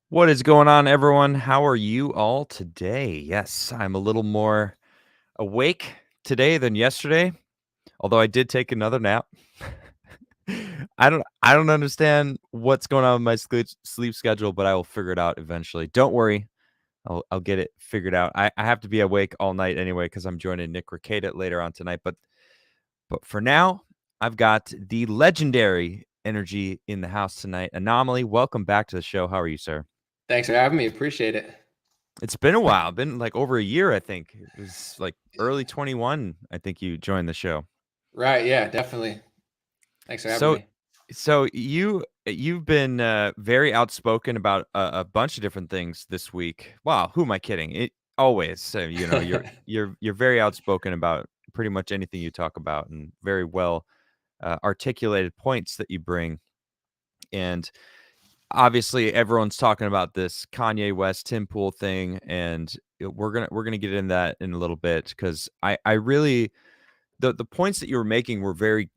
What is going on, everyone? How are you all today? Yes, I'm a little more awake today than yesterday, although I did take another nap. I don't understand what's going on with my sleep schedule, but I will figure it out eventually. Don't worry, I'll get it figured out. I have to be awake all night anyway because I'm joining Nick Ricada later on tonight. But for now, I've got the legendary energy in the house tonight. Anomaly, welcome back to the show. How are you, sir? Thanks for having me. Appreciate it. It's been a while. Been like over a year, I think. It was like early 21, I think you joined the show. Right. Yeah, definitely. Thanks for having So me. you've been very outspoken about a bunch of different things this week. Wow, who am I kidding? It always. So, you're very outspoken about pretty much anything you talk about and very well articulated points that you bring. And obviously everyone's talking about this Kanye West Tim Pool thing, and we're gonna get into that in a little bit because I really the points that you were making were very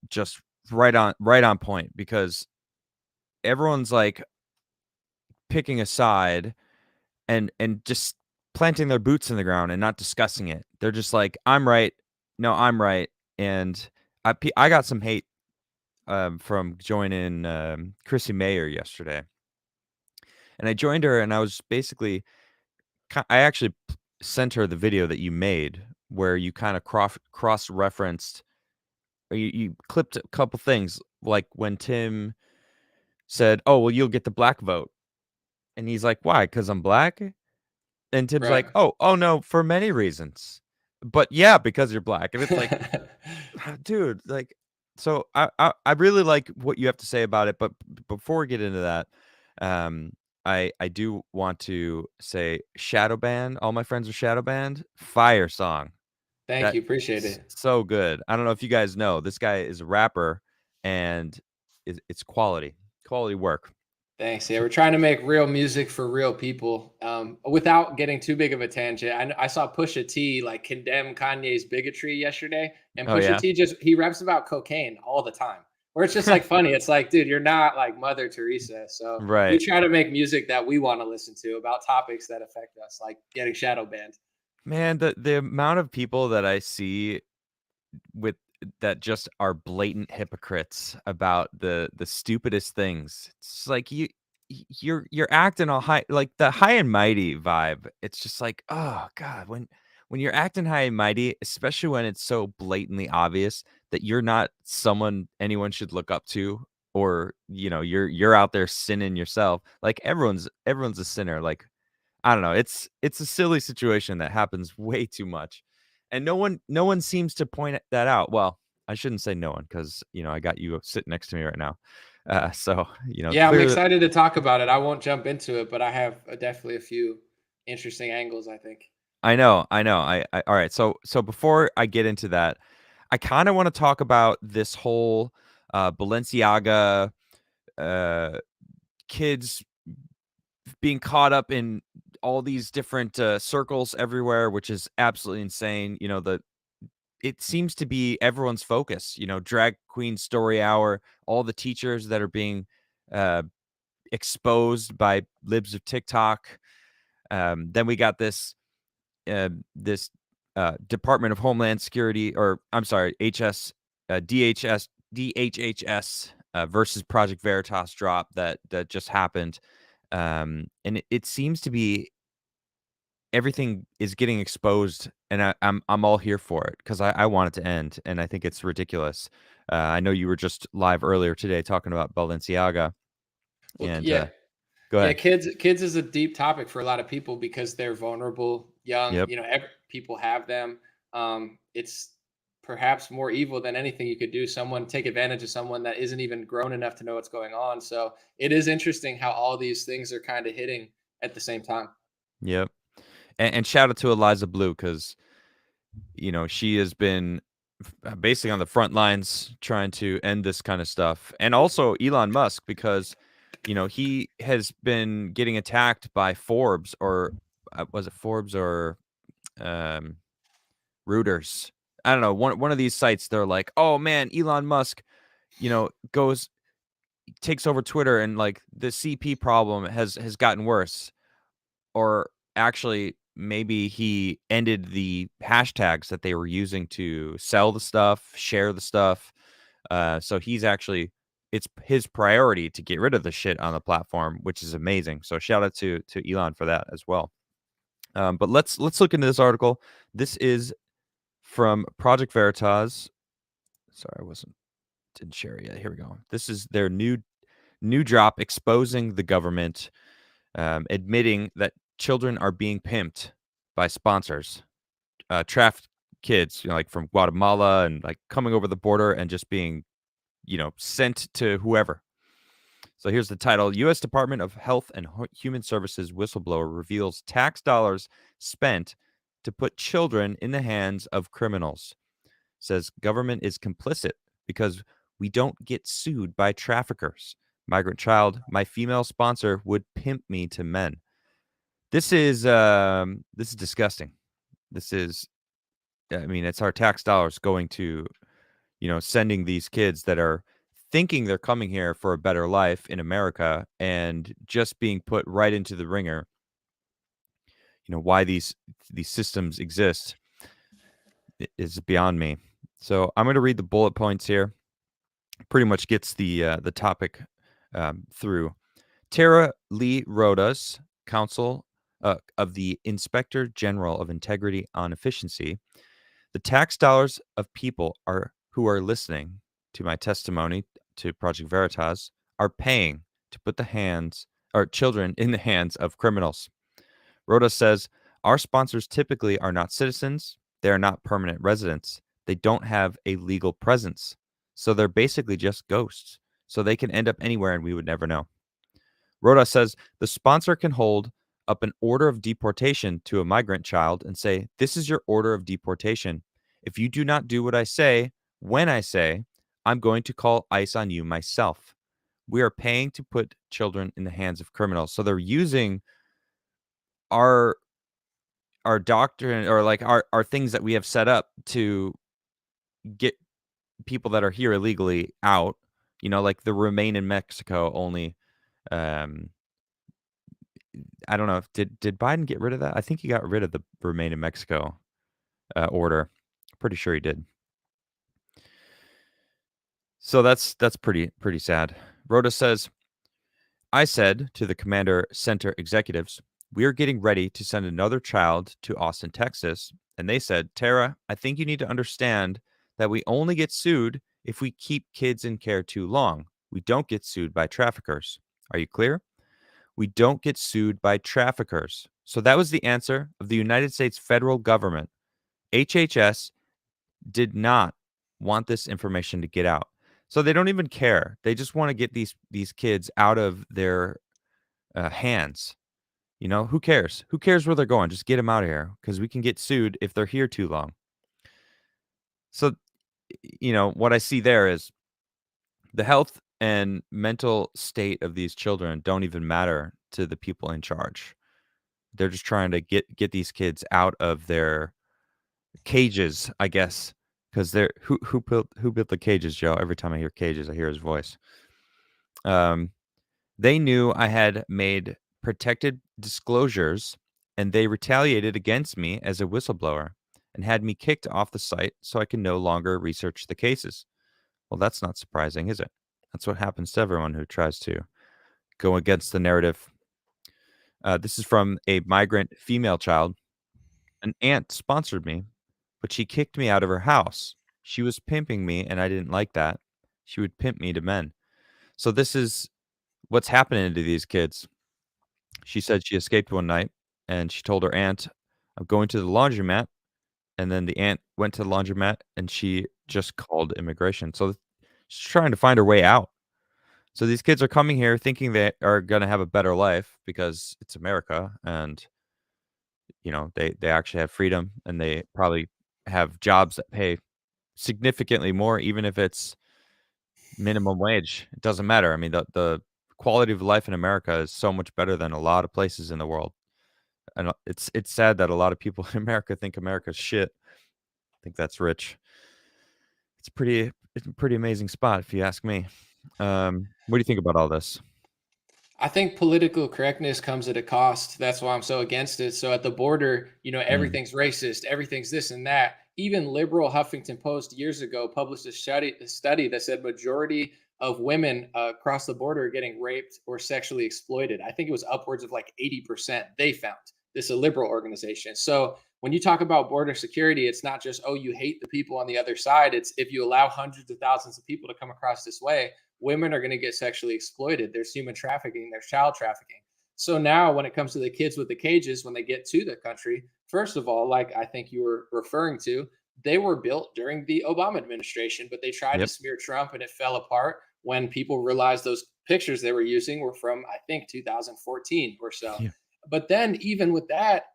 just right on point because everyone's like picking a side and just planting their boots in the ground and not discussing it. They're just like, I'm right, no, I'm right, and I got some hate from joining Chrissy Mayer yesterday. And I joined her, and I was basically I actually sent her the video that you made where you kind of cross-referenced, or you clipped a couple things, like when Tim said, "Oh, well, you'll get the black vote." And he's like, "Why? Because I'm black?" And Tim's Right. like, "Oh, no, for many reasons. But yeah, because you're black." And it's like, dude, like, so I really like what you have to say about it, but before we get into that, um, I do want to say shadow band. All my friends are shadow band. Fire song. Thank That you. Appreciate it. so good. I don't know if you guys know this guy is a rapper, and it's quality work. Thanks. Yeah, we're trying to make real music for real people, without getting too big of a tangent. I saw Pusha T like condemn Kanye's bigotry yesterday, and Oh Pusha yeah, T he raps about cocaine all the time. Where it's just like funny. It's like, dude, you're not like Mother Teresa. So we right. try to make music that we want to listen to about topics that affect us, like getting shadow banned. Man, the amount of people that I see with that just are blatant hypocrites about the stupidest things. It's like you're acting all high, like the high and mighty vibe. It's just like, oh god, when you're acting high and mighty, especially when it's so blatantly obvious that you're not someone anyone should look up to, or you're out there sinning yourself. Like everyone's a sinner. Like, I don't know. It's a silly situation that happens way too much, and no one seems to point that out. Well, I shouldn't say no one because I got you sitting next to me right now. So Yeah, I'm clearly, excited to talk about it. I won't jump into it, but I have definitely a few interesting angles, I think. I know. I all right. So before I get into that, I kind of want to talk about this whole Balenciaga uh, kids being caught up in all these different circles everywhere, which is absolutely insane. It seems to be everyone's focus, drag queen story hour, all the teachers that are being uh, exposed by libs of TikTok. Then we got this Department of Homeland Security, or I'm sorry, DHS versus Project Veritas drop that just happened. And it seems to be everything is getting exposed, and I'm all here for it because I want it to end, and I think it's ridiculous. I know you were just live earlier today talking about Balenciaga, Well, and yeah, go yeah, ahead. kids is a deep topic for a lot of people because they're vulnerable, young. Yep. People have them. It's perhaps more evil than anything you could do. Someone take advantage of someone that isn't even grown enough to know what's going on. So it is interesting how all these things are kind of hitting at the same time. Yep. And shout out to Eliza Blue because she has been basically on the front lines trying to end this kind of stuff, and also Elon Musk because he has been getting attacked by Forbes, or was it Forbes or um Reuters. I don't know, one of these sites. They're like, "Oh man, Elon Musk, goes takes over Twitter and like the CP problem has gotten worse, or actually maybe he ended the hashtags that they were using to sell the stuff, share the stuff. So he's actually it's his priority to get rid of the shit on the platform, which is amazing. So shout out to Elon for that as well. But let's look into this article. This is from Project Veritas. Sorry, I didn't share it yet. Here we go. This is their new drop exposing the government, admitting that children are being pimped by sponsors, trafficked kids, like from Guatemala and like coming over the border and just being, sent to whoever. So here's the title: U.S. Department of Health and Human Services whistleblower reveals tax dollars spent to put children in the hands of criminals. Says government is complicit because we don't get sued by traffickers. Migrant child, my female sponsor would pimp me to men. This is disgusting. This is, I mean, it's our tax dollars going to, sending these kids that are thinking they're coming here for a better life in America and just being put right into the ringer. Why these systems exist is beyond me. So I'm going to read the bullet points here. Pretty much gets the topic through. Tara Lee Rodas, counsel of the Inspector General of Integrity on Efficiency. The tax dollars of people who are listening to my testimony to Project Veritas are paying to put children in the hands of criminals. Rhoda says, our sponsors typically are not citizens. They are not permanent residents. They don't have a legal presence. So they're basically just ghosts. So they can end up anywhere and we would never know. Rhoda says the sponsor can hold up an order of deportation to a migrant child and say, this is your order of deportation. If you do not do what I say, when I say, I'm going to call ICE on you myself. We are paying to put children in the hands of criminals. So they're using our doctrine, or like our things that we have set up to get people that are here illegally out, like the remain in Mexico only. I don't know if did Biden get rid of that? I think he got rid of the remain in Mexico order. Pretty sure he did. So that's pretty sad. Rhoda says, I said to the Commander Center executives, we are getting ready to send another child to Austin, Texas. And they said, Tara, I think you need to understand that we only get sued if we keep kids in care too long. We don't get sued by traffickers. Are you clear? We don't get sued by traffickers. So that was the answer of the United States federal government. HHS did not want this information to get out. So they don't even care. They just want to get these kids out of their hands. Who cares? Who cares where they're going? Just get them out of here because we can get sued if they're here too long. So, what I see there is the health and mental state of these children don't even matter to the people in charge. They're just trying to get these kids out of their cages, I guess, because they're who built the cages, Joe? Every time I hear cages, I hear his voice. They knew I had made protected disclosures, and they retaliated against me as a whistleblower and had me kicked off the site so I can no longer research the cases. Well, that's not surprising, is it? That's what happens to everyone who tries to go against the narrative. This is from a migrant female child. An aunt sponsored me, but she kicked me out of her house. She was pimping me, and I didn't like that. She would pimp me to men. So this is what's happening to these kids. She said she escaped one night, and she told her aunt, I'm going to the laundromat. And then the aunt went to the laundromat, and she just called immigration. So she's trying to find her way out. So these kids are coming here thinking they are going to have a better life because it's America, and they actually have freedom, and they probably have jobs that pay significantly more, even if it's minimum wage. It doesn't matter. I mean, the quality of life in America is so much better than a lot of places in the world. And it's sad that a lot of people in America think America's shit. I think that's rich. It's a pretty amazing spot if you ask me. What do you think about all this? I think political correctness comes at a cost. That's why I'm so against it. So at the border, Mm, everything's racist, everything's this and that. Even liberal Huffington Post years ago published a study that said majority of women across the border are getting raped or sexually exploited. I think it was upwards of like 80%. They found this a liberal organization. So when you talk about border security, it's not just oh you hate the people on the other side. It's if you allow hundreds of thousands of people to come across this way, women are going to get sexually exploited. There's human trafficking, there's child trafficking. So now, when it comes to the kids with the cages, when they get to the country, first of all, like I think you were referring to, they were built during the Obama administration, but they tried to yep. smear Trump and it fell apart when people realized those pictures they were using were from, I think, 2014 or so. Yeah. But then, even with that,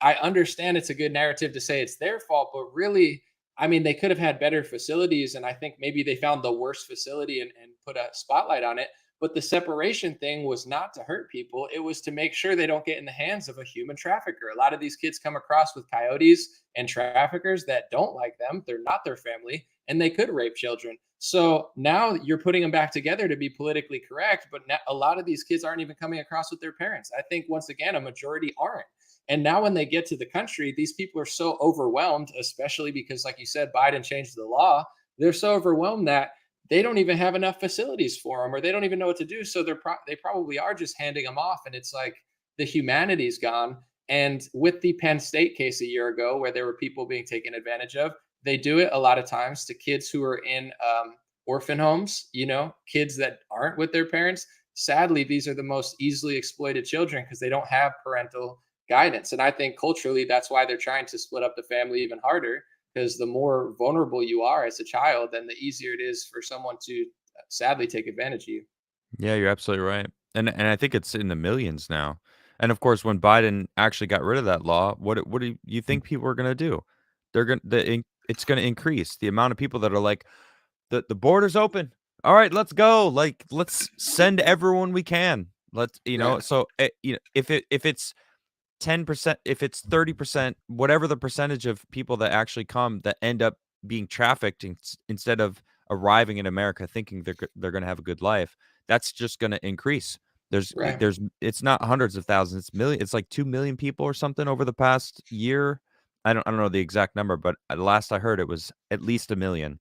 I understand it's a good narrative to say it's their fault, but really, I mean, they could have had better facilities, and I think maybe they found the worst facility and put a spotlight on it. But the separation thing was not to hurt people, it was to make sure they don't get in the hands of a human trafficker. A lot of these kids come across with coyotes and traffickers that don't like them, they're not their family, and they could rape children. So now you're putting them back together to be politically correct, but now a lot of these kids aren't even coming across with their parents. I think, once again, a majority aren't. And now when they get to the country, these people are so overwhelmed, especially because, like you said, Biden changed the law. They're so overwhelmed that they don't even have enough facilities for them, or they don't even know what to do. So they probably are just handing them off, and it's like the humanity's gone. And with the Penn State case a year ago, where there were people being taken advantage of, they do it a lot of times to kids who are in orphan homes. Kids that aren't with their parents. Sadly, these are the most easily exploited children because they don't have parental guidance. And I think culturally, that's why they're trying to split up the family even harder, because the more vulnerable you are as a child, then the easier it is for someone to sadly take advantage of you. Yeah, you're absolutely right. And I think it's in the millions now. And of course, when Biden actually got rid of that law, what do you think people are gonna do? It's gonna increase the amount of people that are like, the border's open. All right, let's go. Like, let's send everyone we can. Let's, Right. so if it's 10%, if it's 30%, whatever the percentage of people that actually come that end up being trafficked instead of arriving in America thinking they're gonna have a good life, that's just gonna increase. Right. It's not hundreds of thousands, it's million. It's like 2 million people or something over the past year. I don't know the exact number, but last I heard it was at least 1 million.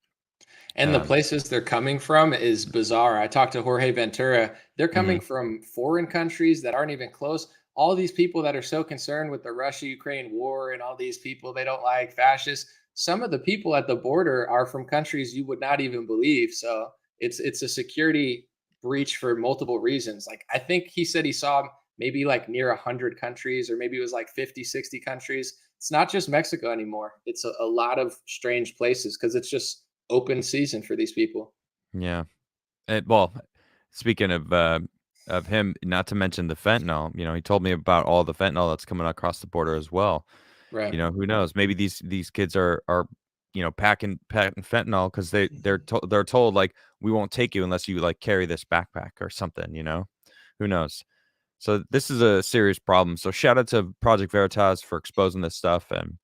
And the Um, places they're coming from is bizarre. I talked to Jorge Ventura. They're coming mhm, from foreign countries that aren't even close. All these people that are so concerned with the Russia-Ukraine war and all these people they don't like, fascists. Some of the people at the border are from countries you would not even believe. So it's a security breach for multiple reasons. Like I think he said he saw maybe like near 100 countries, or maybe it was like 50, 60 countries. It's not just Mexico anymore. It's a lot of strange places because it's just open season for these people. yeah. Well, speaking of him, not to mention the fentanyl, he told me about all the fentanyl that's coming across the border as well. Right. Who knows? Maybe these kids are packing fentanyl because they're told like we won't take you unless you like carry this backpack or something. Who knows? So this is a serious problem. So shout out to Project Veritas for exposing this stuff. And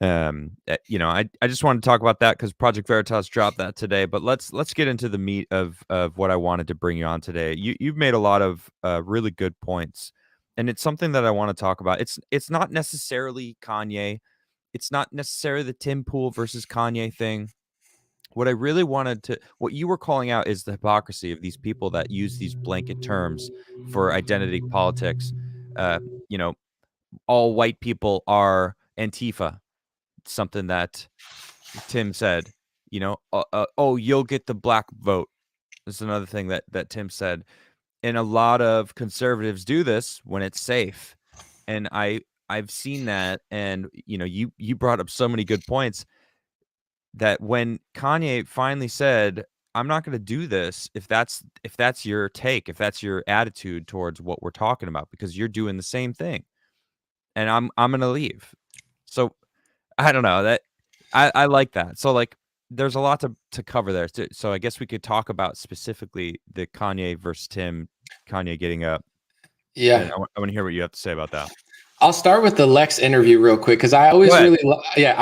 I just wanted to talk about that because Project Veritas dropped that today. But let's get into the meat of what I wanted to bring you on today. You've made a lot of really good points, and it's something that I want to talk about. It's not necessarily Kanye. It's not necessarily the Tim Pool versus Kanye thing. What I really wanted to, what you were calling out, is the hypocrisy of these people that use these blanket terms for identity politics. Uh, you know, all white people are Antifa, something that Tim said. Oh, you'll get the black vote. This is another thing that Tim said. And a lot of conservatives do this when it's safe. And I've seen that. And you brought up so many good points that when Kanye finally said, I'm not going to do this if that's your take, if that's your attitude towards what we're talking about, because you're doing the same thing, and I'm going to leave. So I don't know that I like that. So like there's a lot to cover there. So I guess we could talk about specifically the Kanye versus Tim, Kanye getting up, and Yeah. I want to hear what you have to say about that. I'll start with the Lex interview real quick because I Go always ahead. really, yeah,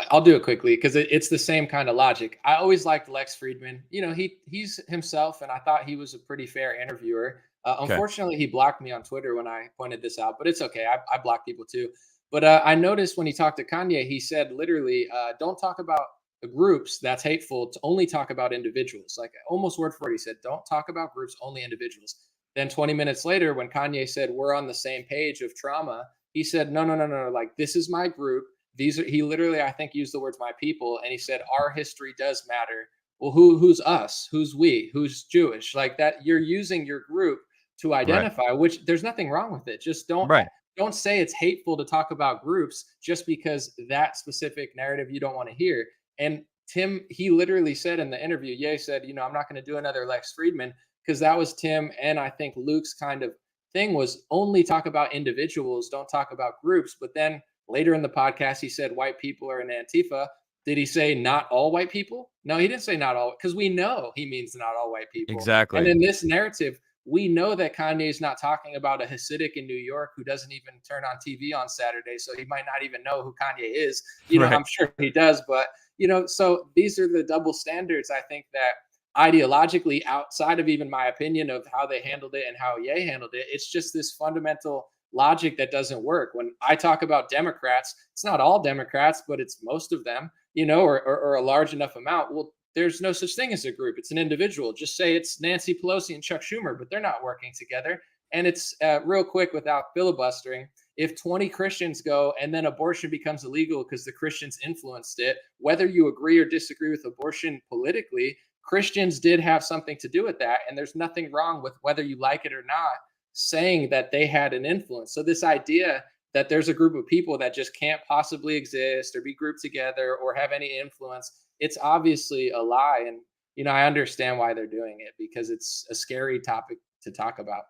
I'll do it quickly because it's the same kind of logic. I always liked Lex Friedman. You know, he's himself, and I thought he was a pretty fair interviewer. Okay. Unfortunately, he blocked me on Twitter when I pointed this out, but it's okay. I block people too. But I noticed when he talked to Kanye, he said literally, "Don't talk about the groups. That's hateful. To only talk about individuals." Like almost word for word, he said, "Don't talk about groups, only individuals." Then 20 minutes later, when Kanye said, "We're on the same page of trauma," he said, "No, no, no, no, no. Like this is my group. These are." He literally, I think, used the words "my people," and he said, "Our history does matter." Well, who's us? Who's we? Who's Jewish? Like that, you're using your group to Right. identify. Which there's nothing wrong with it. Just Right. don't say it's hateful to talk about groups just because that specific narrative you don't want to hear. And Tim, he literally said in the interview, Ye said, you know, I'm not going to do another Lex Friedman because that was Tim and I think Luke's kind of thing was only talk about individuals, don't talk about groups. But then later in the podcast, he said white people are in Antifa. Did he say not all white people? No, he didn't say not all, because we know he means not all white people. And Exactly. in this narrative, we know that Kanye's not talking about a Hasidic in New York who doesn't even turn on TV on Saturday, so he might not even know who Kanye is. You know, Right. I'm sure he does, but you know, so these are the double standards. I think that ideologically, outside of even my opinion of how they handled it and how Ye handled it, it's just this fundamental logic that doesn't work. When I talk about Democrats, it's not all Democrats, but it's most of them, you know, or a large enough amount. Well, there's no such thing as a group. It's an individual. Just say it's Nancy Pelosi and Chuck Schumer, but they're not working together. And it's real quick without filibustering. If 20 Christians go and then abortion becomes illegal because the Christians influenced it, whether you agree or disagree with abortion politically, Christians did have something to do with that. And there's nothing wrong with whether you like it or not saying that they had an influence. So, this idea that there's a group of people that just can't possibly exist or be grouped together or have any influence, it's obviously a lie. And, you know, I understand why they're doing it because it's a scary topic to talk about.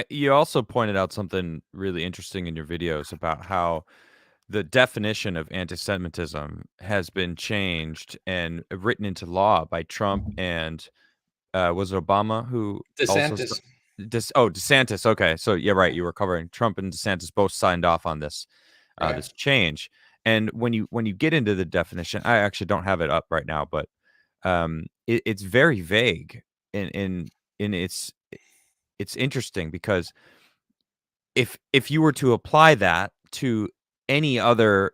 You also pointed out something really interesting in your videos about how the definition of anti-Semitism has been changed and written into law by Trump and was it Obama who also DeSantis, DeSantis. Okay, so yeah, right. You were covering Trump and DeSantis both signed off on this right? this change. And when you get into the definition, I actually don't have it up right now, but it's very vague in it's interesting because if you were to apply that to any other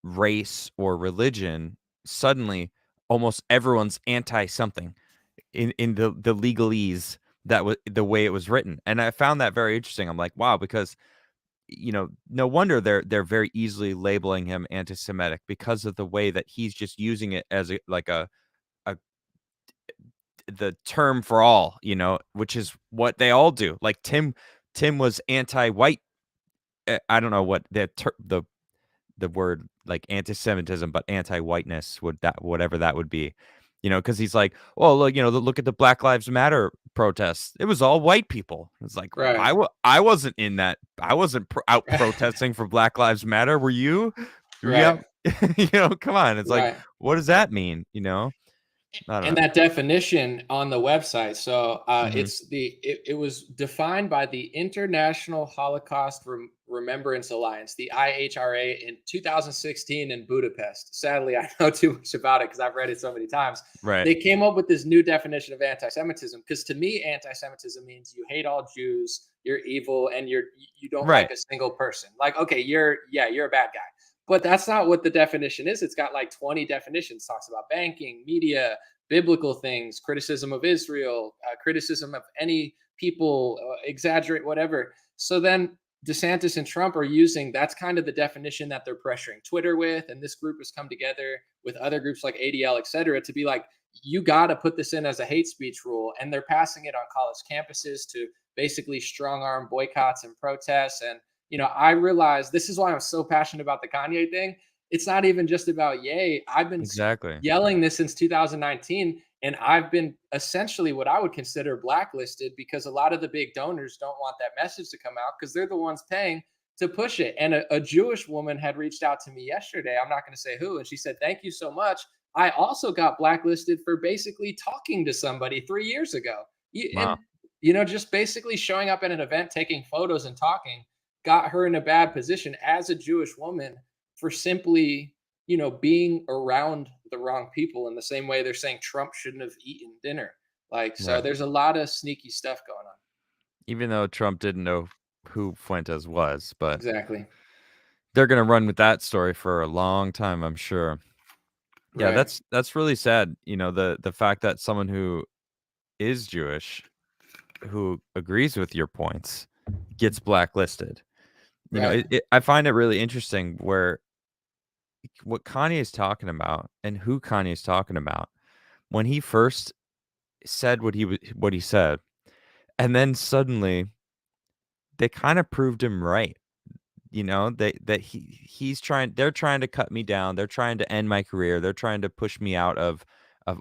race or religion, suddenly almost everyone's anti something in the legalese that was the way it was written. And I found that very interesting. I'm like, wow, because no wonder they're very easily labeling him anti-Semitic because of the way that he's just using it as a the term for all, which is what they all do. Like Tim was anti-white. I don't know what the word like anti-Semitism, but anti-whiteness would that whatever that would be. Because he's like, oh look, look at the Black Lives Matter protests. It was all white people. It's like Right. I wasn't in that. I wasn't out protesting for Black Lives Matter. Were you? Were you Right. out? Come on. It's like, Right. what does that mean? I don't And know. that definition on the website, so Hmm. it was defined by the International Holocaust Remembrance Alliance, the IHRA, in 2016 in Budapest. Sadly, I know too much about it because I've read it so many times. Right. They came up with this new definition of anti-Semitism because to me, anti-Semitism means you hate all Jews, you're evil, and you don't Right. like a single person. Like, okay, you're a bad guy. But that's not what the definition is. It's got like 20 definitions. Talks about banking, media, biblical things, criticism of Israel, criticism of any people, exaggerate whatever. So then DeSantis and Trump are using that's kind of the definition that they're pressuring Twitter with, and this group has come together with other groups like ADL, et cetera, to be like, you got to put this in as a hate speech rule, and they're passing it on college campuses to basically strong arm boycotts and protests. And I realize this is why I'm so passionate about the Kanye thing. It's not even just about Ye. I've been Exactly. yelling this since 2019, and I've been essentially what I would consider blacklisted because a lot of the big donors don't want that message to come out because they're the ones paying to push it. And a Jewish woman had reached out to me yesterday. I'm not going to say who, and she said, "Thank you so much. I also got blacklisted for basically talking to somebody 3 years ago." Wow. And just basically showing up at an event, taking photos, and talking. got her in a bad position as a Jewish woman for simply, being around the wrong people, in the same way they're saying Trump shouldn't have eaten dinner. Like, so Right. there's a lot of sneaky stuff going on. Even though Trump didn't know who Fuentes was, but Exactly. they're gonna run with that story for a long time, I'm sure. Yeah, Right. that's really sad, the fact that someone who is Jewish, who agrees with your points, gets blacklisted. Right. I find it really interesting where what Kanye is talking about and who Kanye is talking about when he first said what he said, and then suddenly they kinda proved him right. That they're trying to cut me down, they're trying to end my career, they're trying to push me out of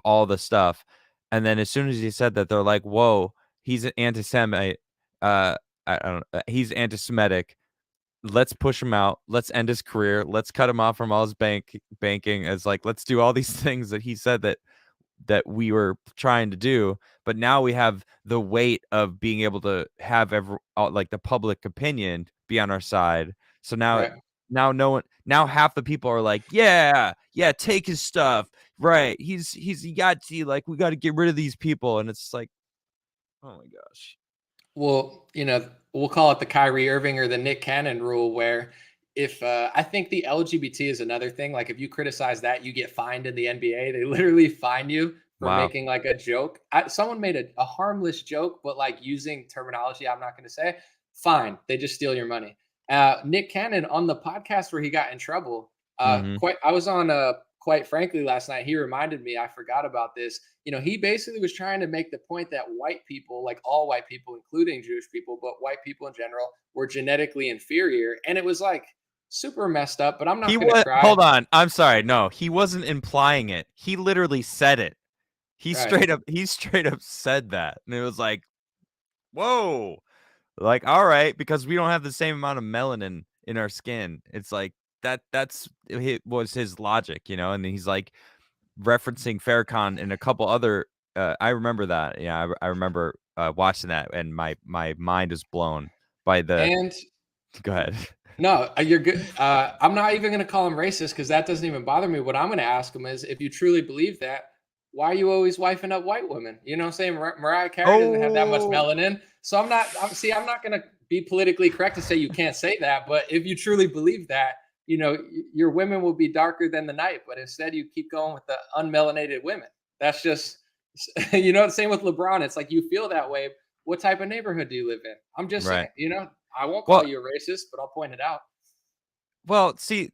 all the stuff, and then as soon as he said that, they're like, "Whoa, he's an anti-Semite, I don't he's anti-Semitic, let's push him out, let's end his career, let's cut him off from all his banking," as, like, let's do all these things that he said that we were trying to do, but now we have the weight of being able to have like, the public opinion be on our side. So Right. now no one now half the people are like, "Yeah, yeah, take his stuff. Right. He's Yahtzee, like, we gotta get rid of these people," and it's like, "Oh my gosh." Well, we'll call it the Kyrie Irving or the Nick Cannon rule, where if I think the LGBT is another thing. Like, if you criticize that, you get fined in the NBA. They literally fine you for Wow. making like a joke. Someone made a harmless joke, but like using terminology I'm not going to say. Fine, they just steal your money. Nick Cannon on the podcast where he got in trouble. Mhm. I was on quite frankly last night. He reminded me, I forgot about this. He basically was trying to make the point that white people, like all white people, including Jewish people, but white people in general, were genetically inferior. And it was like super messed up, but I'm He not going to was cry. hold on, I'm sorry, no, he wasn't implying it. He literally said it. Right. He straight up said that, and it was like, "Whoa." Like, alright, because we don't have the same amount of melanin in our skin. It's like, that's was his logic, and he's, like, referencing Farrakhan and a couple other, I remember that, yeah, I remember, watching that, and my mind is blown by the And go ahead. no, you're good. I'm not even going to call him racist because that doesn't even bother me. What I'm going to ask him is, if you truly believe that, why are you always wifing up white women? You know what I'm saying? Mariah Carey doesn't have that much Oh, melanin. So I'm not going to be politically correct to say you can't say that. But if you truly believe that, your women will be darker than the night. But instead, you keep going with the unmelanated women. That's just, same with LeBron. It's like, you feel that way. What type of neighborhood do you live in? I'm just saying, right. I won't call Well you a racist, but I'll point it out. see,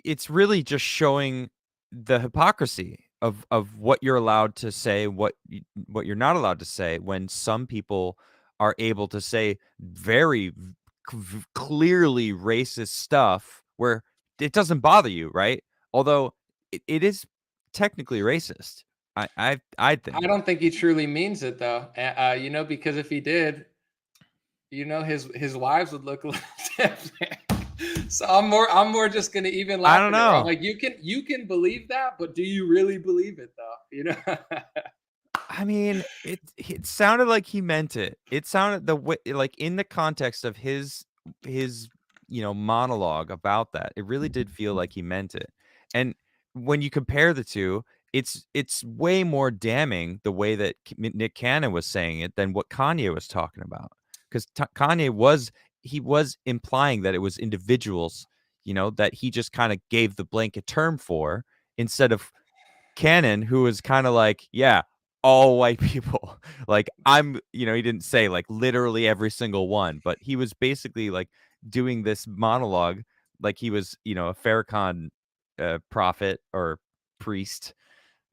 it's really just showing the hypocrisy of what you're allowed to say, what you're not allowed to say when some people are able to say very clearly racist stuff where it doesn't bother you, right? Although it is technically racist. I I think. don't think he truly means it though. Because if he did, his wives would look a little different. So I'm more just gonna even I don't laugh in it. I'm know. like, you can believe that, but do you really believe it though? I mean, it sounded like he meant it. It sounded the way like, in the context of his, monologue about that, it really did feel like he meant it. And when you compare the 2, it's way more damning the way that Nick Cannon was saying it than what Kanye was talking about. 'Cause Kanye he was implying that it was individuals, that he just kinda gave the blanket term for, instead of Cannon, who was kinda like, "Yeah, all white people." Like, he didn't say, like, literally every single one, but he was basically, like, doing this monologue like he was, a Farrakhan, prophet or priest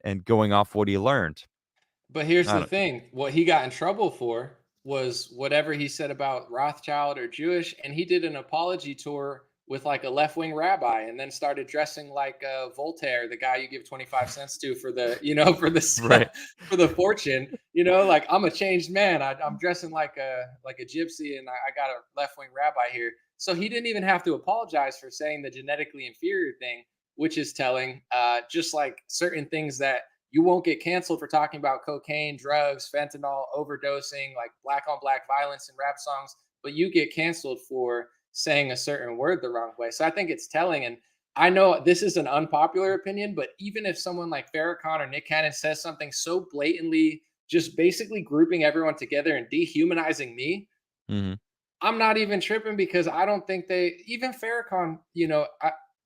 and going off what he learned. But here's I the don't thing, what he got in trouble for was whatever he said about Rothschild or Jewish, and he did an apology tour with like a left-wing rabbi, and then started dressing like Voltaire, the guy you give 25 cents to for the, Right. for the fortune. Like, I'm a changed man. I'm dressing like a gypsy, and I got a left-wing rabbi here. So he didn't even have to apologize for saying the genetically inferior thing, which is telling. Just like certain things that you won't get canceled for talking about cocaine, drugs, fentanyl, overdosing, like black on black violence in rap songs. but you get canceled for saying a certain word the wrong way. So I think it's telling. And I know this is an unpopular opinion, but even if someone like Farrakhan or Nick Cannon says something so blatantly, just basically grouping everyone together and dehumanizing me, Mhm. I'm not even tripping because I don't think they even Farrakhan,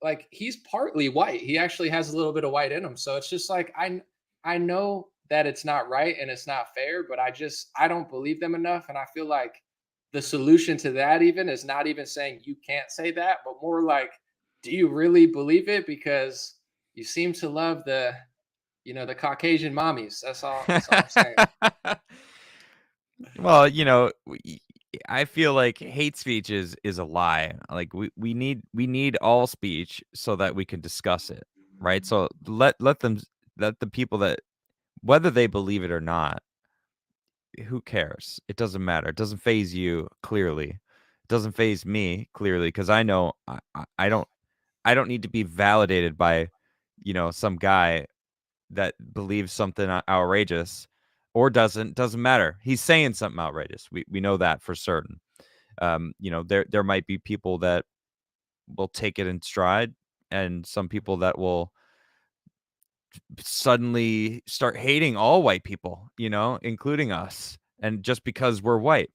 like he's partly white. He actually has a little bit of white in him. So it's just like I know that it's not right and it's not fair, but I don't believe them enough. And I feel like the solution to that even is not even saying you can't say that, but more like, do you really believe it? Because you seem to love the Caucasian mommies. That's all I'm saying. Well, I feel like hate speech is a lie. Like we need all speech so that we can discuss it, right? So let the people that whether they believe it or not, who cares? It doesn't matter. It doesn't phase you clearly. It doesn't phase me clearly because I know I don't need to be validated by some guy that believes something outrageous or doesn't matter. He's saying something outrageous. We know that for certain. There might be people that will take it in stride, and some people that will suddenly start hating all white people, including us, and just because we're white.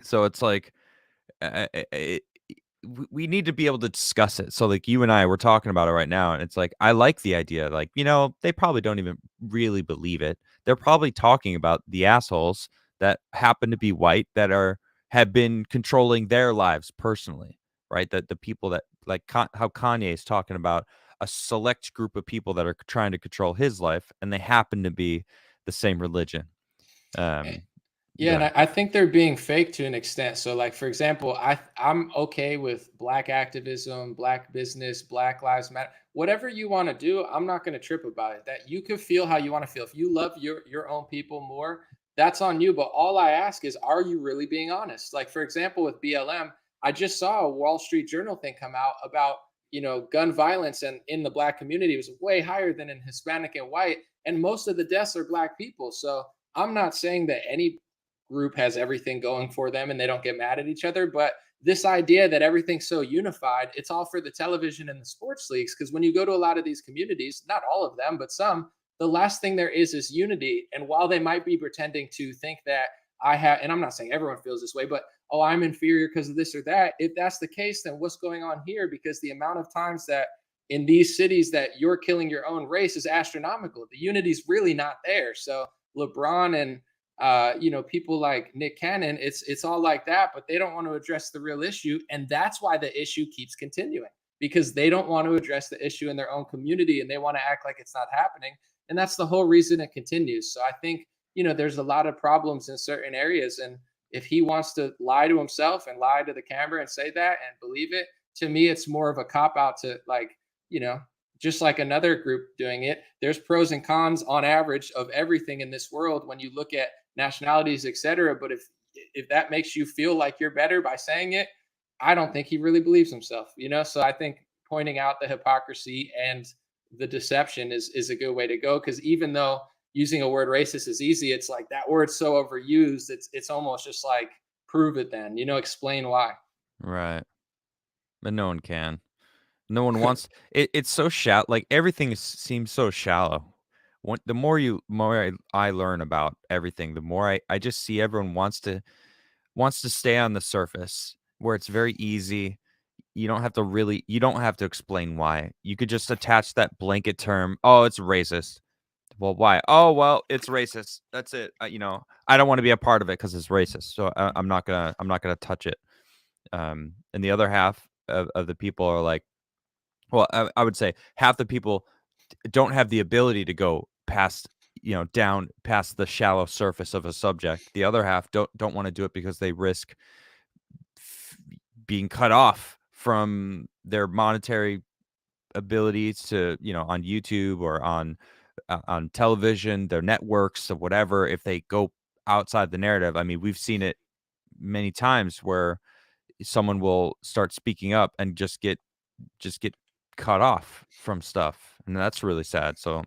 So it's like we need to be able to discuss it. So like you and I, we're talking about it right now, and it's like I like the idea. Like they probably don't even really believe it. They're probably talking about the assholes that happen to be white that have been controlling their lives personally, right? That the people that like how Kanye is talking about a select group of people that are trying to control his life, and they happen to be the same religion. Um, Yeah, Go and ahead. I think they're being fake to an extent. So, like for example, I'm okay with black activism, black business, Black Lives Matter, whatever you want to do. I'm not going to trip about it. That you can feel how you want to feel. If you love your own people more, that's on you. But all I ask is, are you really being honest? Like for example, with BLM, I just saw a Wall Street Journal thing come out about gun violence, and in the black community it was way higher than in Hispanic and white, and most of the deaths are black people. So I'm not saying that any group has everything going for them and they don't get mad at each other. But this idea that everything's so unified, it's all for the television and the sports leagues. Because when you go to a lot of these communities, not all of them, but some, the last thing there is unity. And while they might be pretending to think that and I'm not saying everyone feels this way, but oh, I'm inferior because of this or that. If that's the case, then what's going on here? Because the amount of times that in these cities that you're killing your own race is astronomical. The unity's really not there. So LeBron and people like Nick Cannon, it's all like that, but they don't want to address the real issue, and that's why the issue keeps continuing because they don't want to address the issue in their own community, and they want to act like it's not happening, and that's the whole reason it continues. So I think there's a lot of problems in certain areas, and if he wants to lie to himself and lie to the camera and say that and believe it, to me, it's more of a cop out to you know just like another group doing it. There's pros and cons on average of everything in this world when you look at nationalities, etc. But if that makes you feel like you're better by saying it, I don't think he really believes himself. So I think pointing out the hypocrisy and the deception is a good way to go. Because even though using a word racist is easy, it's like that word's so overused. It's almost just like prove it then. Explain why. Right, but no one can. No one wants it. It's so shallow. Like everything seems so shallow. The more I learn about everything, the more I just see everyone wants to stay on the surface where it's very easy. You don't have to explain why. You could just attach that blanket term. Oh, it's racist. Well, why? Oh, well, it's racist. That's it. I don't want to be a part of it because it's racist. So I'm not gonna touch it. And the other half of the people are like, well, I would say half the people don't have the ability to go past, down past the shallow surface of a subject. The other half don't want to do it because they risk f- being cut off from their monetary abilities to, on YouTube or on television, their networks or whatever. If they go outside the narrative, I mean, we've seen it many times where someone will start speaking up and just get cut off from stuff, and that's really sad. So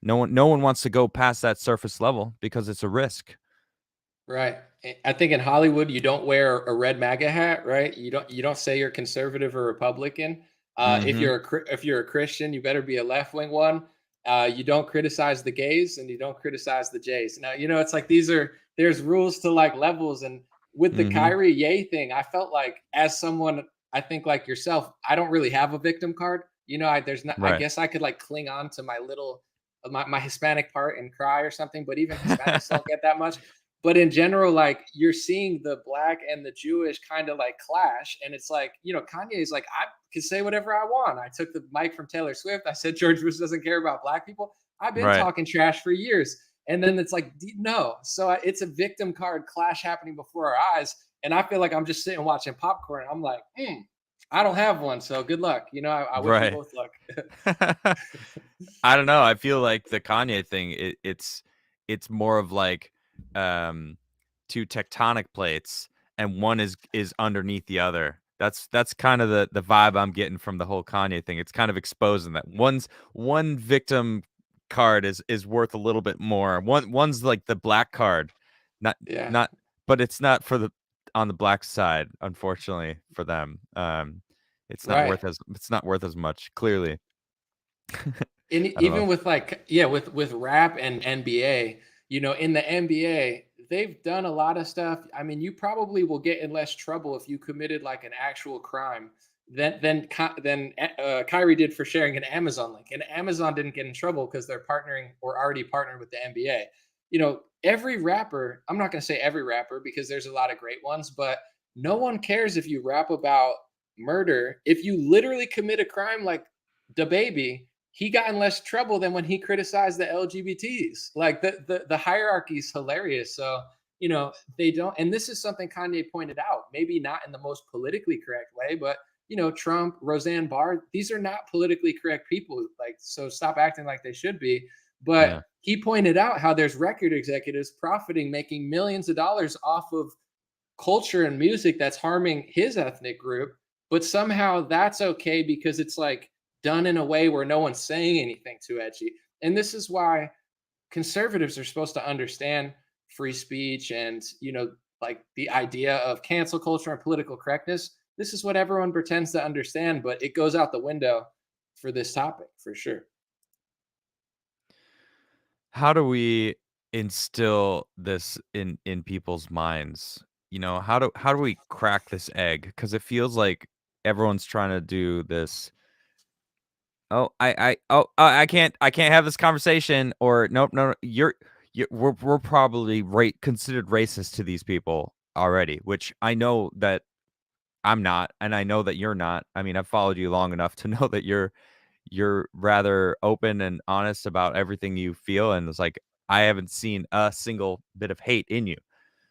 no one wants to go past that surface level because it's a risk. Right. I think in Hollywood, you don't wear a red MAGA hat, right? You don't say you're conservative or Republican. If Mhm. if you're a Christian, you better be a left wing one. You don't criticize the gays and you don't criticize the Jays. Now, it's like there's rules to like levels. And with the Mhm. Kyrie Yay thing, I felt like as someone, I think like yourself, I don't really have a victim card. There's not. I Right. guess I could like cling on to my little my Hispanic part and cry or something, but even Hispanics don't get that much. But in general, like you're seeing the black and the Jewish kind of like clash, and it's like, Kanye's like, I can say whatever I want. I took the mic from Taylor Swift. I said George Bush doesn't care about black people. I've been Right. talking trash for years, and then it's like, no. So it's a victim card clash happening before our eyes, and I feel like I'm just sitting watching popcorn. I'm like, I don't have one, so good luck. I wish you Right. both luck. I don't know. I feel like the Kanye thing, it's more of like um two tectonic plates and one is underneath the other. That's kind of the vibe I'm getting from the whole Kanye thing. It's kind of exposing that one victim card is worth a little bit more. One's like the black card. Not Yeah, not but it's not for the on the black side, unfortunately for them. right. It's not worth as much, clearly. And I don't know. even with like, yeah, with rap and NBA, in the NBA, they've done a lot of stuff. I mean, you probably will get in less trouble if you committed like an actual crime than Kyrie did for sharing an Amazon link. And Amazon didn't get in trouble because they're partnering or already partnered with the NBA. Every rapper, I'm not going to say every rapper because there's a lot of great ones, but no one cares if you rap about murder. If you literally commit a crime like the baby, he got in less trouble than when he criticized the LGBTs. Like the hierarchy is hilarious. So they don't, and this is something Kanye pointed out. Maybe not in the most politically correct way, but Trump, Roseanne Barr, these are not politically correct people. Like, so stop acting like they should be. But Yeah. he pointed out how there's record executives profiting, making millions of dollars off of culture and music that's harming his ethnic group, but somehow that's okay because it's like done in a way where no one's saying anything too edgy. And this is why conservatives are supposed to understand free speech and, like the idea of cancel culture and political correctness. This is what everyone pretends to understand, but it goes out the window for this topic for sure. How do we instill this in people's minds? How do we crack this egg? Because it feels like everyone's trying to do this. I can't have this conversation. Or nope, no, no, we're probably considered racist to these people already, which I know that I'm not, and I know that you're not. I mean, I've followed you long enough to know that you're rather open and honest about everything you feel, and it's like I haven't seen a single bit of hate in you.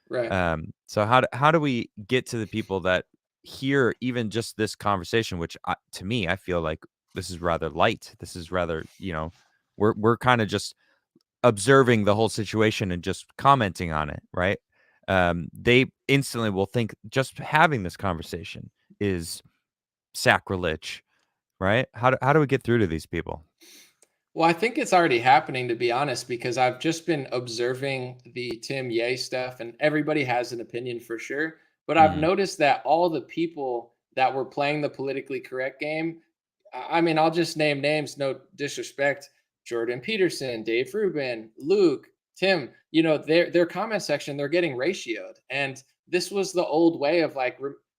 Right. So how do we get to the people that hear even just this conversation, which to me, I feel like this is rather light. This is rather, we're kind of just observing the whole situation and just commenting on it, right? They instantly will think just having this conversation is sacrilege, right? How do we get through to these people? Well, I think it's already happening, to be honest, because I've just been observing the Tim Ye stuff, and everybody has an opinion for sure. But I've Mhm. noticed that all the people that were playing the politically correct game, I mean, I'll just name names, no disrespect: Jordan Peterson, Dave Rubin, Luke, Tim. Their comment section, they're getting ratioed, and this was the old way of like.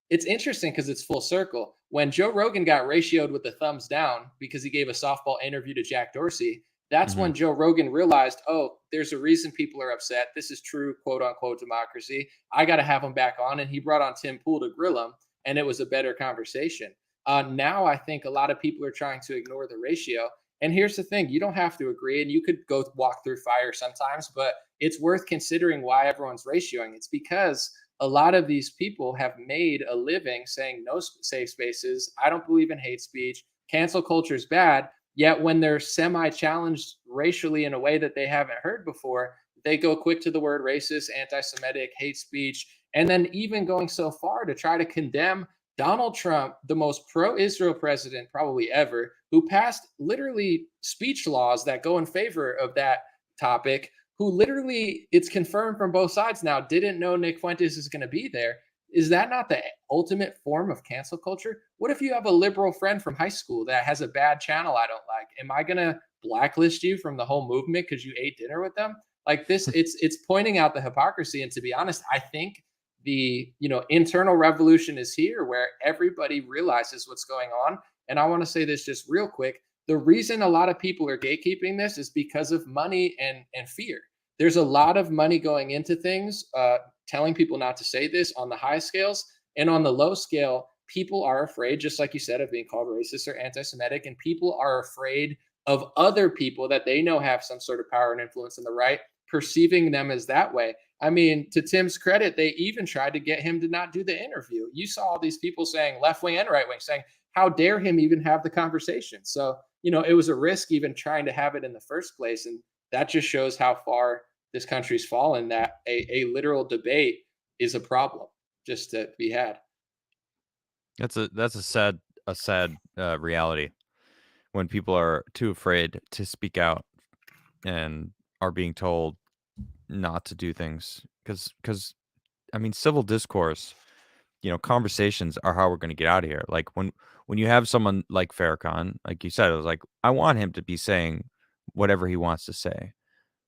It's interesting because it's full circle. When Joe Rogan got ratioed with the thumbs down because he gave a softball interview to Jack Dorsey, that's Mhm. when Joe Rogan realized, oh, there's a reason people are upset. This is true, quote unquote, democracy. I got to have him back on. And he brought on Tim Pool to grill him, and it was a better conversation. Now I think a lot of people are trying to ignore the ratio. And here's the thing: you don't have to agree, and you could go walk through fire sometimes, but it's worth considering why everyone's ratioing. It's because a lot of these people have made a living saying no safe spaces. I don't believe in hate speech. Cancel culture is bad. Yet when they're semi challenged racially in a way that they haven't heard before, they go quick to the word racist, anti Semitic, hate speech, and then even going so far to try to condemn Donald Trump, the most pro Israel president probably ever, who passed literally speech laws that go in favor of that topic, who literally, it's confirmed from both sides now, didn't know Nick Fuentes is going to be there. Is that not the ultimate form of cancel culture? What if you have a liberal friend from high school that has a bad channel I don't like? Am I going to blacklist you from the whole movement because you ate dinner with them? Like this, it's pointing out the hypocrisy. And to be honest, I think the internal revolution is here where everybody realizes what's going on. And I want to say this just real quick. The reason a lot of people are gatekeeping this is because of money and fear. There's a lot of money going into things, telling people not to say this on the high scales, and on the low scale, people are afraid, just like you said, of being called racist or anti-Semitic, and people are afraid of other people that they know have some sort of power and influence in the right perceiving them as that way. I mean, to Tim's credit, they even tried to get him to not do the interview. You saw all these people saying, left wing and right wing, saying, how dare him even have the conversation? So, it was a risk even trying to have it in the first place. And that just shows how far this country's fallen, that a literal debate is a problem just to be had. That's a sad reality when people are too afraid to speak out and are being told not to do things because I mean civil discourse, conversations are how we're going to get out of here. Like when you have someone like Farrakhan, like you said, it was like I want him to be saying whatever he wants to say,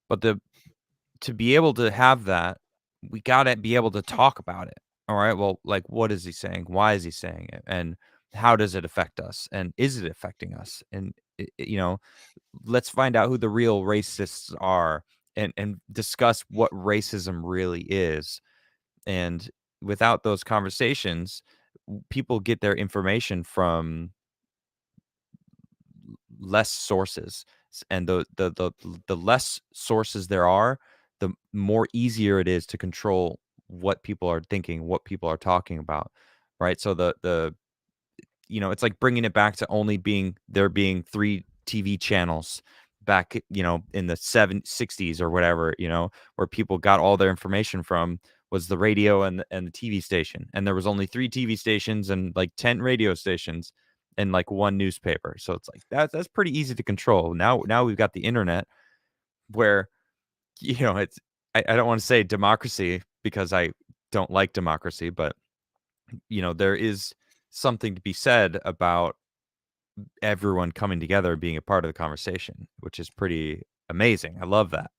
but the to be able to have that, we gotta be able to talk about it. All right. Well, like, what is he saying? Why is he saying it? And how does it affect us? And is it affecting us? And let's find out who the real racists are and discuss what racism really is. And without those conversations, people get their information from less sources, and the less sources there are, the more easier it is to control what people are thinking, what people are talking about, right? So it's like bringing it back to only being 3 TV channels back, in the 60s or whatever, where people got all their information from was the radio and the TV station. And there was only 3 TV stations and like 10 radio stations and like 1 newspaper. So it's like that's pretty easy to control. Now we've got the internet where, it's I don't want to say democracy because I don't like democracy, but there is something to be said about everyone coming together, being a part of the conversation, which is pretty amazing. I love that.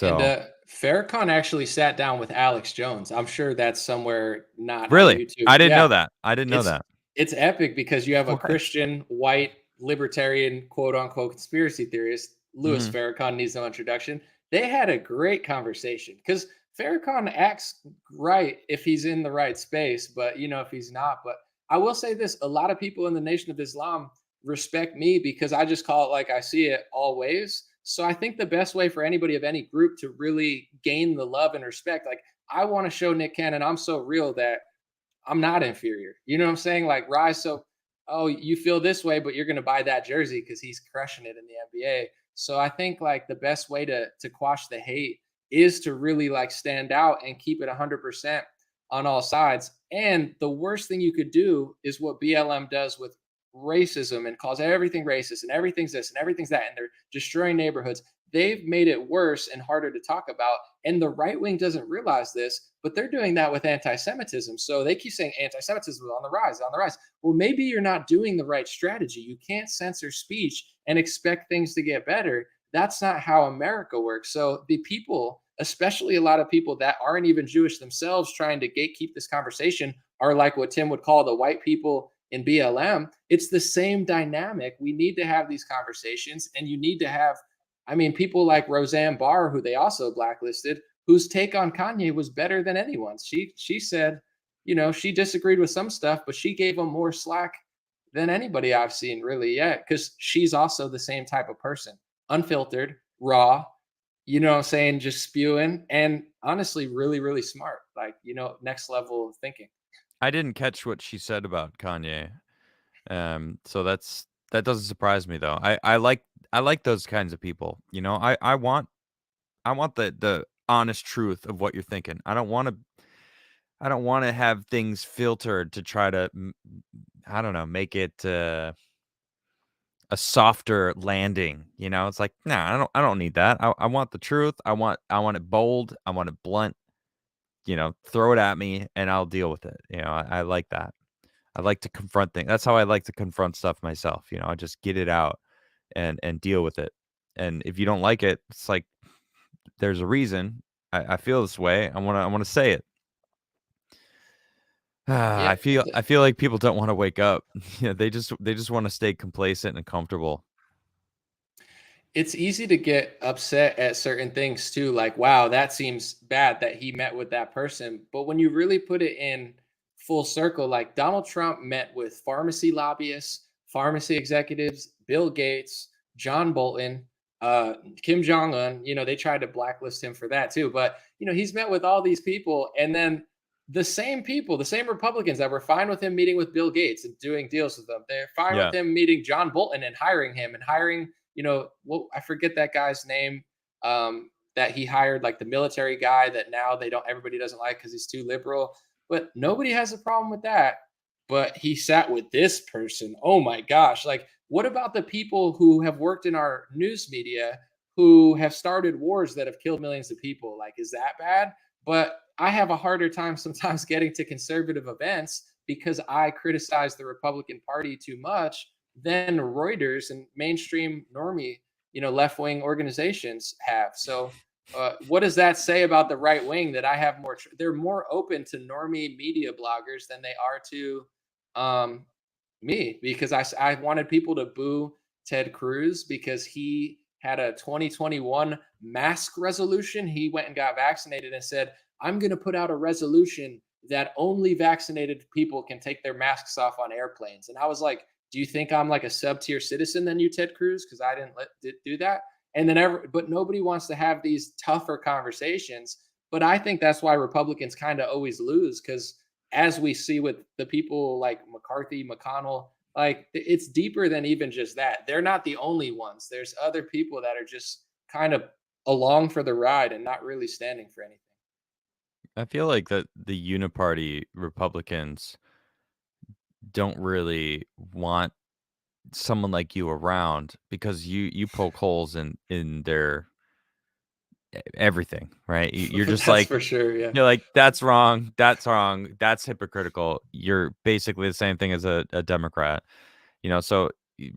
And So, Farrakhan actually sat down with Alex Jones. I'm sure that's somewhere not on really, YouTube. I didn't know Yeah, that. I didn't know it's that. it's epic because you have a What? Christian, white, libertarian, quote unquote conspiracy theorist. Louis Mhm. Farrakhan needs no introduction. They had a great conversation because Farrakhan acts right if he's in the right space, but if he's not. But I will say this: a lot of people in the Nation of Islam respect me because I just call it like I see it always. So I think the best way for anybody of any group to really gain the love and respect, like I want to show Nick Cannon I'm so real that I'm not inferior. You know what I'm saying? Like Rise, so oh, you feel this way, but you're gonna buy that jersey because he's crushing it in the NBA. So I think like the best way to quash the hate is to really like stand out and keep it 100% on all sides. And the worst thing you could do is what BLM does with racism and calls everything racist and everything's this and everything's that, and they're destroying neighborhoods. They've made it worse and harder to talk about. And the right wing doesn't realize this, but they're doing that with anti Semitism. So they keep saying anti Semitism is on the rise, on the rise. Well, maybe you're not doing the right strategy. You can't censor speech and expect things to get better. That's not how America works. So the people, especially a lot of people that aren't even Jewish themselves, trying to gatekeep this conversation, are like what Tim would call the white people in BLM. It's the same dynamic. We need to have these conversations, and you need to have, I mean, people like Roseanne Barr, who they also blacklisted, whose take on Kanye was better than anyone's. She said, she disagreed with some stuff, but she gave him more slack than anybody I've seen really yet, because she's also the same type of person, unfiltered, raw, what I'm saying, just spewing, and honestly, really, really smart, like, next level thinking. I didn't catch what she said about Kanye. So that doesn't surprise me though. I like those kinds of people. I want the honest truth of what you're thinking. I don't want to have things filtered to try to I don't know, make it a softer landing, you know? It's like, "Nah, I don't need that. I want the truth. I want it bold. I want it blunt, you know, throw it at me and I'll deal with it." You know, I like that. I like to confront things. That's how I like to confront stuff myself, you know? I just get it out and deal with it. And if you don't like it, it's like, there's a reason I feel this way. I wanna say it. Yeah, I feel like people don't wanna wake up. Yeah, they just wanna stay complacent and comfortable. it's easy to get upset at certain things too, like, wow, that seems bad that he met with that person. But when you really put it in full circle, like Donald Trump met with pharmacy lobbyists, pharmacy executives, Bill Gates, John Bolton, uh, Kim Jong-un. They tried to blacklist him for that too. But he's met with all these people, and then the same people, the same Republicans that were fine with him meeting with Bill Gates and doing deals with them, they're fine with Yeah. him meeting John Bolton and hiring him and hiring, well, I forget that guy's name, that he hired, like the military guy that now everybody doesn't like because he's too liberal. But nobody has a problem with that. But he sat with this person. Oh my gosh. Like, what about the people who have worked in our news media who have started wars that have killed millions of people? Like, is that bad? But I have a harder time sometimes getting to conservative events because I criticize the Republican Party too much than Reuters and mainstream normie, left wing organizations have. So, what does that say about the right wing? That I have more? They're more open to normie media bloggers than they are to um, me, because I wanted people to boo Ted Cruz because he had a 2021 mask resolution. He went and got vaccinated and said, "I'm going to put out a resolution that only vaccinated people can take their masks off on airplanes." And I was like, "Do you think I'm like a sub-tier citizen than you, Ted Cruz? Because I didn't do that." And then but nobody wants to have these tougher conversations. But I think that's why Republicans kind of always lose, because as we see with the people like McCarthy, McConnell, like it's deeper than even just that. They're not the only ones. There's other people that are just kind of along for the ride and not really standing for anything. I feel like that the uniparty Republicans don't really want someone like you around because you poke holes in their everything, right? You're just That's like for sure. Yeah. you're like, "That's wrong, that's wrong, that's hypocritical." You're basically the same thing as a Democrat, you know, so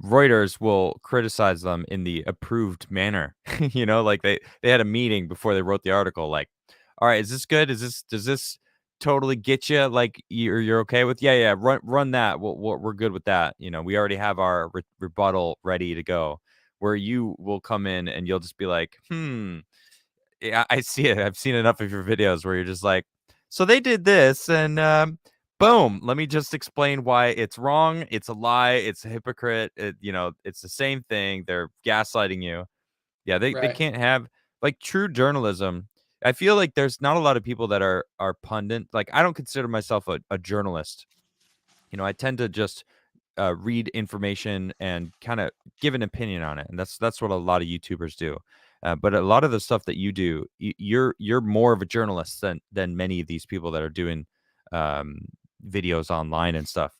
Reuters will criticize them in the approved manner, you know, like they had a meeting before they wrote the article, like, "All right, is this good? Does this totally get you? Like, you're okay with, yeah, yeah, run that. We're good with that. You know, we already have our rebuttal ready to go." Where you will come in and you'll just be like, "Hmm, yeah, I see it. I've seen enough of your videos where you're just like, so they did this and boom, let me just explain why it's wrong. It's a lie. It's a hypocrite. It's the same thing. They're gaslighting you. Yeah, they Right. can't have like true journalism. I feel like there's not a lot of people that are pundit. Like I don't consider myself a journalist. You know, I tend to just read information and kind of give an opinion on it, and that's what a lot of YouTubers do. But a lot of the stuff that you do, you're more of a journalist than many of these people that are doing um, videos online and stuff.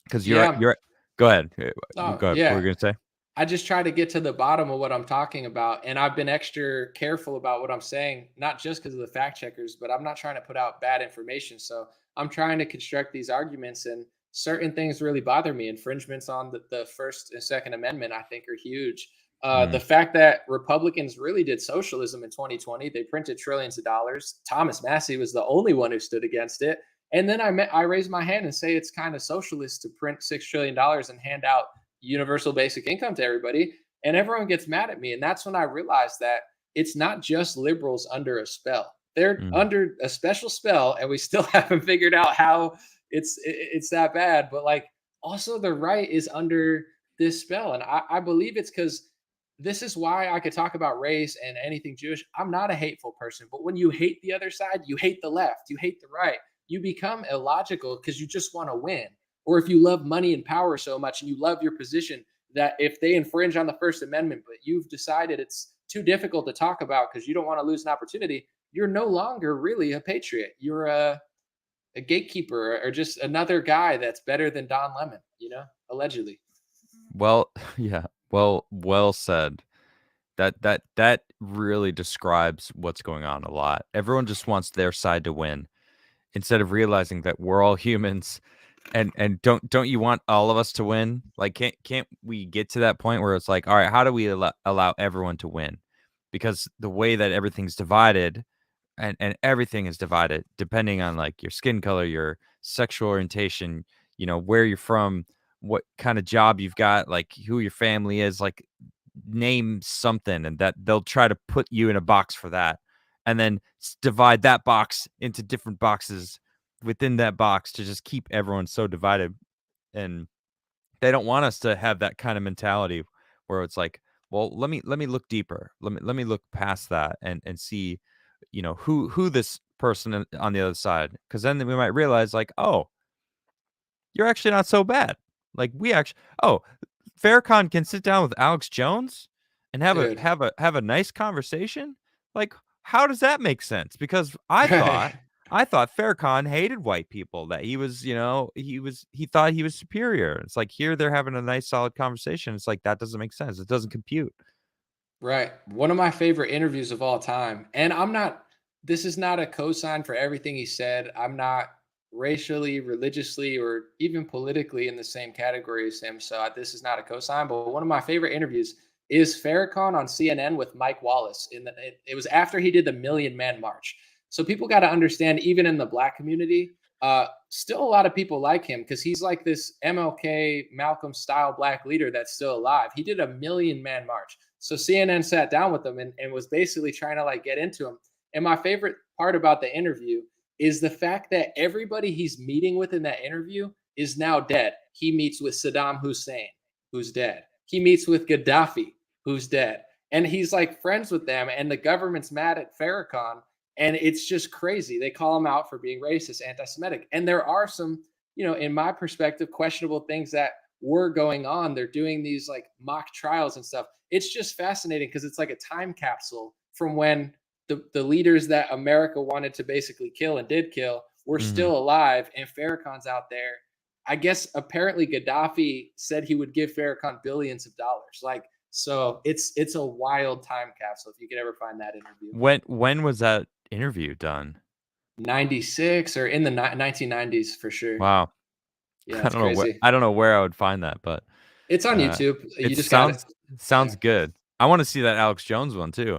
Because Yeah. you're go ahead, Oh, go ahead. What were yeah. you gonna say? I just try to get to the bottom of what I'm talking about. And I've been extra careful about what I'm saying, not just because of the fact checkers, but I'm not trying to put out bad information. So I'm trying to construct these arguments, and certain things really bother me. Infringements on the First and Second Amendment, I think, are huge. The Mm, fact that Republicans really did socialism in 2020, they printed trillions of dollars. Thomas Massey was the only one who stood against it. And then I raise my hand and say it's kind of socialist to print $6 trillion and hand out universal basic income to everybody, and everyone gets mad at me. And that's when I realized that it's not just liberals under a spell. They're mm. under a special spell, and we still haven't figured out how it's that bad. But like, also the right is under this spell, and I believe it's because this is why I could talk about race and anything Jewish. I'm not a hateful person, but when you hate the other side, you hate the left, you hate the right, you become illogical because you just want to win. Or if you love money and power so much and you love your position, that if they infringe on the First Amendment, but you've decided it's too difficult to talk about because you don't want to lose an opportunity, you're no longer really a patriot. You're a gatekeeper or just another guy that's better than Don Lemon, allegedly. Well, yeah. Well said. That really describes what's going on a lot. Everyone just wants their side to win instead of realizing that we're all humans and don't you want all of us to win? Like can't we get to that point where it's like, all right, how do we allow everyone to win? Because the way that everything's divided and everything is divided depending on like your skin color, your sexual orientation, where you're from, what kind of job you've got, like who your family is, like name something and that they'll try to put you in a box for that and then divide that box into different boxes within that box to just keep everyone so divided. And they don't want us to have that kind of mentality where it's like, well, let me look deeper. Let me look past that and see, who this person on the other side. Because then we might realize, like, oh, you're actually not so bad. Like we actually, oh, Farrakhan can sit down with Alex Jones and have a Dude. have a have a nice conversation. Like, how does that make sense? Because I thought Farrakhan hated white people, that he was, he thought he was superior. It's like here they're having a nice solid conversation. It's like that doesn't make sense. It doesn't compute. Right. One of my favorite interviews of all time. And this is not a cosign for everything he said. I'm not racially, religiously, or even politically in the same category as him. So this is not a cosign. But one of my favorite interviews is Farrakhan on CNN with Mike Wallace. It was after he did the Million Man March. So people got to understand, even in the black community, still a lot of people like him because he's like this MLK, Malcolm style black leader that's still alive. He did a Million Man March. So CNN sat down with him and was basically trying to like get into him. And my favorite part about the interview is the fact that everybody he's meeting with in that interview is now dead. He meets with Saddam Hussein, who's dead. He meets with Gaddafi, who's dead. And he's like friends with them, and the government's mad at Farrakhan. And it's just crazy. They call him out for being racist, anti Semitic. And there are some, in my perspective, questionable things that were going on. They're doing these like mock trials and stuff. It's just fascinating because it's like a time capsule from when the leaders that America wanted to basically kill and did kill were Mhm. still alive, and Farrakhan's out there. I guess apparently Gaddafi said he would give Farrakhan billions of dollars. Like, so it's a wild time capsule if you could ever find that interview. When was that interview done? 96 or in the 1990s for sure. Wow. Yeah, it's crazy. I don't know where I would find that, but It's on uh, YouTube. You it just got it. sounds Yeah. good. I want to see that Alex Jones one too.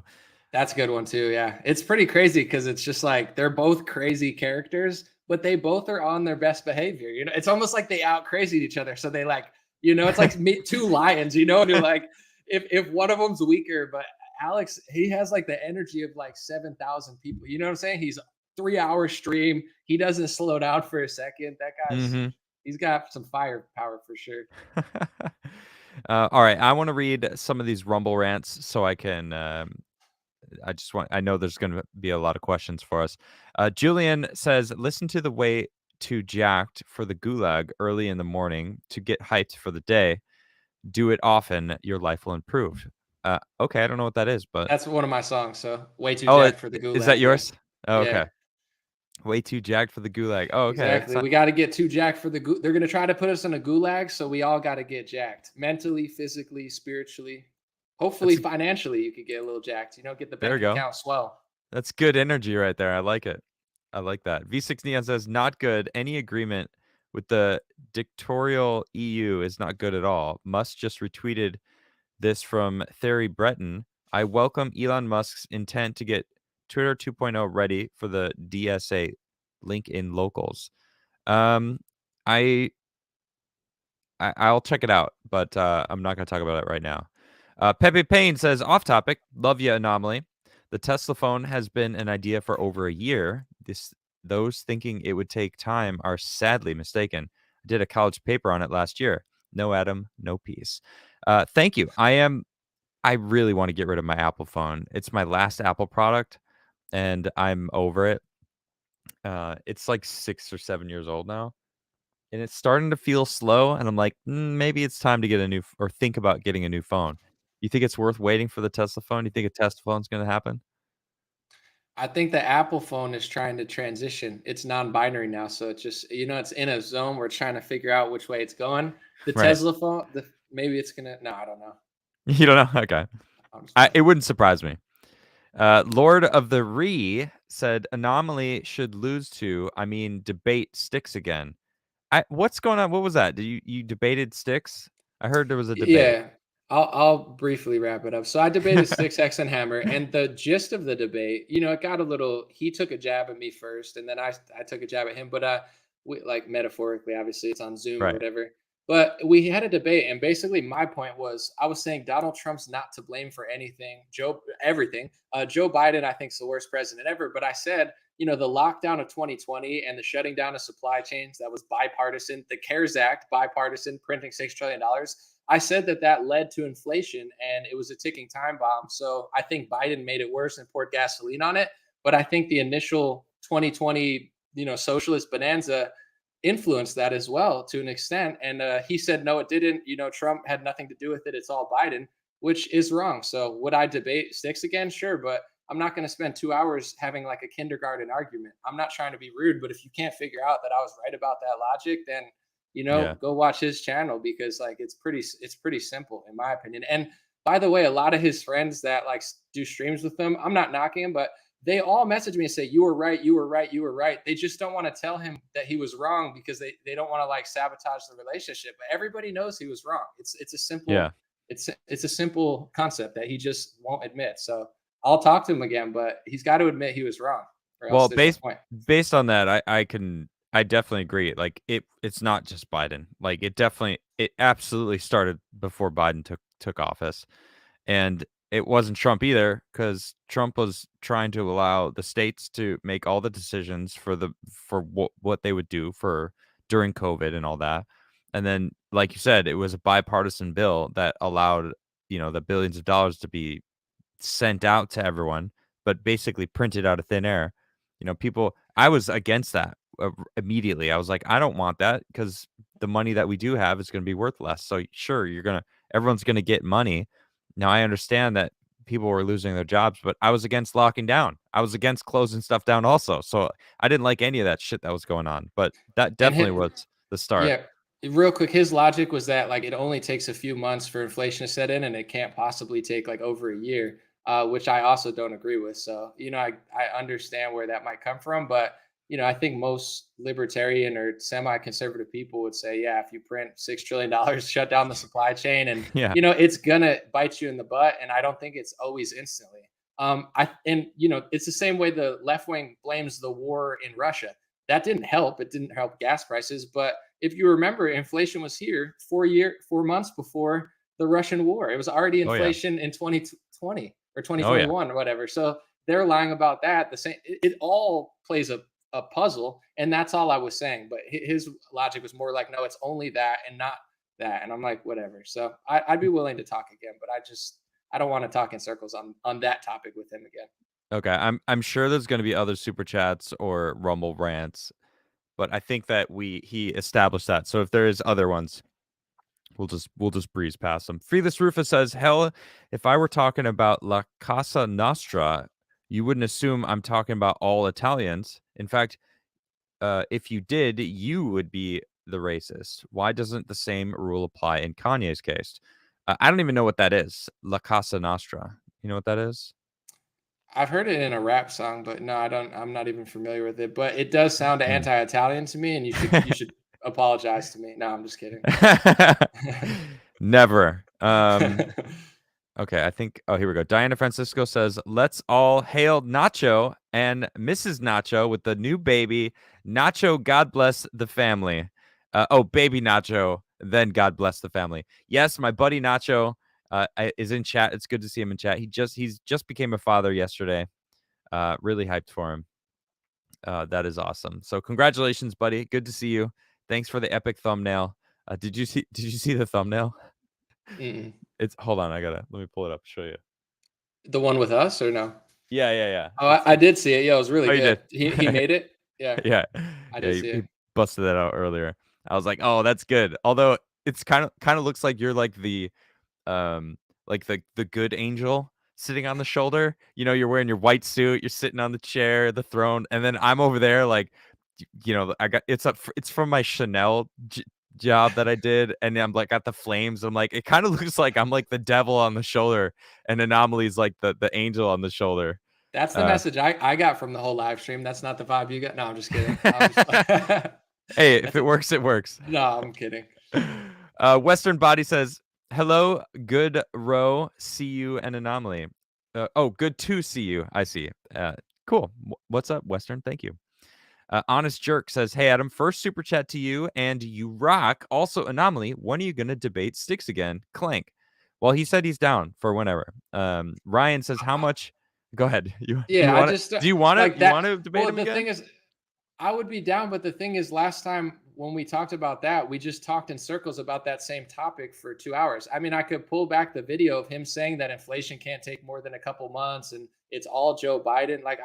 That's a good one too. Yeah. It's pretty crazy because it's just like they're both crazy characters, but they both are on their best behavior. It's almost like they out crazied each other. So they like, it's like two lions, and you're like, if one of them's weaker, but Alex, he has like the energy of like 7,000 people. You know what I'm saying? He's 3 hour stream. He doesn't slow down for a second. That guy's, Mhm. he's got some firepower for sure. All right, I want to read some of these Rumble rants so I can. I know there's going to be a lot of questions for us. Julian says, "Listen to the way to jacked for the gulag early in the morning to get hyped for the day. Do it often. Your life will improve." Okay, I don't know what that is, but That's one of my songs. So way too oh, jacked for the is that gulag. Yeah. yours? Oh, Yeah. okay. Way too jacked for the gulag. Oh, okay. Exactly. We got to get too jacked for they're going to try to put us in a gulag, so we all got to get jacked. Mentally, physically, spiritually. Hopefully That's financially you could get a little jacked, get the there we bank go. account swell. That's good energy right there. I like it. I like that. V6 Neon says, not good. Any agreement with the dictatorial EU is not good at all. Musk just retweeted this from Thierry Breton. I welcome Elon Musk's intent to get Twitter 2.0 ready for the DSA link in locals. Um, I I'll check it out, but I'm not going to talk about it right now. Pepe Payne says, off topic, love ya, Anomaly. The Tesla phone has been an idea for over a year. Those thinking it would take time are sadly mistaken. I did a college paper on it last year. No atom, no peace. Thank you. I really want to get rid of my Apple phone. It's my last Apple product, and I'm over it. It's like 6 or 7 years old now, and it's starting to feel slow. And I'm like, maybe it's time to get a new or think about getting a new phone. You think it's worth waiting for the Tesla phone? You think a Tesla phone's going to happen? I think the Apple phone is trying to transition. It's non-binary now, so it's just it's in a zone where it's trying to figure out which way it's going. The Right. Tesla phone, maybe it's gonna. No, I don't know. You don't know? Okay. I'm just playing. It wouldn't surprise me. Lord of the Ree said Anomaly should lose to, I mean, debate Sticks again. What's going on? What was that? Did you debated Sticks? I heard there was a debate. Yeah, I'll briefly wrap it up. So I debated Sticks, X, and Hammer, and the gist of the debate, it got a little. He took a jab at me first, and then I took a jab at him. But we, like metaphorically, obviously, it's on Zoom or Right. whatever. But we had a debate, and basically, my point was, I was saying Donald Trump's not to blame for anything. Everything. Joe Biden, I think, is the worst president ever. But I said, the lockdown of 2020 and the shutting down of supply chains that was bipartisan, the CARES Act, bipartisan, printing $6 trillion. I said that led to inflation and it was a ticking time bomb. So I think Biden made it worse and poured gasoline on it. But I think the initial 2020, socialist bonanza influenced that as well to an extent. And he said, no, it didn't. Trump had nothing to do with it. It's all Biden, which is wrong. So would I debate Sticks again? Sure. But I'm not going to spend 2 hours having like a kindergarten argument. I'm not trying to be rude, but if you can't figure out that I was right about that logic, then Yeah. go watch his channel because like it's pretty simple in my opinion. And by the way, a lot of his friends that like do streams with him, I'm not knocking him, but they all message me and say, you were right, you were right, you were right. They just don't want to tell him that he was wrong because they don't want to like sabotage the relationship. But everybody knows he was wrong. It's a Yeah. simple it's a simple concept that he just won't admit. So I'll talk to him again, but he's got to admit he was wrong, or else Well, there's no point. based on that, I definitely agree. Like it's not just Biden. Like it absolutely started before Biden took office. And it wasn't Trump either, because Trump was trying to allow the states to make all the decisions for what they would do for during COVID and all that. And then, like you said, it was a bipartisan bill that allowed, the billions of dollars to be sent out to everyone, but basically printed out of thin air. I was against that immediately. I was like, I don't want that because the money that we do have is going to be worth less. So sure, everyone's going to get money. Now I understand that people were losing their jobs, but I was against locking down. I was against closing stuff down also. So I didn't like any of that shit that was going on. But that And definitely was the start. yeah, real quick, his logic was that like it only takes a few months for inflation to set in, and it can't possibly take like over a year, which I also don't agree with. So I understand where that might come from, but I think most libertarian or semi-conservative people would say, yeah, if you print $6 trillion, shut down the supply chain, and Yeah. it's gonna bite you in the butt. And I don't think it's always instantly. It's the same way the left wing blames the war in Russia. That didn't help. It didn't help gas prices, but if you remember, inflation was here 4 months before the Russian war. It was already Oh yeah. inflation in 2020 or Oh yeah. 2021 or whatever. So they're lying about that. The same. It all plays a puzzle, and that's all I was saying. But his logic was more like, no, it's only that and not that. And I'm like, whatever. So I'd be willing to talk again, but I don't want to talk in circles on that topic with him again. Okay. I'm sure there's going to be other super chats or Rumble rants, but I think that he established that. So if there is other ones, we'll just breeze past them. Fearless Rufus says, "Hell, if I were talking about La Casa Nostra, you wouldn't assume I'm talking about all Italians. In fact, if you did, you would be the racist. Why doesn't the same rule apply in Kanye's case? I don't even know what that is. La Casa Nostra. You know what that is? I've heard it in a rap song, but no, I don't. I'm not even familiar with it. But it does sound anti-Italian to me, and you should apologize to me. No, I'm just kidding. Never. Okay, I think here we go. Diana Francisco says, "Let's all hail Nacho and Mrs. Nacho with the new baby. Nacho, God bless the family." Baby Nacho, then God bless the family. Yes, my buddy Nacho is in chat. It's good to see him in chat. He's just became a father yesterday. Really hyped for him. That is awesome. So congratulations, buddy. Good to see you. Thanks for the epic thumbnail. Did you see the thumbnail? Mm-mm. It's hold on, let me pull it up, show you. The one with us or no? Yeah, yeah, yeah. Oh, It's I did see it. Yeah, it was oh, really you good. did. He made it. Yeah, Yeah. I Yeah, did he see it. busted that out earlier. I was like, "Oh, that's good." Although it's kinda looks like you're like the good angel. sitting on the shoulder. You're wearing your white suit, you're sitting on the chair, the throne, and then I'm over there like, I got it's from my Chanel job that I did, and I'm like got the flames. I'm like, it kind of looks like I'm like the devil on the shoulder, and Anomaly's like the angel on the shoulder. That's the Uh, message I got from the whole live stream. That's not the vibe you got. No, I'm just kidding. I'm just hey, if that's it a, works, it works. no, I'm kidding. Western Body says, "Hello, good row, see you, and Anomaly." Oh, good to see you. I see. Cool. What's up, Western? Thank you. Honest Jerk says, "Hey Adam, first super chat to you, and you rock. Also, Anomaly, when are you gonna debate Sticks again? Clank." Well, he said he's down for whenever. Ryan says, "How much?" Go ahead. You Yeah, I want to? just Do you want to? like You that. want to debate Well, him the thing again? is, I would be down, but the thing is, last time when we talked about that, we just talked in circles about that same topic for 2 hours. I mean, I could pull back the video of him saying that inflation can't take more than a couple months and it's all Joe Biden. Like,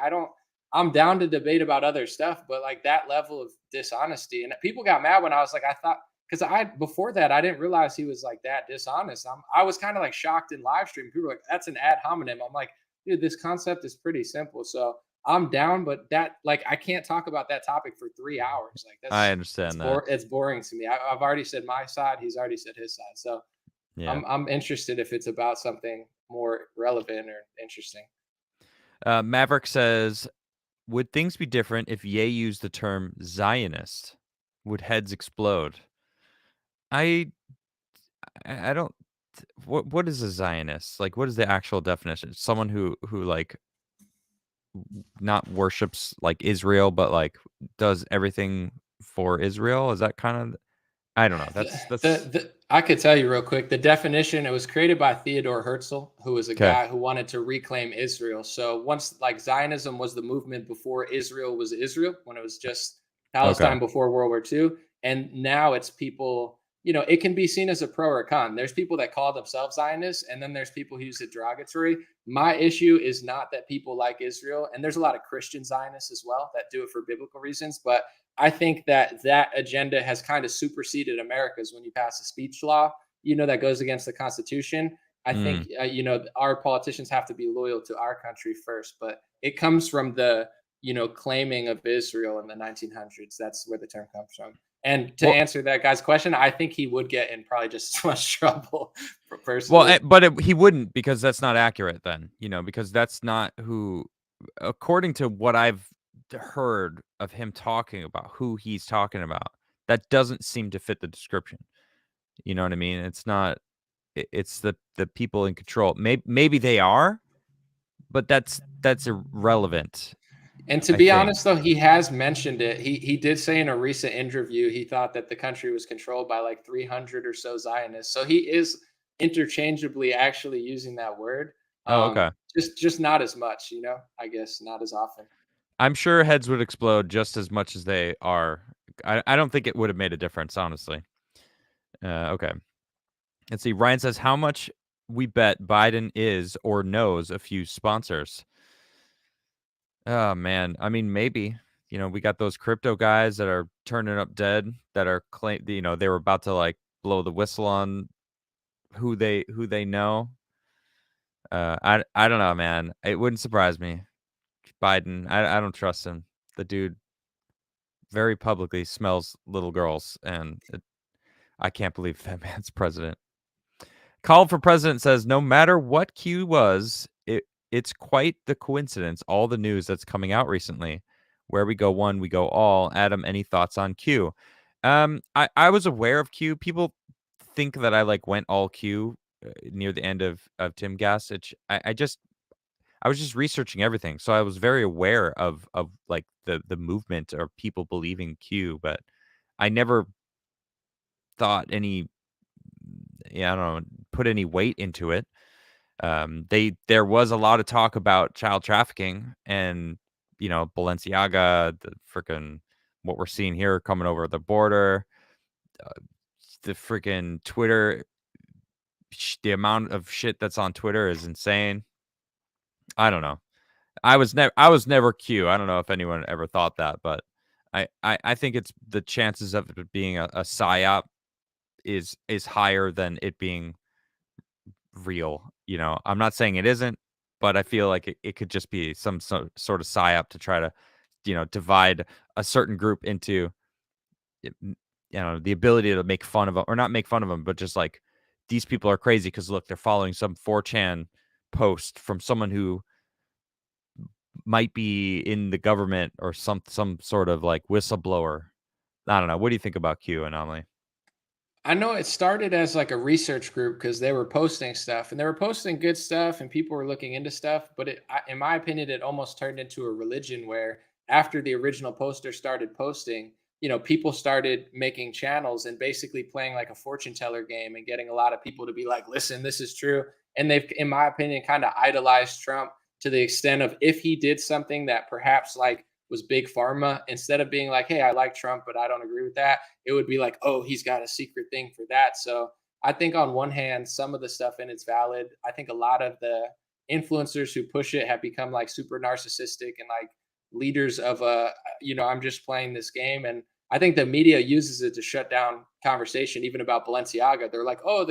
I'm down to debate about other stuff, but like that level of dishonesty. And people got mad when I was like, I thought, because before that, I didn't realize he was like that dishonest. I was kind of like shocked in live stream. People were like, that's an ad hominem. I'm like, dude, this concept is pretty simple. So I'm down, but that like I can't talk about that topic for 3 hours. Like I it's understand that. it's boring to me. I've already said my side. He's already said his side. So Yeah. I'm interested if it's about something more relevant or interesting. Maverick says, "Would things be different if Ye used the term Zionist? Would heads explode?" I I don't. What is a Zionist? Like, what is the actual definition? Someone who like not worships like Israel, but like does everything for Israel. Is that kind of? I don't know. That's I could tell you real quick the definition. It was created by Theodore Herzl, who was a okay. guy who wanted to reclaim Israel. So once like Zionism was the movement before Israel was Israel, when it was just Okay. Palestine before World War II, and now it's people. It can be seen as a pro or a con. There's people that call themselves Zionists, and then there's people who use it derogatory. My issue is not that people like Israel, and there's a lot of Christian Zionists as well that do it for biblical reasons, but I think that agenda has kind of superseded America's when you pass a speech law, that goes against the Constitution. I Mm. think, our politicians have to be loyal to our country first, but it comes from the, claiming of Israel in the 1900s. That's where the term comes from. And to Well, answer that guy's question, I think he would get in probably just as much trouble personally. but he wouldn't because that's not accurate. Then because that's not who, according to what I've heard of him talking about, who he's talking about. That doesn't seem to fit the description. You know what I mean? It's not. It's the people in control. Maybe they are, but that's irrelevant. And to I be think. honest, though, he has mentioned it. He did say in a recent interview he thought that the country was controlled by like 300 or so Zionists. So he is interchangeably actually using that word. Oh, okay. Just not as much, I guess not as often. I'm sure heads would explode just as much as they are. I don't think it would have made a difference, honestly. Okay. Let's see. Ryan says, "How much we bet Biden is or knows a few sponsors?" Oh man, I mean, maybe. We got those crypto guys that are turning up dead. That are claim. They were about to like blow the whistle on who they know. I don't know, man. It wouldn't surprise me. Biden, I don't trust him. The dude very publicly smells little girls, and I can't believe that man's president. Call for President says, "No matter what Q was, it's quite the coincidence, all the news that's coming out recently. Where we go one, we go all." Adam, any thoughts on Q? I was aware of Q. People think that I like went all Q near the end of Tim Gassich. I was just researching everything, so I was very aware of like the movement or people believing Q, but I never thought any, yeah, I don't know, put any weight into it. There was a lot of talk about child trafficking and Balenciaga, the freaking what we're seeing here coming over the border, uh, the freaking Twitter, the amount of shit that's on Twitter is insane. I don't know. I was never Q. I don't know if anyone ever thought that, but I think it's the chances of it being a psyop is higher than it being real. I'm not saying it isn't. but I feel like it could just be some sort of psyop to try to, divide a certain group into, the ability to make fun of them, or not make fun of them, but just like these people are crazy because look, they're following some 4chan post from someone who might be in the government or some sort of like whistleblower. I don't know. What do you think about Q Anomaly? I know it started as like a research group because they were posting stuff and they were posting good stuff and people were looking into stuff. But in my opinion, it almost turned into a religion where after the original poster started posting, people started making channels and basically playing like a fortune teller game and getting a lot of people to be like, listen, this is true. And they've, in my opinion, kind of idolized Trump to the extent of if he did something that perhaps like was big pharma, instead of being like, hey, I like Trump, but I don't agree with that, it would be like, oh, he's got a secret thing for that. So I think on one hand, some of the stuff in it's valid. I think a lot of the influencers who push it have become like super narcissistic and like leaders of I'm just playing this game. And I think the media uses it to shut down conversation, even about Balenciaga. They're like, oh,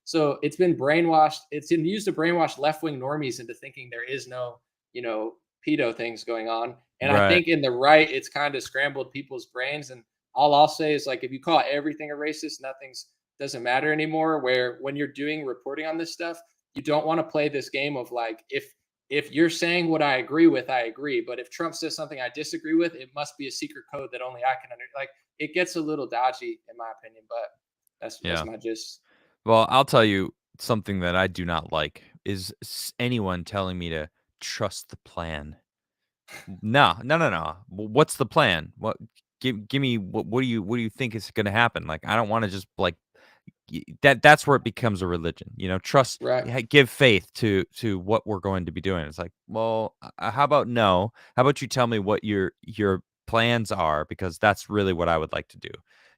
so it's been brainwashed. It's been used to brainwash left wing normies into thinking there is no, you know, pedo things going on. And I Right. think in the right, it's kind of scrambled people's brains. And all I'll say is like if you call everything a racist, nothing's doesn't matter anymore. Where when you're doing reporting on this stuff, you don't want to play this game of like if you're saying what I agree with, I agree. But if Trump says something I disagree with, it must be a secret code that only I can under like it gets a little dodgy in my opinion, but that's Yeah. my gist. Well, I'll tell you something that I do not like is anyone telling me to trust the plan. No, no, no, no. What's the plan? Give me what do you think is going to happen? Like I don't want to just like that's where it becomes a religion. Trust, Right. give faith to what we're going to be doing. It's like, well, how about no? How about you tell me what your plans are, because that's really what I would like to do.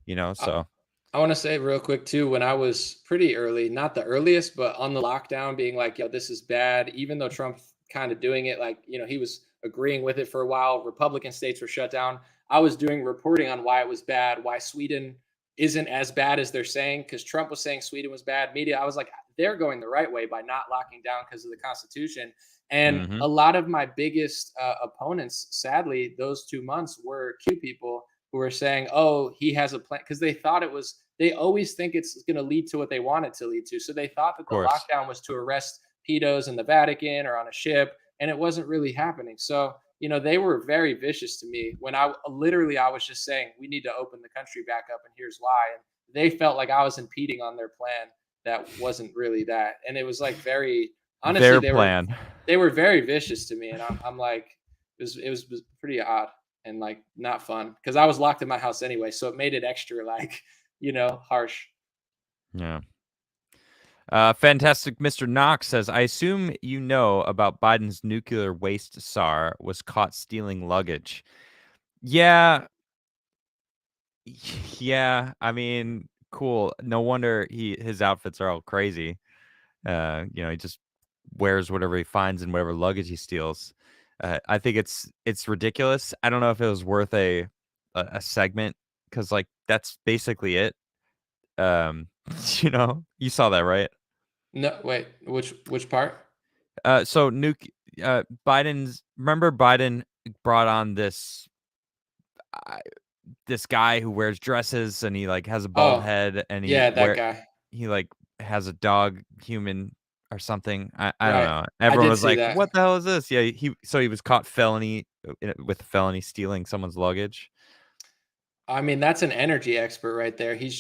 I, So I want to say real quick too, when I was pretty early, not the earliest, but on the lockdown, being like, yo, this is bad, even though Trump's kind of doing it, like, he was agreeing with it for a while. Republican states were shut down. I was doing reporting on why it was bad, why Sweden isn't as bad as they're saying, because Trump was saying Sweden was bad. Media, I was like, they're going the right way by not locking down because of the Constitution. And mhm, a lot of my biggest opponents, sadly, those 2 months were Q people who are saying, "Oh, he has a plan," because they thought it was. They always think it's going to lead to what they want it to lead to. So they thought of that the course. lockdown was to arrest pedos in the Vatican or on a ship, and it wasn't really happening. So they were very vicious to me when I was just saying we need to open the country back up, and here's why. And they felt like I was impeding on their plan that wasn't really that, and it was like very honestly Their plan. they were very vicious to me, and I'm like it was pretty odd and like not fun because I was locked in my house anyway, so it made it extra like harsh. Yeah. Fantastic Mr. Knox says, I assume you know about Biden's nuclear waste czar was caught stealing luggage. Yeah, yeah. I mean, cool. No wonder his outfits are all crazy. He just wears whatever he finds and whatever luggage he steals. I think it's ridiculous. I don't know if it was worth a segment, because like that's basically it. Um, you saw that, right? No, wait, which part? So Biden's remember Biden brought on uh, this guy who wears dresses, and he like has a bald Oh, head, and yeah, that guy. he like has a dog human or something. I don't Right. know. I Everyone did was see like, that. "What the hell is this?" Yeah, he was caught with felony stealing someone's luggage. I mean, that's an energy expert right there. He's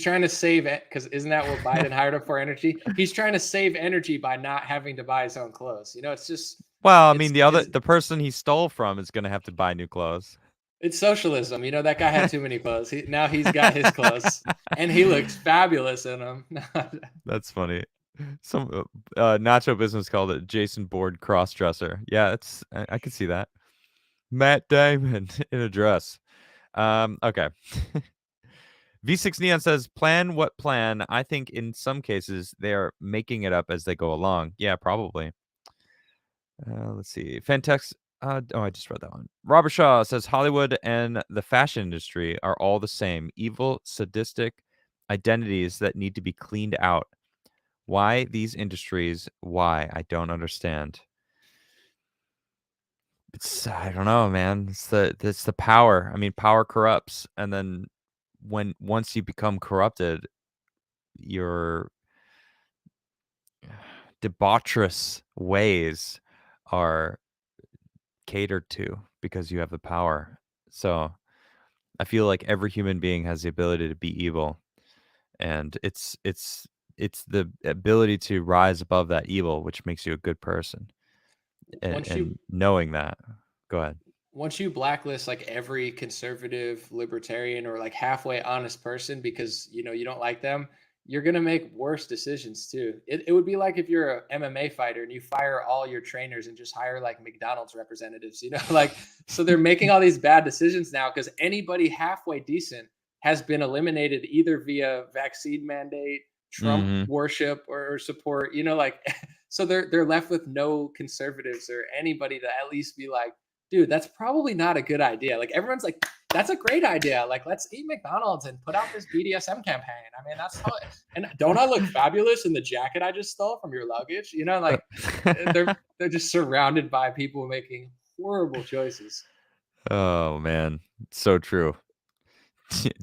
trying to save it because isn't that what Biden hired him for? Energy. He's trying to save energy by not having to buy his own clothes. It's just Well, I mean, it's the person he stole from is gonna have to buy new clothes. it's socialism. That guy had too many clothes. Now he's got his clothes, and he looks fabulous in them. That's funny. Some Nacho Business called it Jason Bourne crossdresser. Yeah, I could see that. Matt Damon in a dress. Okay. V6 Neon says, "Plan what plan? I think in some cases they are making it up as they go along." Yeah, probably. Let's see. Fantex. Oh, I just read that one. Robert Shaw says Hollywood and the fashion industry are all the same, evil, sadistic identities that need to be cleaned out. Why these industries? Why? I don't understand. I don't know, man. It's the power. I mean, power corrupts, and then once you become corrupted, your debaucherous ways are catered to because you have the power. So I feel like every human being has the ability to be evil, and it's the ability to rise above that evil which makes you a good person. And, Once you and knowing that, go ahead. once you blacklist like every conservative libertarian or like halfway honest person because you don't like them, you're going to make worse decisions too. It would be like if you're a MMA fighter and you fire all your trainers and just hire like McDonald's representatives, like, so they're making all these bad decisions now because anybody halfway decent has been eliminated either via vaccine mandate, Trump Hmm. worship, or support, like, so they're left with no conservatives or anybody to at least be like, dude, that's probably not a good idea. Like everyone's like, that's a great idea. Like, let's eat McDonald's and put out this BDSM campaign. I mean, that's how. And don't I look fabulous in the jacket I just stole from your luggage? Like they're just surrounded by people making horrible choices. Oh man, so true.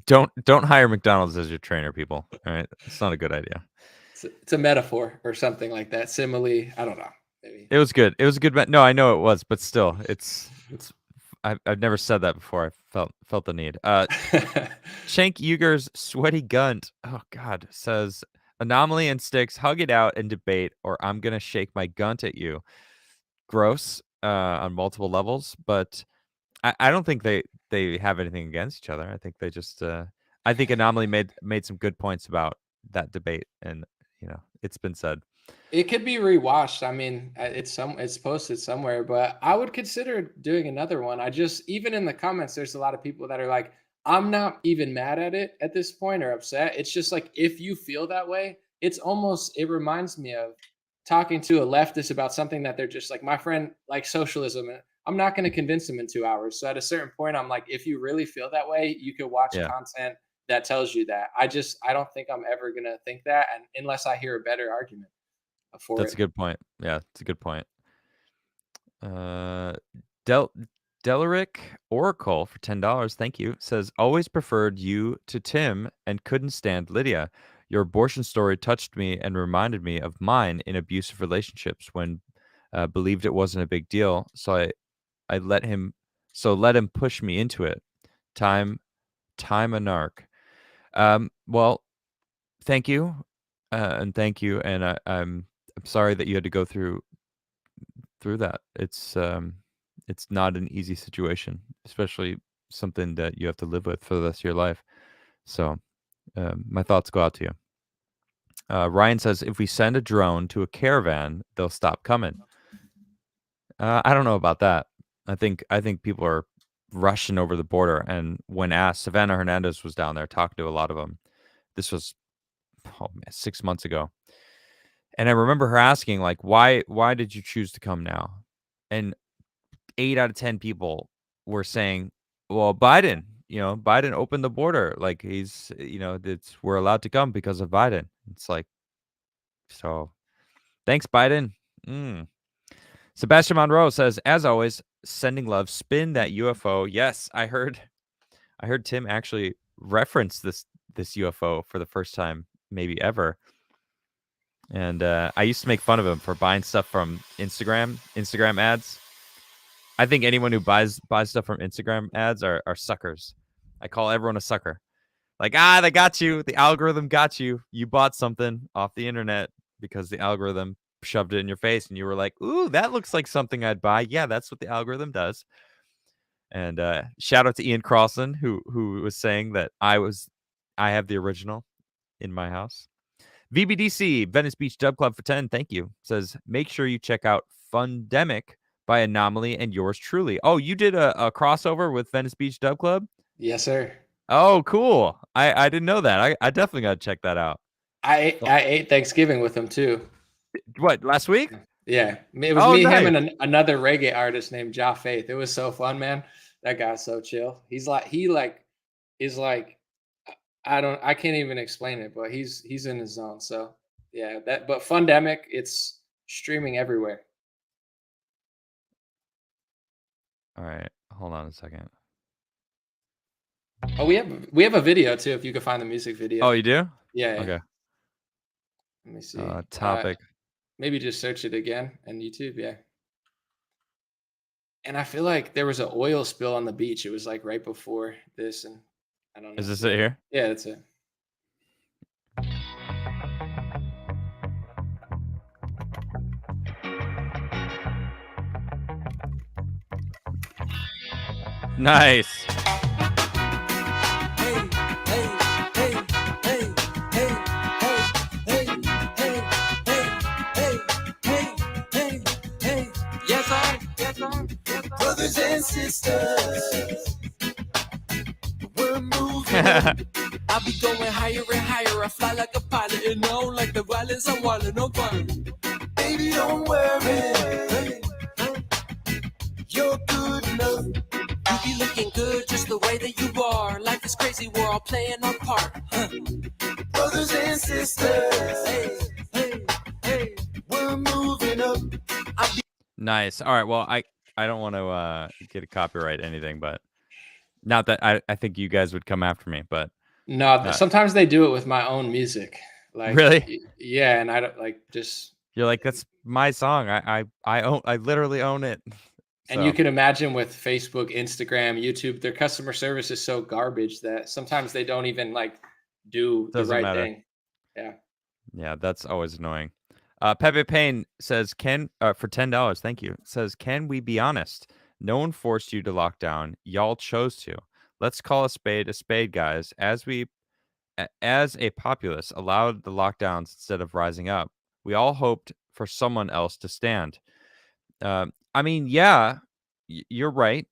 Don't hire McDonald's as your trainer, people. All right, it's not a good idea. It's a metaphor or something like that. Simile. I don't know. Maybe. It was good. It was a good. No, I know it was, but still, it's. I've never said that before. I felt the need. Shank Uger's sweaty gunt. Oh God, says Anomaly and Sticks hug it out and debate, or I'm gonna shake my gunt at you. Gross on multiple levels, but I don't think they have anything against each other. I think they just I think Anomaly made some good points about that debate, and it's been said. It could be rewatched. I mean, it's posted somewhere, but I would consider doing another one. I just even in the comments, there's a lot of people that are like, I'm not even mad at it at this point or upset. It's just like if you feel that way, it reminds me of talking to a leftist about something that they're just like my friend like socialism. And I'm not going to convince them in 2 hours. So at a certain point, I'm like, if you really feel that way, you could watch Yeah, content that tells you that. I don't think I'm ever gonna think that, and unless I hear a better argument for that's it. a good point. Yeah, it's a good point. Uh, Del Delaric Oracle for $10. Thank you. Says always preferred you to Tim and couldn't stand Lydia. Your abortion story touched me and reminded me of mine in abusive relationships when believed it wasn't a big deal. I let him push me into it. Time time a narc. Well, thank you, and thank you, and I'm sorry that you had to go through that. It's not an easy situation, especially something that you have to live with for the rest of your life. So, my thoughts go out to you. Ryan says, if we send a drone to a caravan, they'll stop coming. I don't know about that. I think people are rushing over the border. And when asked, Savannah Hernandez was down there talking to a lot of them. This was 6 months ago, and I remember her asking, like, "Why did you choose to come now?" And 8 out of 10 people were saying, "Well, Biden, Biden opened the border. Like it's we're allowed to come because of Biden." It's like, so thanks, Biden. Mm. Sebastian Monroe says, as always, sending love. Spin that UFO. Yes, I heard Tim actually reference this UFO for the first time, maybe ever. And I used to make fun of him for buying stuff from Instagram ads. I think anyone who buys stuff from Instagram ads are suckers. I call everyone a sucker. Like, they got you. The algorithm got you. You bought something off the internet because the algorithm shoved it in your face, and you were like, "Ooh, that looks like something I'd buy." Yeah, that's what the algorithm does. And shout out to Ian Carlson who was saying that I have the original in my house. VBDC, Venice Beach Dub Club for 10. Thank you. Says, make sure you check out Fundemic by Anomaly and yours truly. Oh, you did a crossover with Venice Beach Dub Club? Yes, sir. Oh, cool. I didn't know that. I definitely got to check that out. So, I ate Thanksgiving with him too. what, last week? Yeah, it was Oh, me, him, nice. and another reggae artist named Ja Faith. It was so fun, man. That guy's so chill. He like is like I can't even explain it, but he's in his zone. So yeah, but Fundemic, it's streaming everywhere. All right, hold on a second. Oh, we have a video too, if you could find the music Oh, video. you do? Yeah, yeah. Okay. Let me see. Topic. Maybe just search it again on YouTube. Yeah. And I feel like there was an oil spill on the beach. It was like right before this, and I don't Is know. this it Yeah, here? yeah, that's it. Nice. Hey, hey, hey, hey, hey, hey, hey, hey, hey, hey, hey. Yes, I. Yes, I. Brothers and sisters, we're moving up. I'll be going higher and higher. I fly like a pilot, and no, like the violence, I'm wildin' on fire. Baby, don't worry. You're good enough. You be looking good just the way that you are. Life is crazy, we're all playing our part. Brothers and sisters, hey, hey, hey, we're moving up. Nice. All right. Well, I don't want to get a copyright anything, but not that I think you guys would come after me, but No, uh, sometimes they do it with my own music. Like, really, yeah, and I don't like just. you're like that's my song. I own. I literally own it. And you So can imagine with Facebook, Instagram, YouTube, their customer service is so garbage that sometimes they don't even like do the doesn't right matter. thing. Yeah. Yeah, that's always annoying. Pepe Payne says, "Can for $10? Thank you." Says, "Can we be honest? No one forced you to lock down. Y'all chose to. Let's call a spade, guys. As a populace allowed the lockdowns instead of rising up, we all hoped for someone else to stand." I mean, yeah, you're right.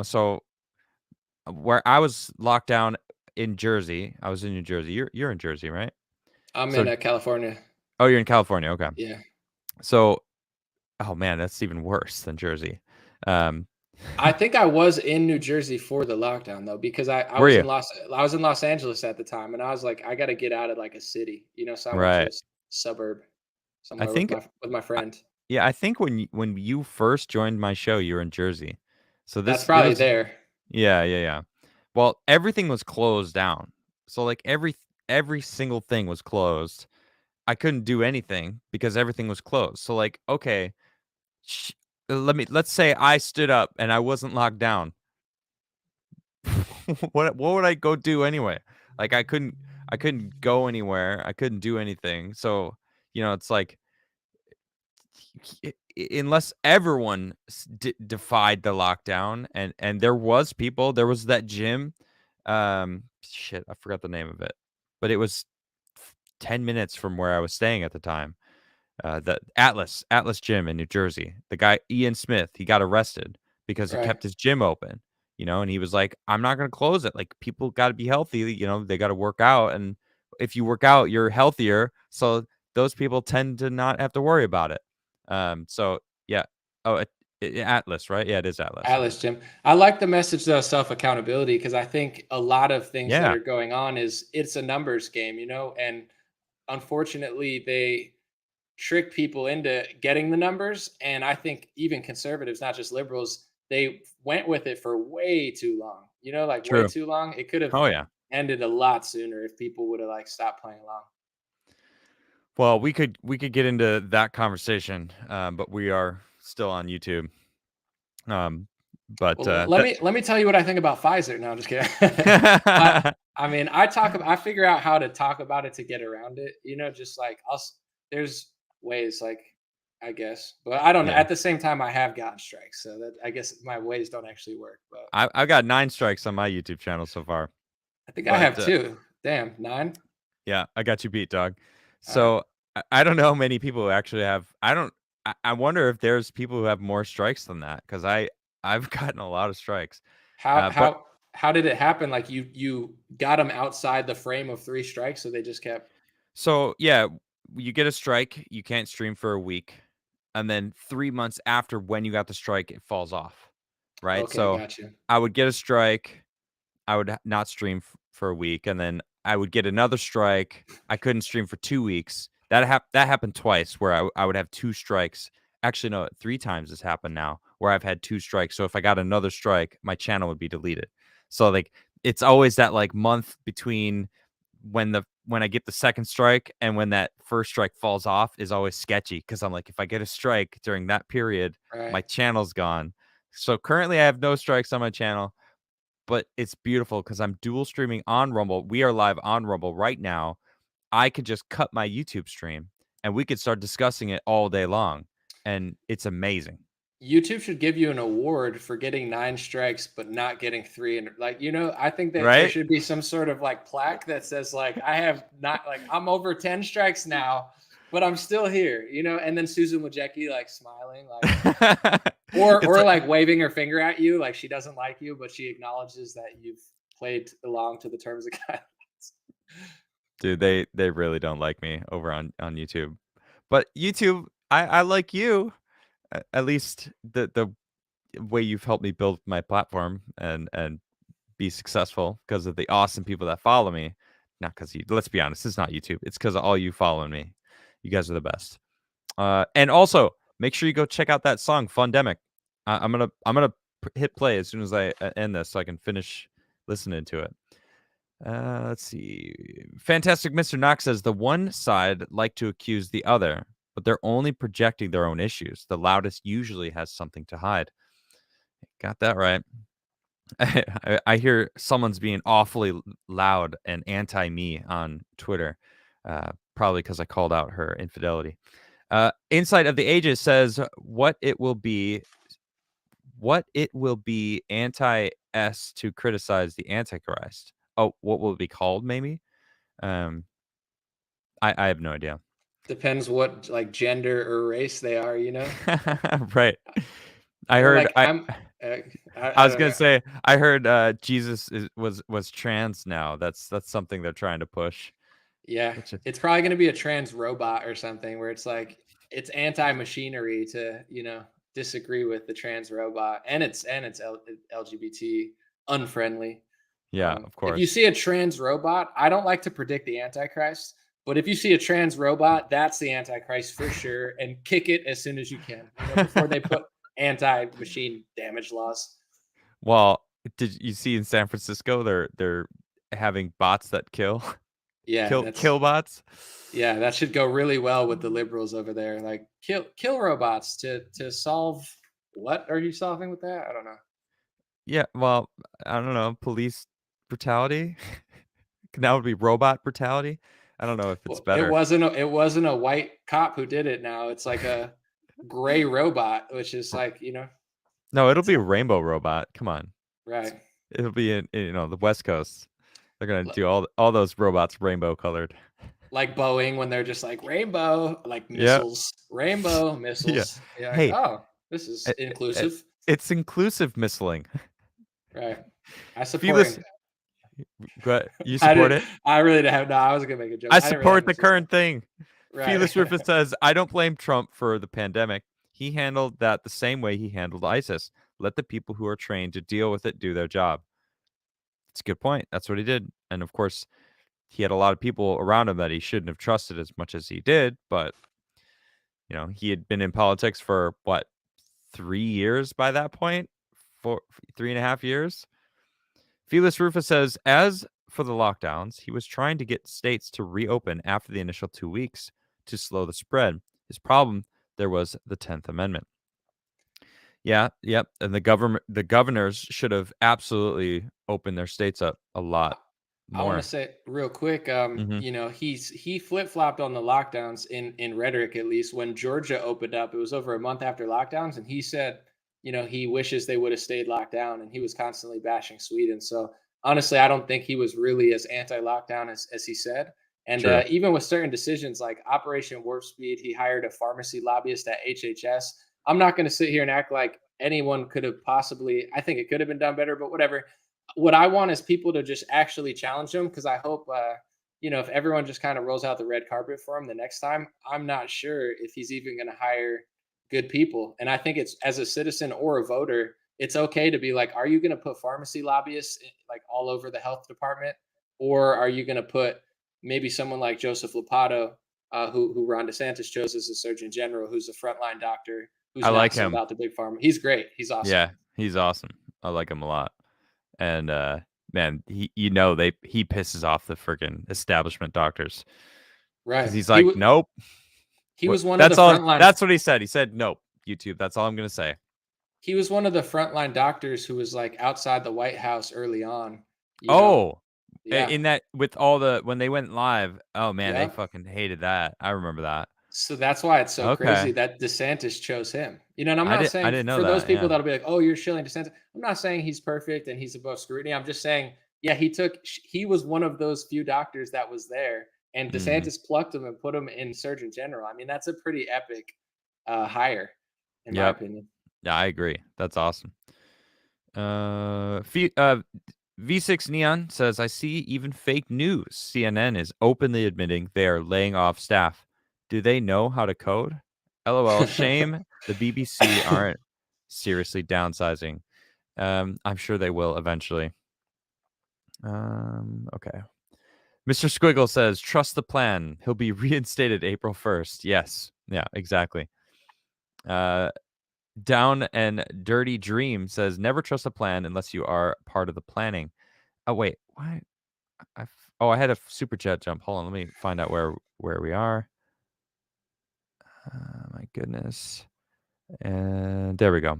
So where I was locked down in Jersey, I was in New Jersey. You're in Jersey, right? I'm So in California. oh, you're in California. Okay. Yeah. So oh man, that's even worse than Jersey. Um, I think I was in New Jersey for the lockdown though, because I were was you? in Los Angeles at the time, and I was like, I got to get out of like a city, so I went to a Right. suburb I somewhere with think my I friend. yeah, I think when you first joined my show, you were in Jersey. So That's this probably was there. yeah, yeah, yeah. Well, everything was closed down. So, like, every single thing was closed. I couldn't do anything because everything was closed. So, like, okay, sh let's say I stood up and I wasn't locked down. What would I go do anyway? Like, I couldn't go anywhere. I couldn't do anything. So, it's like unless everyone defied the lockdown, and there was that gym, shit, I forgot the name of it, but it was 10 minutes from where I was staying at the time. The Atlas Gym in New Jersey. The guy Ian Smith, he got arrested because he Right. kept his gym open, and he was like, "I'm not going to close it. Like people got to be healthy, they got to work out, and if you work out, you're healthier, so those people tend to not have to worry about it." So yeah. Oh, Atlas, right? Yeah, it is Atlas. Atlas, Jim. I like the message though, self accountability, because I think a lot of things that Yeah, are going on is it's a numbers game, and unfortunately they trick people into getting the numbers. And I think even conservatives, not just liberals, they went with it for way too long. Like way true. too long. It could have Oh yeah. ended a lot sooner if people would have like stopped playing along. Well, we could get into that conversation, but we are still on YouTube. Um, but Well, let me tell you what I think about Pfizer. No, I'm just kidding. I I mean, I figure out how to talk about it to get around it. Just like there's ways, like I guess, but I don't know. yeah. At the same time, I have gotten strikes, so that I guess my ways don't actually work. But I've got 9 strikes on my YouTube channel so far, I think I but, have two. Damn, 9. yeah, I got you beat, dog. All right. So, I don't know many people who actually have I wonder if there's people who have more strikes than that, 'cause I've gotten a lot of strikes. How But how how did it happen? Like you got them outside the frame of 3 strikes, so they just kept. so, yeah, you get a strike, you can't stream for a week, and then 3 months after when you got the strike, it falls off, right? Okay, So, got you. I would get a strike, I would not stream for a week, and then I would get another strike. I couldn't stream for 2 weeks. That happened twice where I would have 2 strikes actually, no, 3 times has happened now where I've had 2 strikes. So if I got another strike, my channel would be deleted. So, like, it's always that, like, month between when I get the second strike and when that first strike falls off is always sketchy because I'm like, if I get a strike during that period, my Right. channel's gone. So currently I have no strikes on my channel, but it's beautiful because I'm dual streaming on Rumble. We are live on Rumble right now. I could just cut my YouTube stream and we could start discussing it all day long. And it's amazing. YouTube should give you an award for getting 9 strikes, but not getting 3. And like, I think that there Right? should be some sort of like plaque that says like, I have not like I'm over 10 strikes now, but I'm still here, and then Susan Wojcicki like smiling, like It's or like, like waving her finger at you, like she doesn't like you, but she acknowledges that you've played along to the terms of guidelines. dude, they really don't like me over on YouTube. But YouTube, I like you. At least the way you've helped me build my platform and be successful because of the awesome people that follow me. Not because you. Let's be honest, it's not YouTube. It's because of all you following me. You guys are the best. And also make sure you go check out that song, Fundemic. I'm gonna hit play as soon as I end this, so I can finish listening to it. Let's see. Fantastic Mr. Knox says the one side like to accuse the other, but they're only projecting their own issues. The loudest usually has something to hide. Got that right. I hear someone's being awfully loud and anti me on Twitter, probably because I called out her infidelity. Insight of the Ages says what it will be anti-S to criticize the Antichrist. Oh, what will it be called? Maybe. Um, I have no idea. Depends what like gender or race they are, Right. I Or heard. like I uh, I I was don't gonna know. say. I heard Jesus was trans now. That's something they're trying to push. Yeah, Which is, it's probably going to be a trans robot or something where it's like it's anti-machinery to, disagree with the trans robot, and it's LGBT unfriendly. yeah, of If you course. see a trans robot, I don't like to predict the Antichrist, but if you see a trans robot, that's the Antichrist for sure, and kick it as soon as you can, before they put anti-machine damage laws. Well, did you see in San Francisco they're having bots that kill Yeah, kill bots? that should go really well with the liberals over there. Like kill robots to solve what are you solving with that? I don't know. Yeah, well, I don't know, police brutality? That would be robot brutality? I don't know if it's Well, it better. wasn't a white cop who did it now. It's like a gray robot, which is like, No, it'll it's be a not rainbow robot. Come on. right. It'll be in the West Coast. They're gonna do all those robots rainbow colored. Like Boeing when they're just like rainbow, like Yeah. missiles, rainbow Yeah. missiles. Yeah, like, Hey, oh, this is eh, eh, inclusive. it's inclusive missiling. Right. I support. Felis But you I support did. it? I really didn't have. No, I was gonna make a joke. I I didn't really have support a the support. current thing. Right. Felis Rufus says, I don't blame Trump for the pandemic. He handled that the same way he handled ISIS. Let the people who are trained to deal with it do their job. It's a good point. That's what he did. And of course, he had a lot of people around him that he shouldn't have trusted as much as he did. But, he had been in politics for what, 3 years by that point? 3.5 years? Felis Rufus says, as for the lockdowns, he was trying to get states to reopen after the initial 2 weeks to slow the spread. His problem, there was the 10th Amendment. Yeah, yep. And the governors should have absolutely opened their states up a lot I want to more. say real quick, Hmm. he flip-flopped on the lockdowns in rhetoric, at least when Georgia opened up. It was over a month after lockdowns, and he said, he wishes they would have stayed locked down, and he was constantly bashing Sweden. So honestly, I don't think he was really as anti-lockdown as he said. And True. even with certain decisions like Operation Warp Speed, he hired a pharmacy lobbyist at HHS. I'm not going to sit here and act like anyone could have possibly. I think it could have been done better, but whatever. What I want is people to just actually challenge him, because I hope, if everyone just kind of rolls out the red carpet for him the next time, I'm not sure if he's even going to hire good people. And I think it's as a citizen or a voter, it's okay to be like, are you going to put pharmacy lobbyists like all over the health department, or are you going to put maybe someone like Joseph Lopato who Ron DeSantis chose as a Surgeon General, who's a frontline doctor, I who's not like sold him. out to big pharma. He's great. He's awesome. Yeah, he's awesome. I like him a lot. And man, he pisses off the freaking establishment doctors because Right. he's like, nope. He was one of the That's all. frontline. That's what he said. He said, nope. YouTube. That's all I'm gonna say. He was one of the frontline doctors who was like outside the White House early on. You know. Oh, Yeah. in that with all the when they went live. Oh man, they Yeah. fucking hated that. I remember that. So that's why it's so crazy Okay, that DeSantis chose him. You know, and I'm I not saying didn't know for those that. people Yeah. that'll be like, "Oh, you're shilling DeSantis." I'm not saying he's perfect and he's above scrutiny. I'm just saying, yeah, he was one of those few doctors that was there, and Mhm. DeSantis plucked him and put him in Surgeon General. I mean, that's a pretty epic hire, in my Yep. opinion. Yeah, I agree. That's awesome. V6 Neon says, I see even fake news. CNN is openly admitting they are laying off staff. Do they know how to code? LOL. Shame the BBC aren't seriously downsizing. I'm sure they will eventually. Okay. Mr. Squiggle says, trust the plan. He'll be reinstated April 1st. Yes. Yeah, exactly. Down and Dirty Dream says, never trust a plan unless you are part of the planning. Oh, wait. Why? I had a super chat jump. Hold on. Let me find out where we are. My goodness. And there we go.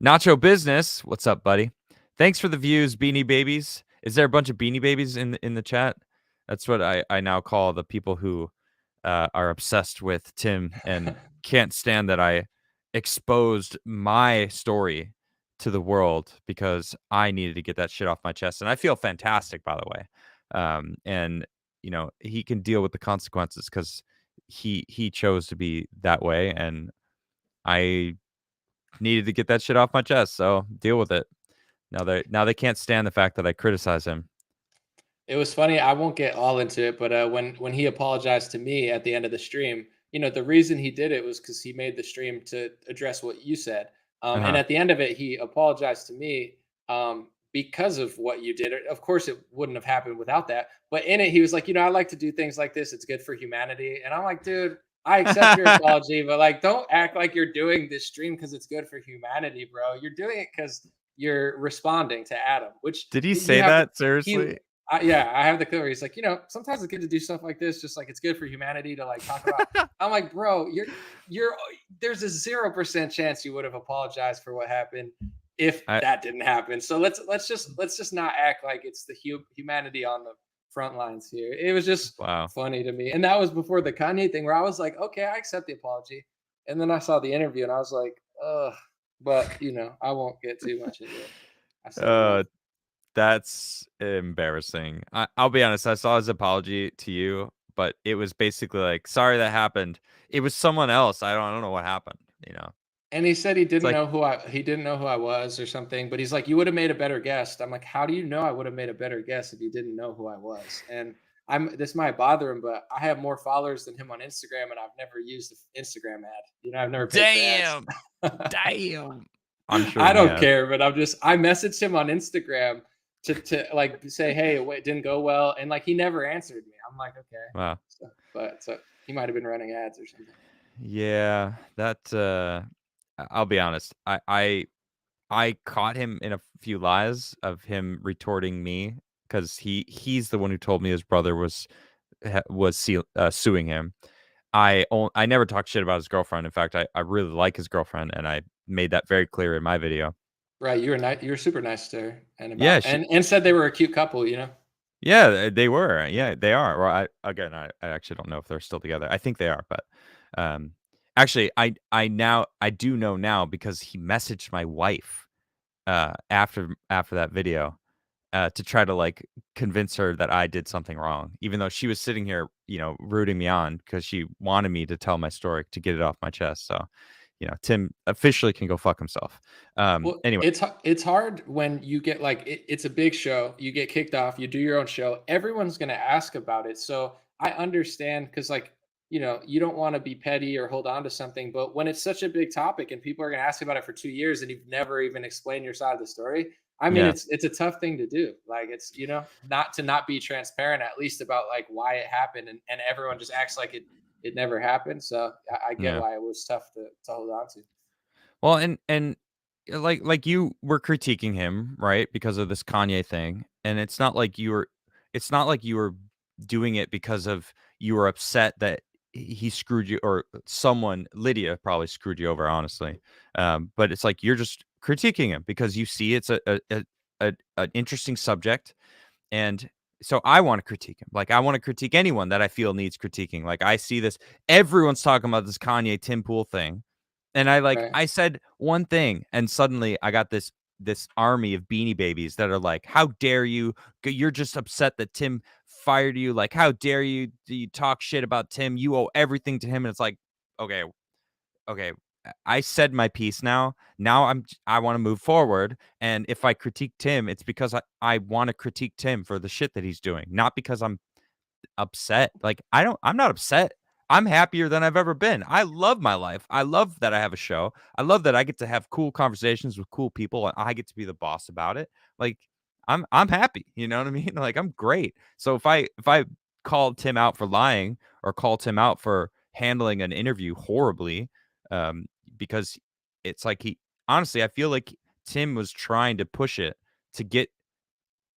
Nacho Business. What's up, buddy? Thanks for the views, Beanie Babies. Is there a bunch of Beanie Babies in the chat? That's what I now call the people who are obsessed with Tim and can't stand that I exposed my story to the world because I needed to get that shit off my chest. And I feel fantastic, by the way. And you know, he can deal with the consequences because he chose to be that way, and I needed to get that shit off my chest. So deal with it. Now they can't stand the fact that I criticize him. It was funny. I won't get all into it, but when he apologized to me at the end of the stream, you know, the reason he did it was because he made the stream to address what you said. And Uh-huh. at the end of it, he apologized to me because of what you did. Of course, it wouldn't have happened without that. But in it, he was like, you know, I like to do things like this. It's good for humanity. And I'm like, dude, I accept your apology, but like, don't act like you're doing this stream because it's good for humanity, bro. You're doing it because you're responding to Adam, which Did he you say have. that He seriously? yeah, I have the clip where he's like, you know, sometimes it's good to do stuff like this, just like it's good for humanity to like talk about. I'm like, bro, you're there's a 0% chance you would have apologized for what happened if I that didn't happen. So let's just not act like it's the humanity on the front lines here. It was just wow. funny to me, and that was before the Kanye thing where I was like, okay, I accept the apology, and then I saw the interview and I was like, ugh. But you know, I won't get too much into it. I said enough. That's embarrassing. I'll be honest, I saw his apology to you, but it was basically like, sorry that happened. It was someone else. I don't know what happened, you know. And he said It's like, he didn't know who I was or something, but he's like, "You would have made a better guest." I'm like, "How do you know I would have made a better guest if you didn't know who I was?" And this might bother him, but I have more followers than him on Instagram, and I've never used the Instagram ad. You know, I've never paid for damn. ads. Damn. I'm sure I he don't has. care, but I messaged him on Instagram to like say, "Hey, it didn't go well," and like he never answered me. I'm like, okay, Wow. so he might have been running ads or something. Yeah, that I'll be honest. I caught him in a few lies of him retorting me because he's the one who told me his brother was suing him. I never talked shit about his girlfriend. In fact, I really like his girlfriend, and I made that very clear in my video. Right, you were nice. You were super nice to her, and Yeah, about and said they were a cute couple. You know. yeah, they were. Yeah, they are. Well, I actually don't know if they're still together. I think they are, but actually, I do know now because he messaged my wife after that video to try to like convince her that I did something wrong, even though she was sitting here, you know, rooting me on because she wanted me to tell my story to get it off my chest. So, you know, Tim officially can go fuck himself. Well, Anyway, it's hard when you get like it's a big show. You get kicked off. You do your own show. Everyone's gonna ask about it. So I understand because like you know you don't want to be petty or hold on to something. But when it's such a big topic and people are gonna ask about it for 2 years and you've never even explained your side of the story, I mean yeah, it's a tough thing to do. Like it's not be transparent at least about like why it happened and everyone just acts like it never happened. So I get Yeah. why it was tough to hold on to. Well, and like you were critiquing him, right? Because of this Kanye thing. And it's not like you were doing it because of you were upset that he screwed you, or someone, Lydia probably screwed you over, honestly. But it's like you're just critiquing him because you see it's an interesting subject. And so I want to critique him. Like, I want to critique anyone that I feel needs critiquing. Like, I see this, everyone's talking about this Kanye Tim Pool thing. And Right. I said one thing, and suddenly I got this army of Beanie Babies that are like, "How dare you? You're just upset that Tim fired you. Like, how dare you? Do you talk shit about Tim? You owe everything to him." And it's like, okay, okay, I said my piece now. Now I want to move forward. And if I critique Tim, it's because I want to critique Tim for the shit that he's doing, not because I'm upset. Like, I'm not upset. I'm happier than I've ever been. I love my life. I love that I have a show. I love that I get to have cool conversations with cool people and I get to be the boss about it. Like, I'm happy, you know what I mean? Like, I'm great. So if I called Tim out for lying or called Tim out for handling an interview horribly, um because it's like he honestly, I feel like Tim was trying to push it to get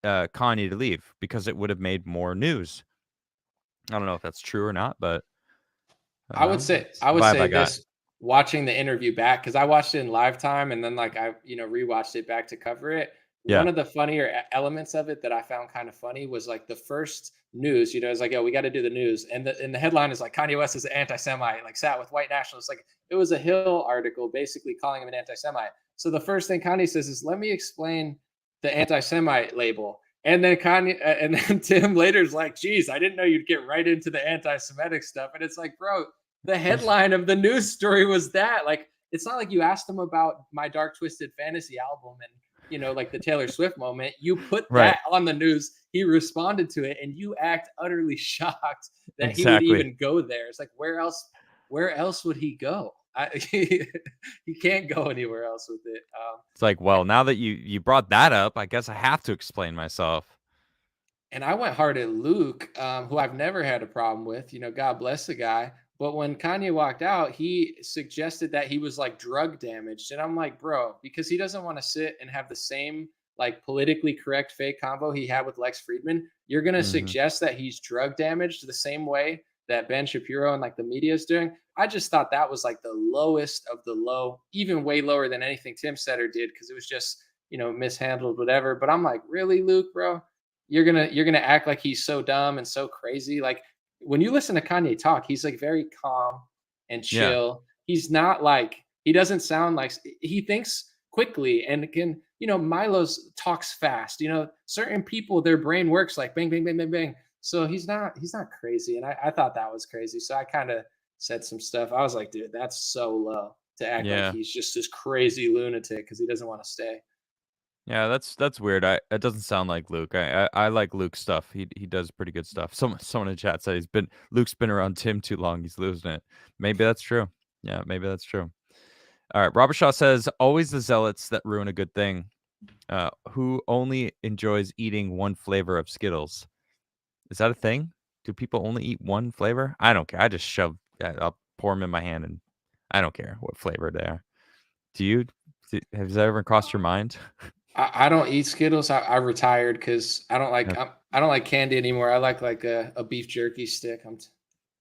Kanye to leave because it would have made more news. I don't know if that's true or not, but it's I the would vibe I say got. this, watching the interview back, because I watched it in live time and then like I, rewatched it back to cover it. One Yeah. of the funnier elements of it that I found kind of funny was like the first news, it's like, oh, we got to do the news. And the headline is like Kanye West is an anti-Semite, like sat with white nationalists. Like it was a Hill article basically calling him an anti-Semite. So the first thing Kanye says is, let me explain the anti-Semite label. And then and then Tim later's like, geez, I didn't know you'd get right into the anti-Semitic stuff. And it's like, bro, the headline of the news story was that. Like, it's not like you asked him about My Dark Twisted Fantasy album and like the Taylor Swift moment. You put Right. that on the news. He responded to it, and you act utterly shocked that he would Exactly. even go there. It's like, where else would he go? He can't go anywhere else with it. It's like, well, now that you brought that up, I guess I have to explain myself. And I went hard at Luke, who I've never had a problem with. God bless the guy. But when Kanye walked out, he suggested that he was like drug damaged. And I'm like, bro, because he doesn't want to sit and have the same like politically correct fake convo he had with Lex Friedman. You're going to Mhm. suggest that he's drug damaged the same way that Ben Shapiro and like the media is doing. I just thought that was like the lowest of the low, even way lower than anything Tim said or did, because it was just, mishandled, whatever. But I'm like, really, Luke, bro? You're gonna act like he's so dumb and so crazy. Like when you listen to Kanye talk, he's like very calm and Yeah. chill. He's not like, he doesn't sound like, he thinks quickly and can, Milo's talks fast. Certain people, their brain works like bang, bang, bang, bang, bang. So he's not crazy. And I thought that was crazy. So I kind of said some stuff. I was like, dude, that's so low to act like Yeah. he's just this crazy lunatic because he doesn't want to stay. Yeah, that's weird. That doesn't sound like Luke. I like Luke's stuff. He does pretty good stuff. Someone in chat said Luke's been around Tim too long. He's losing it. Maybe that's true. Yeah, maybe that's true. All right. Robert Shaw says, always the zealots that ruin a good thing. Who only enjoys eating one flavor of Skittles? Is that a thing? Do people only eat one flavor? I don't care. I just I'll pour them in my hand and I don't care what flavor they are. Do you? Has that ever crossed your mind? I don't eat Skittles. I retired because I don't like, No. I don't like candy anymore. I like a beef jerky stick. I'm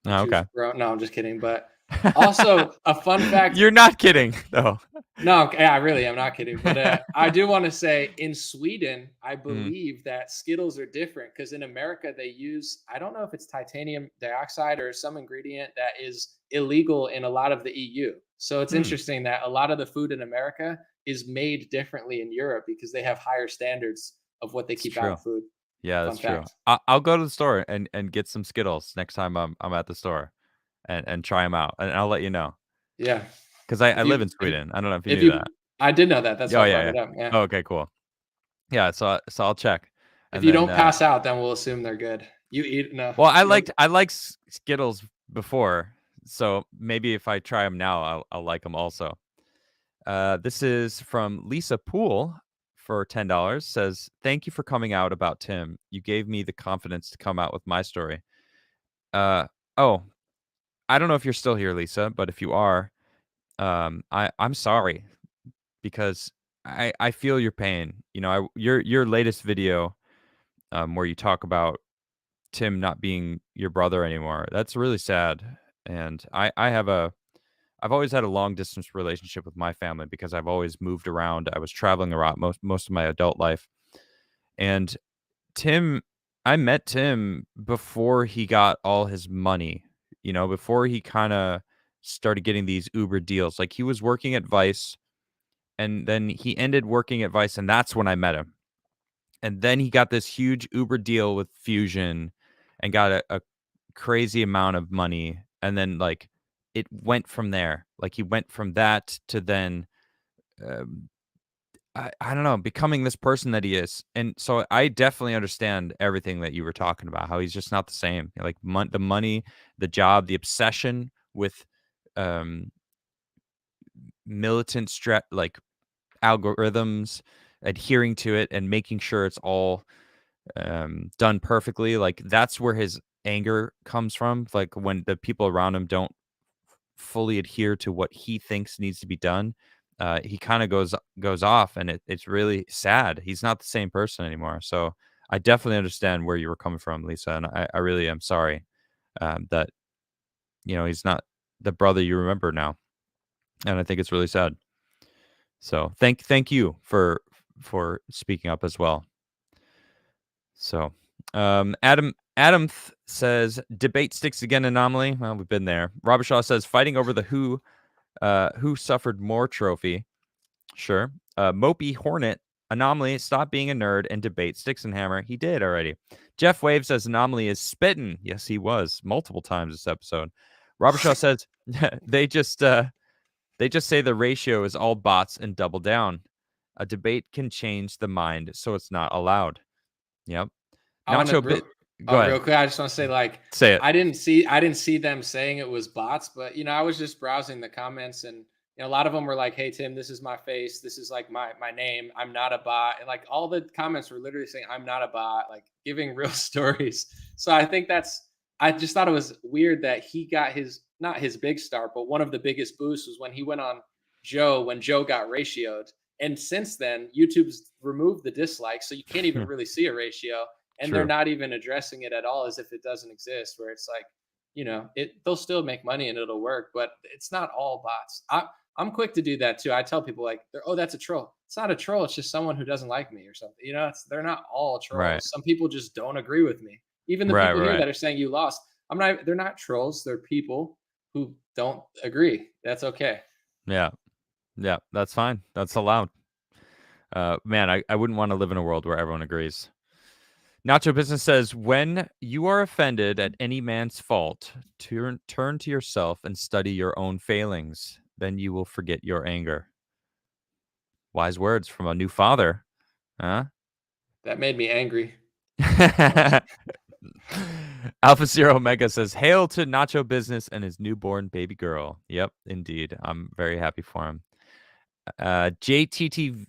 Oh, too okay. grown. No, I'm just kidding. But also a fun fact. You're not kidding, though. No, yeah, I really am not kidding. But I do want to say in Sweden, I Mm, believe that Skittles are different because in America they use, I don't know if it's titanium dioxide or some ingredient that is illegal in a lot of the EU. So it's hmm, interesting that a lot of the food in America is made differently in Europe because they have higher standards of what they it's keep out true. of food. Yeah, Fun that's true. fact. I'll go to the store and get some Skittles next time I'm at the store and try them out, and I'll let you know Yeah. because I If live you in Sweden. I don't know if you if knew that. you I did know that. That's Oh why I yeah, brought yeah. it up. Yeah. Oh, okay, cool. Yeah, so I'll check, If and you then don't pass out, then we'll assume they're good. You eat no. well, No. I liked Skittles before, so maybe if I try them now, I'll like them also. This is from Lisa Poole for $10. Says, "Thank you for coming out about Tim. You gave me the confidence to come out with my story." Uh, oh, I don't know if you're still here, Lisa, but if you are, I'm sorry because I feel your pain. You know, your latest video, where you talk about Tim not being your brother anymore. That's really sad. And I've always had a long distance relationship with my family because I've always moved around. I was traveling a lot most of my adult life. And Tim, I met Tim before he got all his money, you know, before he kind of started getting these Uber deals. Like he was working at Vice and then he ended working at Vice and that's when I met him. And then he got this huge Uber deal with Fusion and got a crazy amount of money. And then like it went from there. Like he went from that to then um, I don't know, becoming this person that he is. And so I definitely understand everything that you were talking about, how he's just not the same. Like the money, the job, the obsession with um militant like algorithms, adhering to it and making sure it's all done perfectly. Like that's where his anger comes from. Like when the people around him don't fully adhere to what he thinks needs to be done, he kind of goes off, and it's really sad. He's not the same person anymore. So I definitely understand where you were coming from, Lisa, and I really am sorry that he's not the brother you remember now, and I think it's really sad. So thank you for speaking up as well. So Adam says debate sticks again anomaly. Well, we've been there. Robert Shaw says fighting over the who suffered more trophy. Sure. Mopey Hornet Anomaly, stop being a nerd and debate Sticks and Hammer. He did already. Jeff Wave says Anomaly is spitting. Yes, he was multiple times this episode. Robert Shaw says they just say the ratio is all bots and double down. A debate can change the mind, so it's not allowed. Yep. Nacho bit. Go ahead. Real quick, I just want to say, like, say it. I didn't see them saying it was bots, but I was just browsing the comments, and a lot of them were like, "Hey Tim, this is my face. This is like my name. I'm not a bot." And like all the comments were literally saying, "I'm not a bot," like giving real stories. So I think I just thought it was weird that he got not his big start, but one of the biggest boosts was when he went on Joe when Joe got ratioed. And since then, YouTube's removed the dislikes, so you can't even really see a ratio. And True. they're not even addressing it at all as if it doesn't exist, where it's like, they'll still make money and it'll work, but it's not all bots. I'm quick to do that too. I tell people like, oh, that's a troll. It's not a troll. It's just someone who doesn't like me or something. They're not all trolls. Right. Some people just don't agree with me. Even the people here that are saying you lost, they're not trolls. They're people who don't agree. That's okay. Yeah. Yeah, that's fine. That's allowed. Man, I wouldn't want to live in a world where everyone agrees. Nacho Business says, when you are offended at any man's fault, turn to yourself and study your own failings. Then you will forget your anger. Wise words from a new father. Huh? That made me angry. Alpha Zero Omega says, hail to Nacho Business and his newborn baby girl. Yep, indeed. I'm very happy for him. JTTV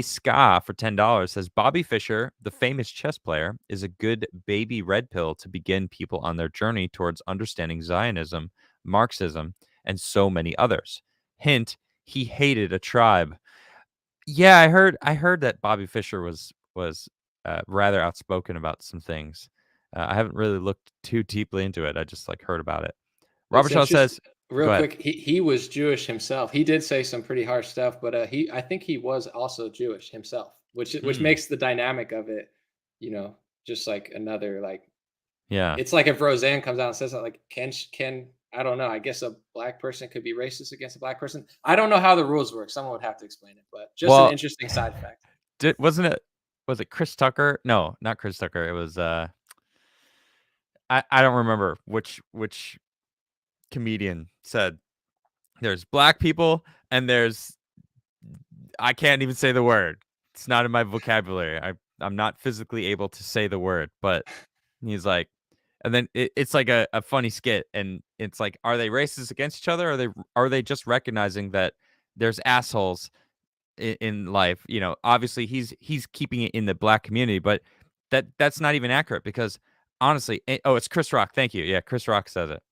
Ska for $10 says Bobby Fischer, the famous chess player, is a good baby red pill to begin people on their journey towards understanding Zionism, Marxism, and so many others. Hint, he hated a tribe. Yeah, I heard that Bobby Fischer was rather outspoken about some things. I haven't really looked too deeply into it. I just heard about it. Robert Shaw says, real quick, he was Jewish himself. He did say some pretty harsh stuff, but I think he was also Jewish himself, which makes the dynamic of it, just like another yeah. It's like if Roseanne comes out and says that, like, can I don't know. I guess a black person could be racist against a black person. I don't know how the rules work. Someone would have to explain it, but just an interesting side fact. Was it Chris Tucker? No, not Chris Tucker. It was I don't remember which comedian said there's black people and I can't even say the word. It's not in my vocabulary. I'm not physically able to say the word, but he's like, and then it's like a funny skit, and it's like, are they racist against each other? Or are they just recognizing that there's assholes in life? Obviously he's keeping it in the black community, but that's not even accurate because honestly, it's Chris Rock. Thank you. Yeah, Chris Rock says it.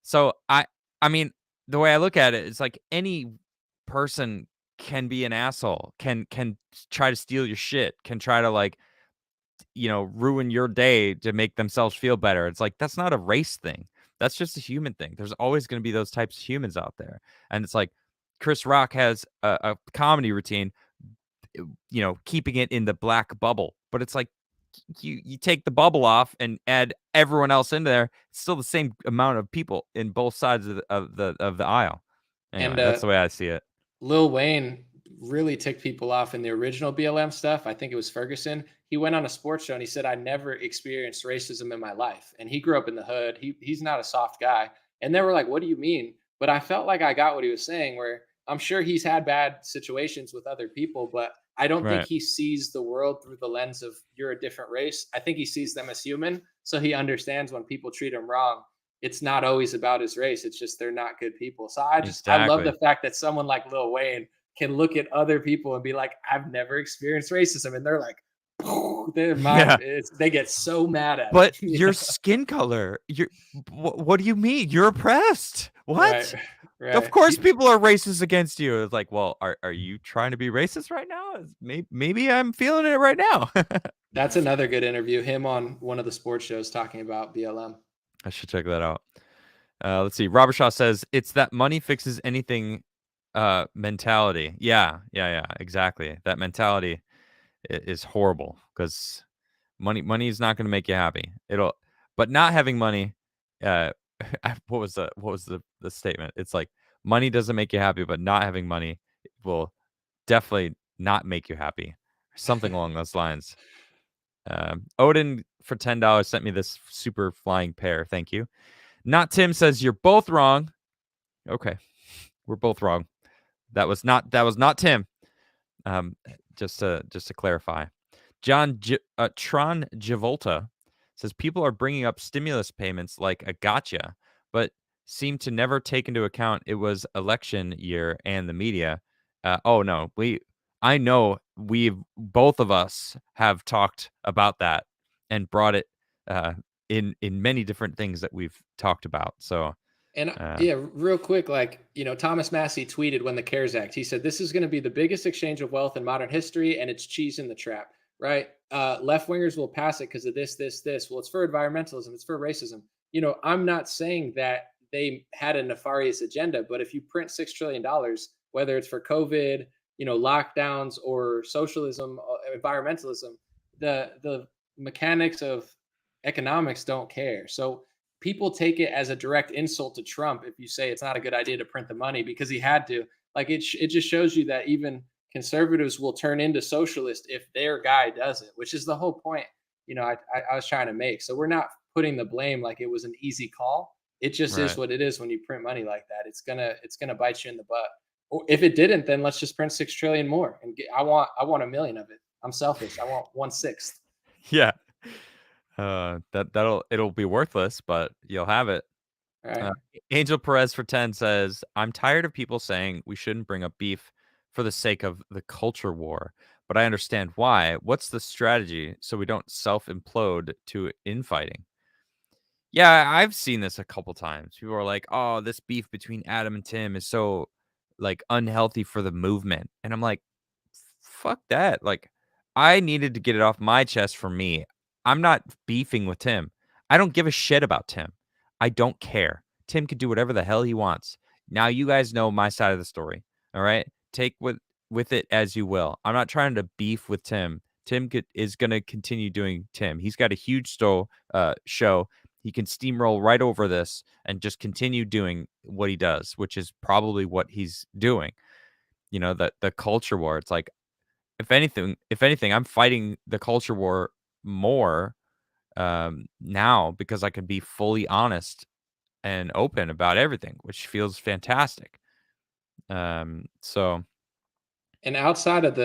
So I mean, the way I look at it, it's like any person can be an asshole, can try to steal your shit, can try to like, ruin your day to make themselves feel better. It's like that's not a race thing. That's just a human thing. There's always going to be those types of humans out there. And it's like Chris Rock has a comedy routine, keeping it in the black bubble. But it's like you take the bubble off and add everyone else into there, it's still the same amount of people in both sides of the aisle. And Anyway, that's the way I see it. Lil Wayne really ticked people off in the original BLM stuff. I think it was Ferguson. He went on a sports show and he said, "I never experienced racism in my life." And he grew up in the hood. He's not a soft guy. And they were like, "What do you mean?" But I felt like I got what he was saying, where I'm sure he's had bad situations with other people, but I don't think Right. he sees the world through the lens of you're a different race. I think he sees them as human. So he understands when people treat him wrong, it's not always about his race. It's just they're not good people. So I love the Exactly. fact that someone like Lil Wayne can look at other people and be like, "I've never experienced racism," and they're like, their mind Yeah. they get so mad at But him. your skin color, what do you mean? You're oppressed. Right, What? Of right. course people are racist against you. It's like, well, are you trying to be racist right now? Maybe I'm feeling it right now. That's another good interview. Him on one of the sports shows talking about BLM. I should check that out. Let's see. Robert Shaw says it's that money fixes anything mentality. Yeah, exactly. That mentality is horrible because money is not going to make you happy. But not having money. Uh, what was the statement? It's like money doesn't make you happy, but not having money will definitely not make you happy. Something along those lines. Odin for $10 sent me this super flying pear. Thank you. Not Tim says you're both wrong. Okay, we're both wrong. That was not Tim. Um, just to clarify, Tron Givolta says people are bringing up stimulus payments like a gotcha, but seem to never take into account it was election year and the media. Oh no, I know we've both of us have talked about that and brought it uh, in many different things that we've talked about. So And uh, yeah, real quick, like, Thomas Massey tweeted when the CARES Act, he said, "This is going to be the biggest exchange of wealth in modern history, and it's cheese in the trap," right? Left wingers will pass it because of this, this, this. Well, it's for environmentalism, it's for racism. I'm not saying that they had a nefarious agenda, but if you print $6 trillion, whether it's for COVID, lockdowns or socialism, environmentalism, the mechanics of economics don't care. So people take it as a direct insult to Trump if you say it's not a good idea to print the money because he had to. Like it just shows you that even conservatives will turn into socialist if their guy does it, which is the whole point. I was trying to make. So we're not putting the blame like it was an easy call. It just is right. what it is when you print money like that. It's gonna bite you in the butt. Or if it didn't, then let's just print 6 trillion more and I want a million of it. I'm selfish. I want 1/6. Yeah. It'll be worthless, but you'll have it. Uh, Right. Angel Perez for 10 says, I'm tired of people saying we shouldn't bring up beef for the sake of the culture war, but I understand why. What's the strategy so we don't self implode to infighting? Yeah, I've seen this a couple times. People are like, "Oh, this beef between Adam and Tim is so like unhealthy for the movement." And I'm like, "Fuck that." Like I needed to get it off my chest for me. I'm not beefing with Tim. I don't give a shit about Tim. I don't care. Tim could do whatever the hell he wants. Now you guys know my side of the story. All right? Take with it as you will. I'm not trying to beef with Tim. Is going to continue doing Tim. He's got a huge show. He can steamroll right over this and just continue doing what he does, which is probably what he's doing. The culture war. It's like if anything, I'm fighting the culture war more now because I can be fully honest and open about everything, which feels fantastic. So And outside of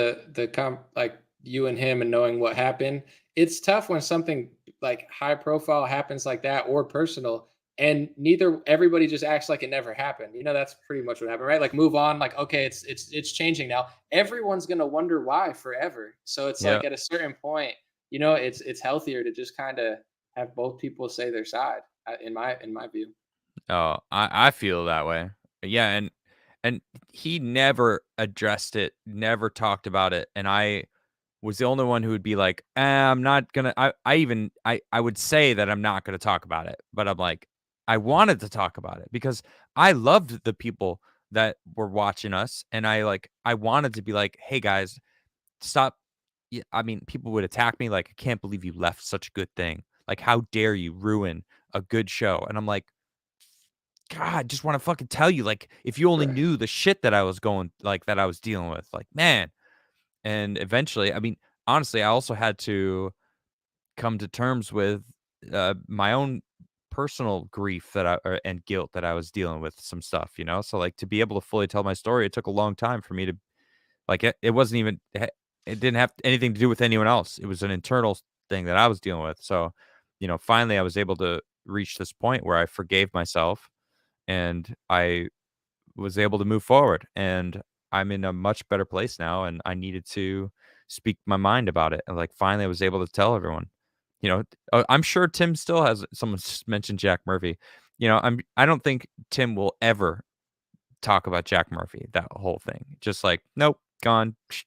like you and him and knowing what happened, it's tough when something like high profile happens like that or personal, and neither everybody just acts like it never happened. That's pretty much what happened, right? Like move on, like okay, it's changing now. Everyone's gonna wonder why forever. So it's yeah, like at a certain point, it's healthier to just kind of have both people say their side, in my view. Oh, I feel that way. Yeah, and he never addressed it, never talked about it, and I was the only one who would be like, I'm not gonna." I would say that I'm not gonna talk about it, but I'm like, I wanted to talk about it because I loved the people that were watching us, and I wanted to be like, "Hey guys, stop." Yeah, I mean, people would attack me like, "I can't believe you left such a good thing. Like, how dare you ruin a good show?" And I'm like, God, just want to fucking tell you, like, if you only Right. knew the shit that I was that I was dealing with, like, man. And eventually, I mean, honestly, I also had to come to terms with my own personal grief and guilt that I was dealing with some stuff, you know? So, like, to be able to fully tell my story, it took a long time for me to, like, it wasn't even, it didn't have anything to do with anyone else. It was an internal thing that I was dealing with. So, finally, I was able to reach this point where I forgave myself and I was able to move forward, and I'm in a much better place now, and I needed to speak my mind about it, and, like, finally I was able to tell everyone. I'm sure Tim still has someone mentioned Jack Murphy. I don't think Tim will ever talk about Jack Murphy, that whole thing. Just like, "Nope, gone, psh,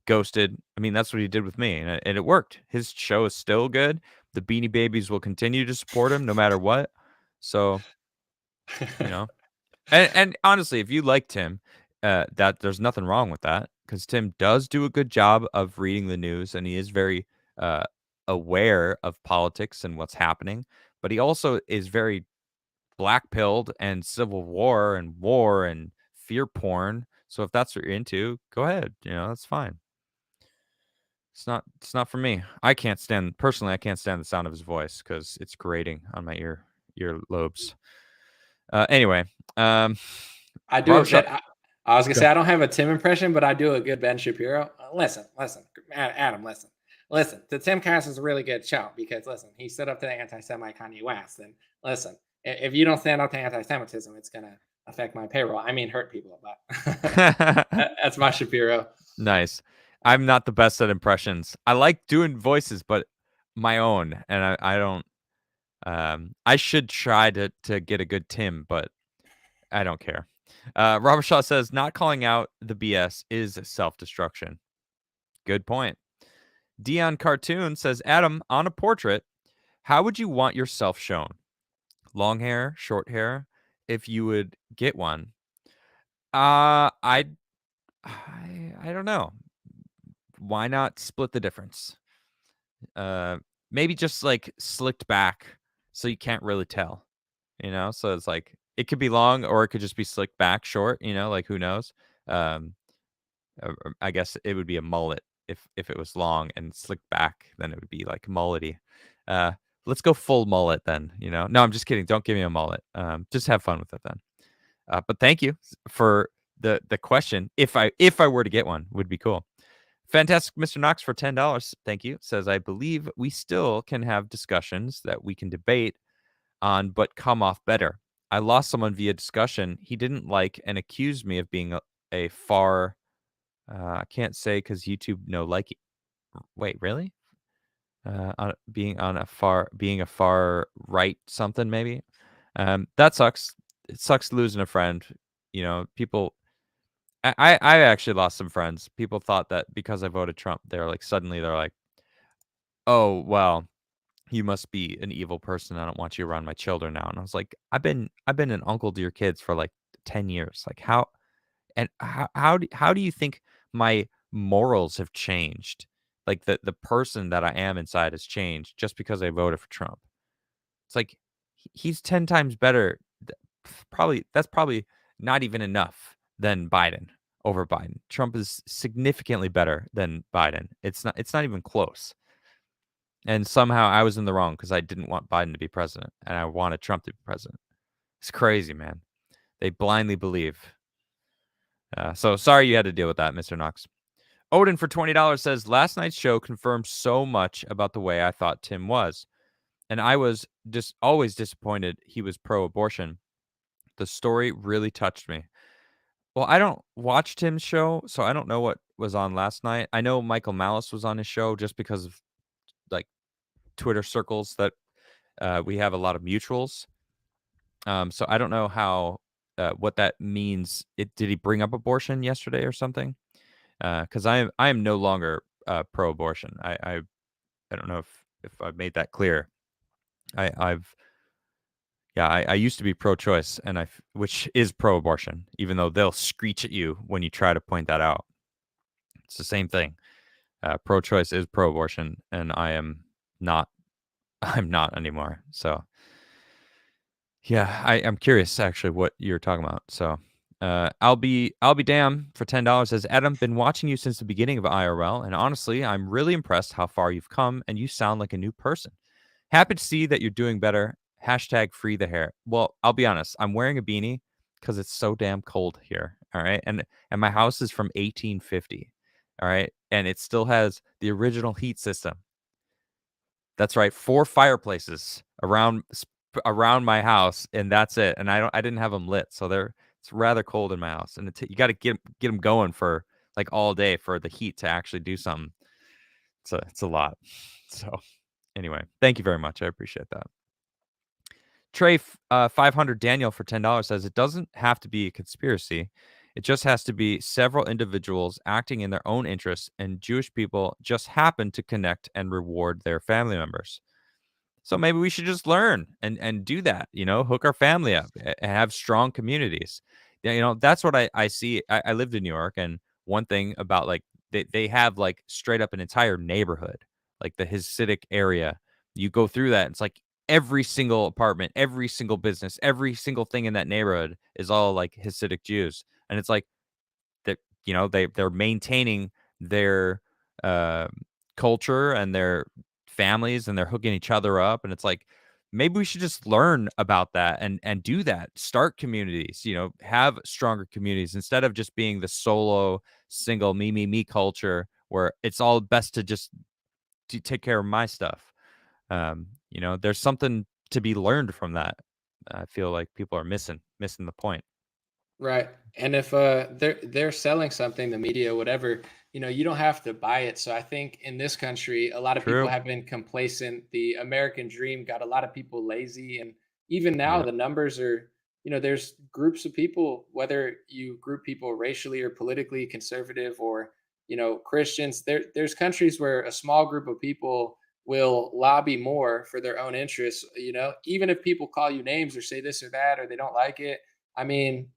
ghosted." I mean, that's what he did with me, and it worked. His show is still good. The Beanie Babies will continue to support him no matter what. So, you know and honestly, if you like Tim, that there's nothing wrong with that because Tim does do a good job of reading the news, and he is very uh, aware of politics and what's happening. But he also is very black pilled and civil war and fear porn. So if that's what you're into, go ahead. That's fine. It's not for me. I can't stand the sound of his voice because it's grating on my ear lobes. Anyway, um, I do Robert it. Shaw. I was gonna say I don't have a Tim impression, but I do a good Ben Shapiro. Listen, Adam, listen. The Tim Cast is a really good show because listen, he stood up to the anti-Semite Kanye West, and listen, if you don't stand up to anti-Semitism, it's gonna affect my payroll. I mean, hurt people, but that's my Shapiro. Nice. I'm not the best at impressions. I like doing voices, but my own, and I don't. I should try to get a good Tim, but I don't care. Robert Shaw says not calling out the BS is self-destruction. Good point. Dion Cartoon says, Adam, on a portrait, how would you want yourself shown? Long hair, short hair? If you would get one, uh, I'd, I don't know. Why not split the difference? Uh, Maybe just like slicked back so you can't really tell, So it's like it could be long or it could just be slicked back short, like who knows? Um, or I guess it would be a mullet if it was long and slicked back, then it would be like mullety. Uh, let's go full mullet then, No, I'm just kidding. Don't give me a mullet. Just have fun with it then. But thank you for the question. If I were to get one, would be cool. Fantastic, Mr. Knox for $10. Thank you. Says I believe we still can have discussions that we can debate on, but come off better. I lost someone via discussion he didn't like and accused me of being a far. I can't say because YouTube no like. Wait, really? Being a far right something maybe. That sucks. It sucks losing a friend. People. I actually lost some friends. People thought that because I voted Trump, they're like, oh well, you must be an evil person. I don't want you around my children now. And I was like, I've been an uncle to your kids for like 10 years. Like how do you think my morals have changed? Like the person that I am inside has changed just because I voted for Trump. It's like he's 10 times better. Probably that's probably not even enough than Biden over Biden. Trump is significantly better than Biden. It's not even close. And somehow I was in the wrong because I didn't want Biden to be president and I wanted Trump to be president. It's crazy, man. They blindly believe. So sorry you had to deal with that, Mr. Knox. Odin for $20 says last night's show confirmed so much about the way I thought Tim was, and I was just always disappointed he was pro-abortion. The story really touched me. Well, I don't watch Tim's show, so I don't know what was on last night. I know Michael Malice was on his show just because of like Twitter circles that we have a lot of mutuals. So I don't know how what that means. Did he bring up abortion yesterday or something? Because I am no longer pro-abortion. I don't know if I've made that clear. I've yeah, I used to be pro-choice, and which is pro-abortion, even though they'll screech at you when you try to point that out. It's the same thing. Pro-choice is pro-abortion, and I am not. I'm not anymore. So yeah, I'm curious actually what you're talking about. So I'll be damn for $10 says Adam, been watching you since the beginning of IRL, and honestly, I'm really impressed how far you've come, and you sound like a new person. Happy to see that you're doing better. Hashtag free the hair. Well, I'll be honest. I'm wearing a beanie because it's so damn cold here. All right. And my house is from 1850. All right. And it still has the original heat system. That's right. 4 fireplaces around my house, and that's it. And I didn't have them lit. So it's rather cold in my house. And you got to get them going for like all day for the heat to actually do something. It's a lot. So anyway, thank you very much. I appreciate that. Trey 500 Daniel for $10 says it doesn't have to be a conspiracy. It just has to be several individuals acting in their own interests, and Jewish people just happen to connect and reward their family members. So maybe we should just learn and do that, hook our family up and have strong communities. Yeah, that's what I see. I lived in New York, and one thing about like they have like straight up an entire neighborhood, like the Hasidic area. You go through that, it's like every single apartment, every single business, every single thing in that neighborhood is all like Hasidic Jews. And it's like that, they're maintaining their uh, culture and their families, and they're hooking each other up, and it's like maybe we should just learn about that and do that. Start communities, have stronger communities instead of just being the solo single me culture where it's all best to just take care of my stuff. There's something to be learned from that. I feel like people are missing the point. Right. And if they're selling something, the media, whatever, you don't have to buy it. So I think in this country, a lot of people True. have been complacent. The American dream got a lot of people lazy. And even now Yeah. the numbers are, there's groups of people, whether you group people racially or politically conservative or, Christians, there's countries where a small group of people will lobby more for their own interests, even if people call you names or say this or that, or they don't like it. I mean,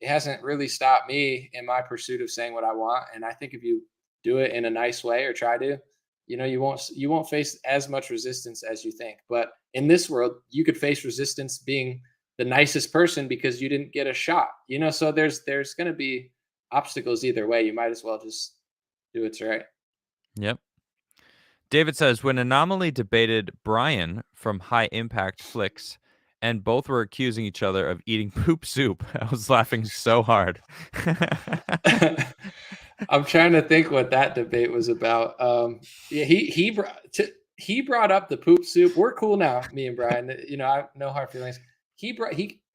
it hasn't really stopped me in my pursuit of saying what I want. And I think if you do it in a nice way or try to, you won't face as much resistance as you think. But in this world, you could face resistance being the nicest person because you didn't get a shot. So there's going to be obstacles either way. You might as well just do what's right. Yep. David says, when Anomaly debated Brian from High Impact Flicks, and both were accusing each other of eating poop soup, I was laughing so hard. I'm trying to think what that debate was about. Yeah, he brought up the poop soup. We're cool now, me and Brian. I have no hard feelings.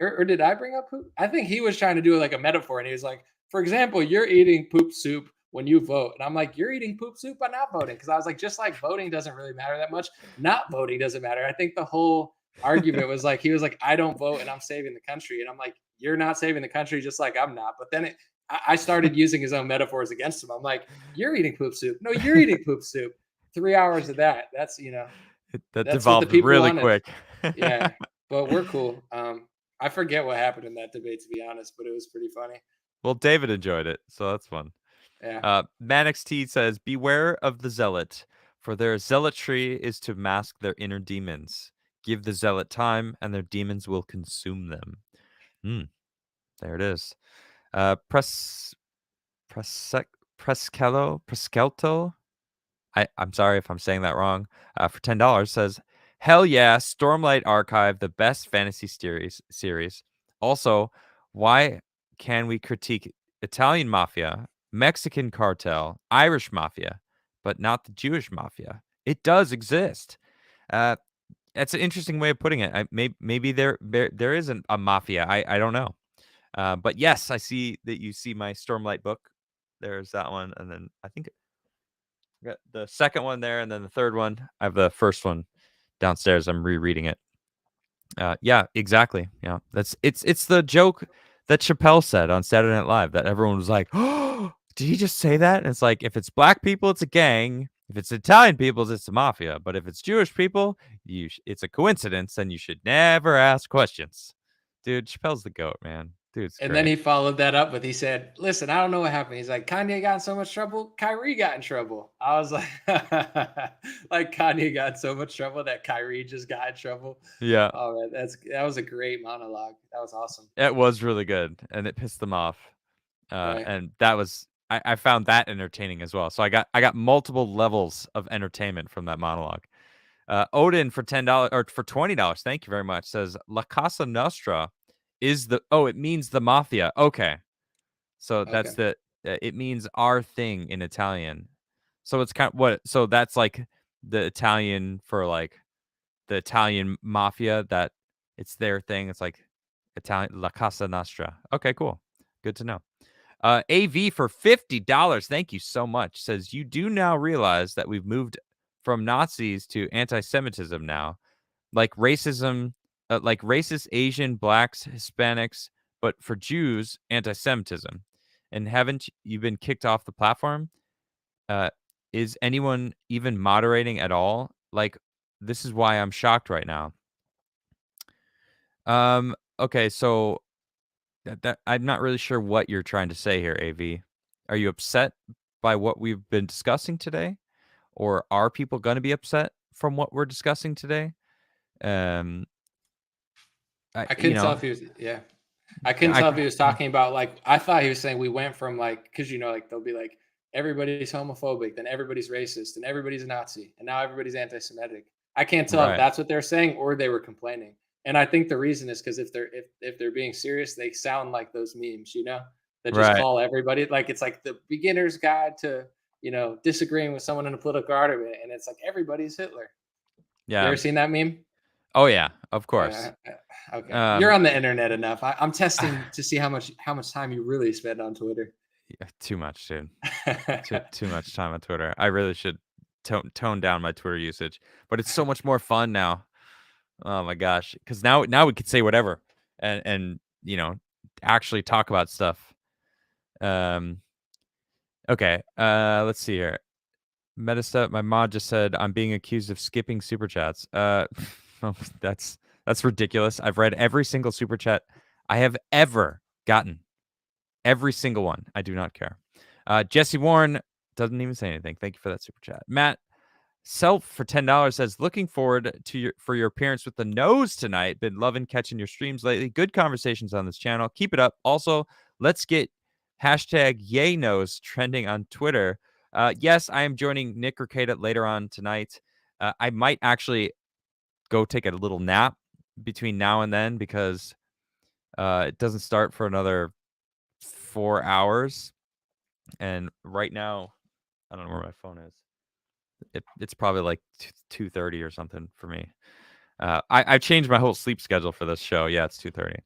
Or did I bring up poop? I think he was trying to do like a metaphor, and he was like, for example, you're eating poop soup when you vote, and I'm like, you're eating poop soup by not voting, because I was like, just like voting doesn't really matter that much, not voting doesn't matter. I think the whole argument was like he was like, I don't vote and I'm saving the country, and I'm like, you're not saving the country, just like I'm not. But then I started using his own metaphors against him. I'm like, you're eating poop soup. No, you're eating poop soup. 3 hours of that. That's That that's what the devolved people really wanted. quick. Yeah, but we're cool. I forget what happened in that debate, to be honest, but it was pretty funny. Well, David enjoyed it, so that's fun. Yeah. Manix T says, beware of the zealot, for their zealotry is to mask their inner demons. Give the zealot time, and their demons will consume them. There it is. Press Preskelto. I'm sorry if I'm saying that wrong. For $10 says, hell yeah, Stormlight Archive, the best fantasy series. Also, why can we critique Italian mafia, Mexican cartel, Irish mafia, but not the Jewish mafia? It does exist. That's an interesting way of putting it. Maybe there isn't a mafia. I don't know. But yes, I see that you see my Stormlight book. There's that one, and then I think I got the second one there, and then the third one. I have the first one downstairs. I'm rereading it. Yeah, exactly. Yeah, it's the joke that Chappelle said on Saturday Night Live that everyone was like, "Oh, did he just say that?" And it's like, if it's black people, it's a gang. If it's Italian people, it's a mafia. But if it's Jewish people, it's a coincidence, and you should never ask questions. Dude, Chappelle's the goat, man. Dude's And then great. he followed that up with, he said, "Listen, I don't know what happened." He's like, "Kanye got in so much trouble, Kyrie got in trouble." I was like, like Kanye got in so much trouble that Kyrie just got in trouble. Yeah, Oh man, that was a great monologue. That was awesome. it was really good, and it pissed them off. Right. And that was I found that entertaining as well. So I got multiple levels of entertainment from that monologue. Odin for $10 or for $20, thank you very much, says La Casa Nostra is it means the mafia. Okay. So Okay. it means our thing in Italian. So it's kind of so that's like the Italian for like the Italian mafia, that it's their thing. It's like Italian La Casa Nostra. Okay, cool. Good to know. AV for $50. Thank you so much. Says you do now realize that we've moved from Nazis to anti-Semitism now, like racism, like racist Asian, blacks, Hispanics, but for Jews, anti-Semitism. And haven't you been kicked off the platform? Uh, is anyone even moderating at all? Like, this is why I'm shocked right now. Okay, so that I'm not really sure what you're trying to say here, AV. Are you upset by what we've been discussing today? Or are people gonna be upset from what we're discussing today? Um, I I you couldn't tell know, if he was, yeah. I couldn't I tell if he was talking about, like, I thought he was saying we went from, like, because like they'll be like, everybody's homophobic, then everybody's racist, and everybody's a Nazi, and now everybody's anti-Semitic. I can't tell if right, that's what they're saying or they were complaining. And I think the reason is because if they're being serious, they sound like those memes, that just right. call everybody, like, it's like the beginner's guide to disagreeing with someone in a political argument, and it's like everybody's Hitler. You Yeah. ever seen that meme? Oh, yeah, of course. Yeah. Okay. You're Um, on the internet enough. I'm testing to see how much time you really spend on Twitter. yeah, too much, dude. Too much time on Twitter. I really should tone down my Twitter usage, but it's so much more fun now. Oh my gosh, because now we could say whatever and actually talk about stuff. Um, okay, let's see here. Metastep, my mod just said I'm being accused of skipping super chats. Oh, that's ridiculous. I've read every single super chat I have ever gotten. Every single one. I do not care. Jesse Warren doesn't even say anything. Thank you for that super chat. Matt Self for $10 says, looking forward to your appearance with the nose tonight. Been loving catching your streams lately. Good conversations on this channel. Keep it up. Also, let's get hashtag yay nose trending on Twitter. Yes, I am joining Nick Ricada later on tonight. I might actually go take a little nap between now and then because it doesn't start for another 4 hours. And right now, I don't know where my phone is. It's probably like 2:30 or something for me. I changed my whole sleep schedule for this show. Yeah, it's 2:30.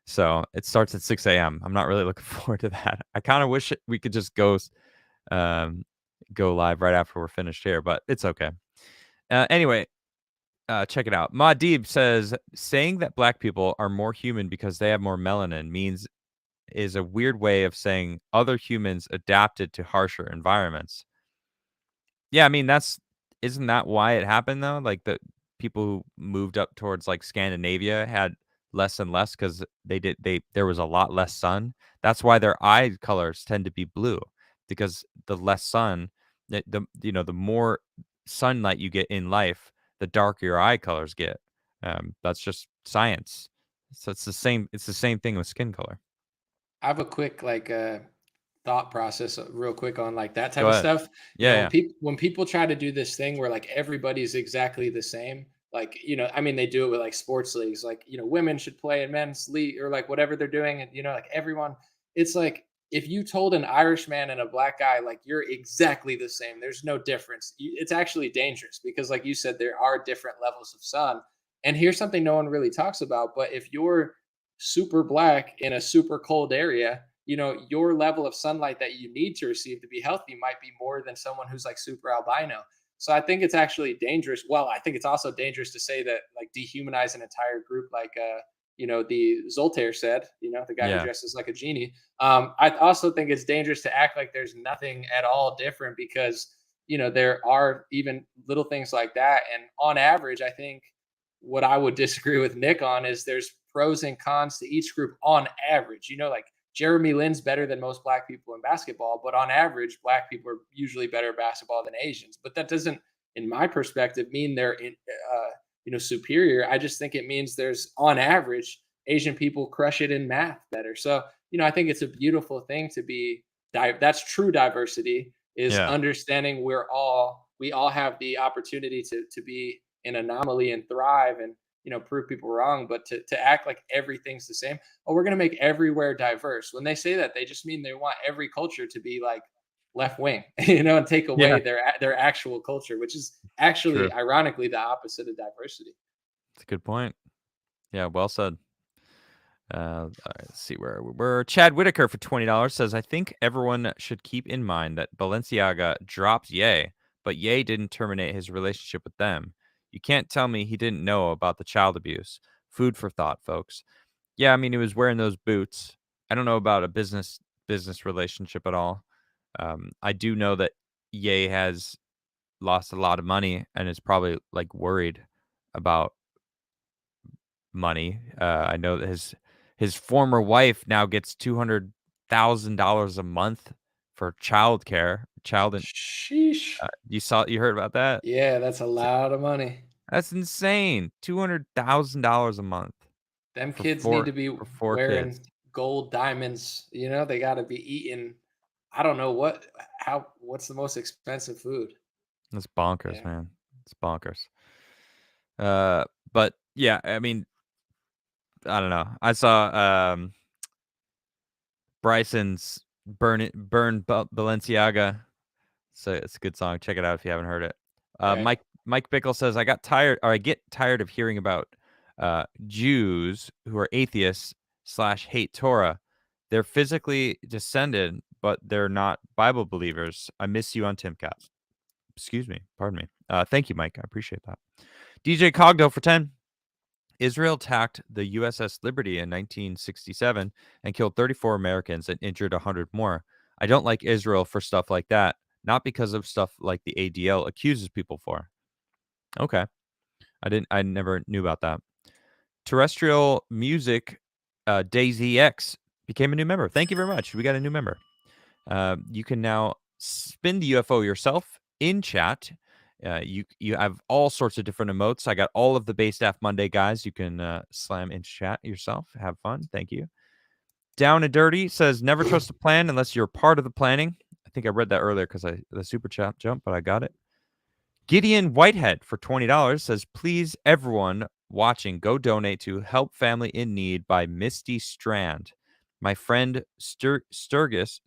So it starts at 6 a.m. I'm not really looking forward to that. I kind of wish we could just um, go live right after we're finished here, but it's okay. Anyway, check it out. Madeeb says saying that black people are more human because they have more melanin is a weird way of saying other humans adapted to harsher environments. Yeah, I mean, isn't that why it happened though? Like the people who moved up towards like Scandinavia had less and less because there was a lot less sun. That's why their eye colors tend to be blue because the less sun, the more sunlight you get in life, the darker your eye colors get. That's just science. So it's the same. It's the same thing with skin color. I have a quick thought process real quick on like that type Go of ahead. stuff. Yeah, yeah. When people try to do this thing where like everybody's exactly the same, like, I mean, they do it with like sports leagues, like, women should play in men's league or like whatever they're doing. And, like everyone, it's like, if you told an Irish man and a black guy, like you're exactly the same, there's no difference. It's actually dangerous because like you said, there are different levels of sun. And here's something no one really talks about, but if you're super black in a super cold area, your level of sunlight that you need to receive to be healthy might be more than someone who's like super albino. So I think it's actually dangerous. Well, I think it's also dangerous to say that, like, dehumanize an entire group, like the Zoltaire said, the guy who Yeah. dresses like a genie. I also think it's dangerous to act like there's nothing at all different, because there are even little things like that. And on average, I think what I would disagree with Nick on is there's pros and cons to each group on average. Like Jeremy Lin's better than most black people in basketball, but on average, black people are usually better at basketball than Asians. But that doesn't, in my perspective, mean they're superior. I just think it means there's, on average, Asian people crush it in math better. So I think it's a beautiful thing to be. That's true diversity, is Yeah. understanding we all have the opportunity to be an anomaly and thrive, and prove people wrong. But to act like everything's the same, oh, we're going to make everywhere diverse. When they say that, they just mean they want every culture to be like left wing, and take away Yeah. their actual culture, which is actually True. ironically the opposite of diversity. That's a good point. Yeah, well said. All right, let's see where we were. Chad Whitaker for $20 says, I think everyone should keep in mind that Balenciaga dropped Ye, but Ye didn't terminate his relationship with them. You can't tell me he didn't know about the child abuse. Food for thought, folks. Yeah, I mean, he was wearing those boots. I don't know about a business relationship at all. I do know that Ye has lost a lot of money and is probably like worried about money. I know that his former wife now gets $200,000 a month for childcare. Sheesh. You heard about that? Yeah, that's a lot of money. That's insane. $200,000 a month Them for kids need to be four wearing kids. gold diamonds. They got to be eating. I don't know what's the most expensive food. That's bonkers, Yeah. man. It's bonkers. But yeah, I mean, I don't know. I saw Bryson's Balenciaga. So it's a good song. Check it out if you haven't heard it. Right. Mike Bickle says, I get tired of hearing about Jews who are atheists / hate Torah. They're physically descended, but they're not Bible believers. I miss you on Timcast. Excuse me. Pardon me. Thank you, Mike. I appreciate that. DJ Cogdo for 10. Israel attacked the USS Liberty in 1967 and killed 34 Americans and injured 100 more. I don't like Israel for stuff like that, not because of stuff like the ADL accuses people for. Okay. I never knew about that. Terrestrial Music Daisy X became a new member. Thank you very much. We got a new member. You can now spin the UFO yourself in chat. You have all sorts of different emotes. I got all of the Bay Staff Monday guys. You can slam in chat yourself. Have fun. Thank you. Down and Dirty says, never trust a plan unless you're part of the planning. I think I read that earlier because the super chat jumped, but I got it. Gideon Whitehead for $20 says, please, everyone watching, go donate to Help Family in Need by Misty Strand. My friend Sturgis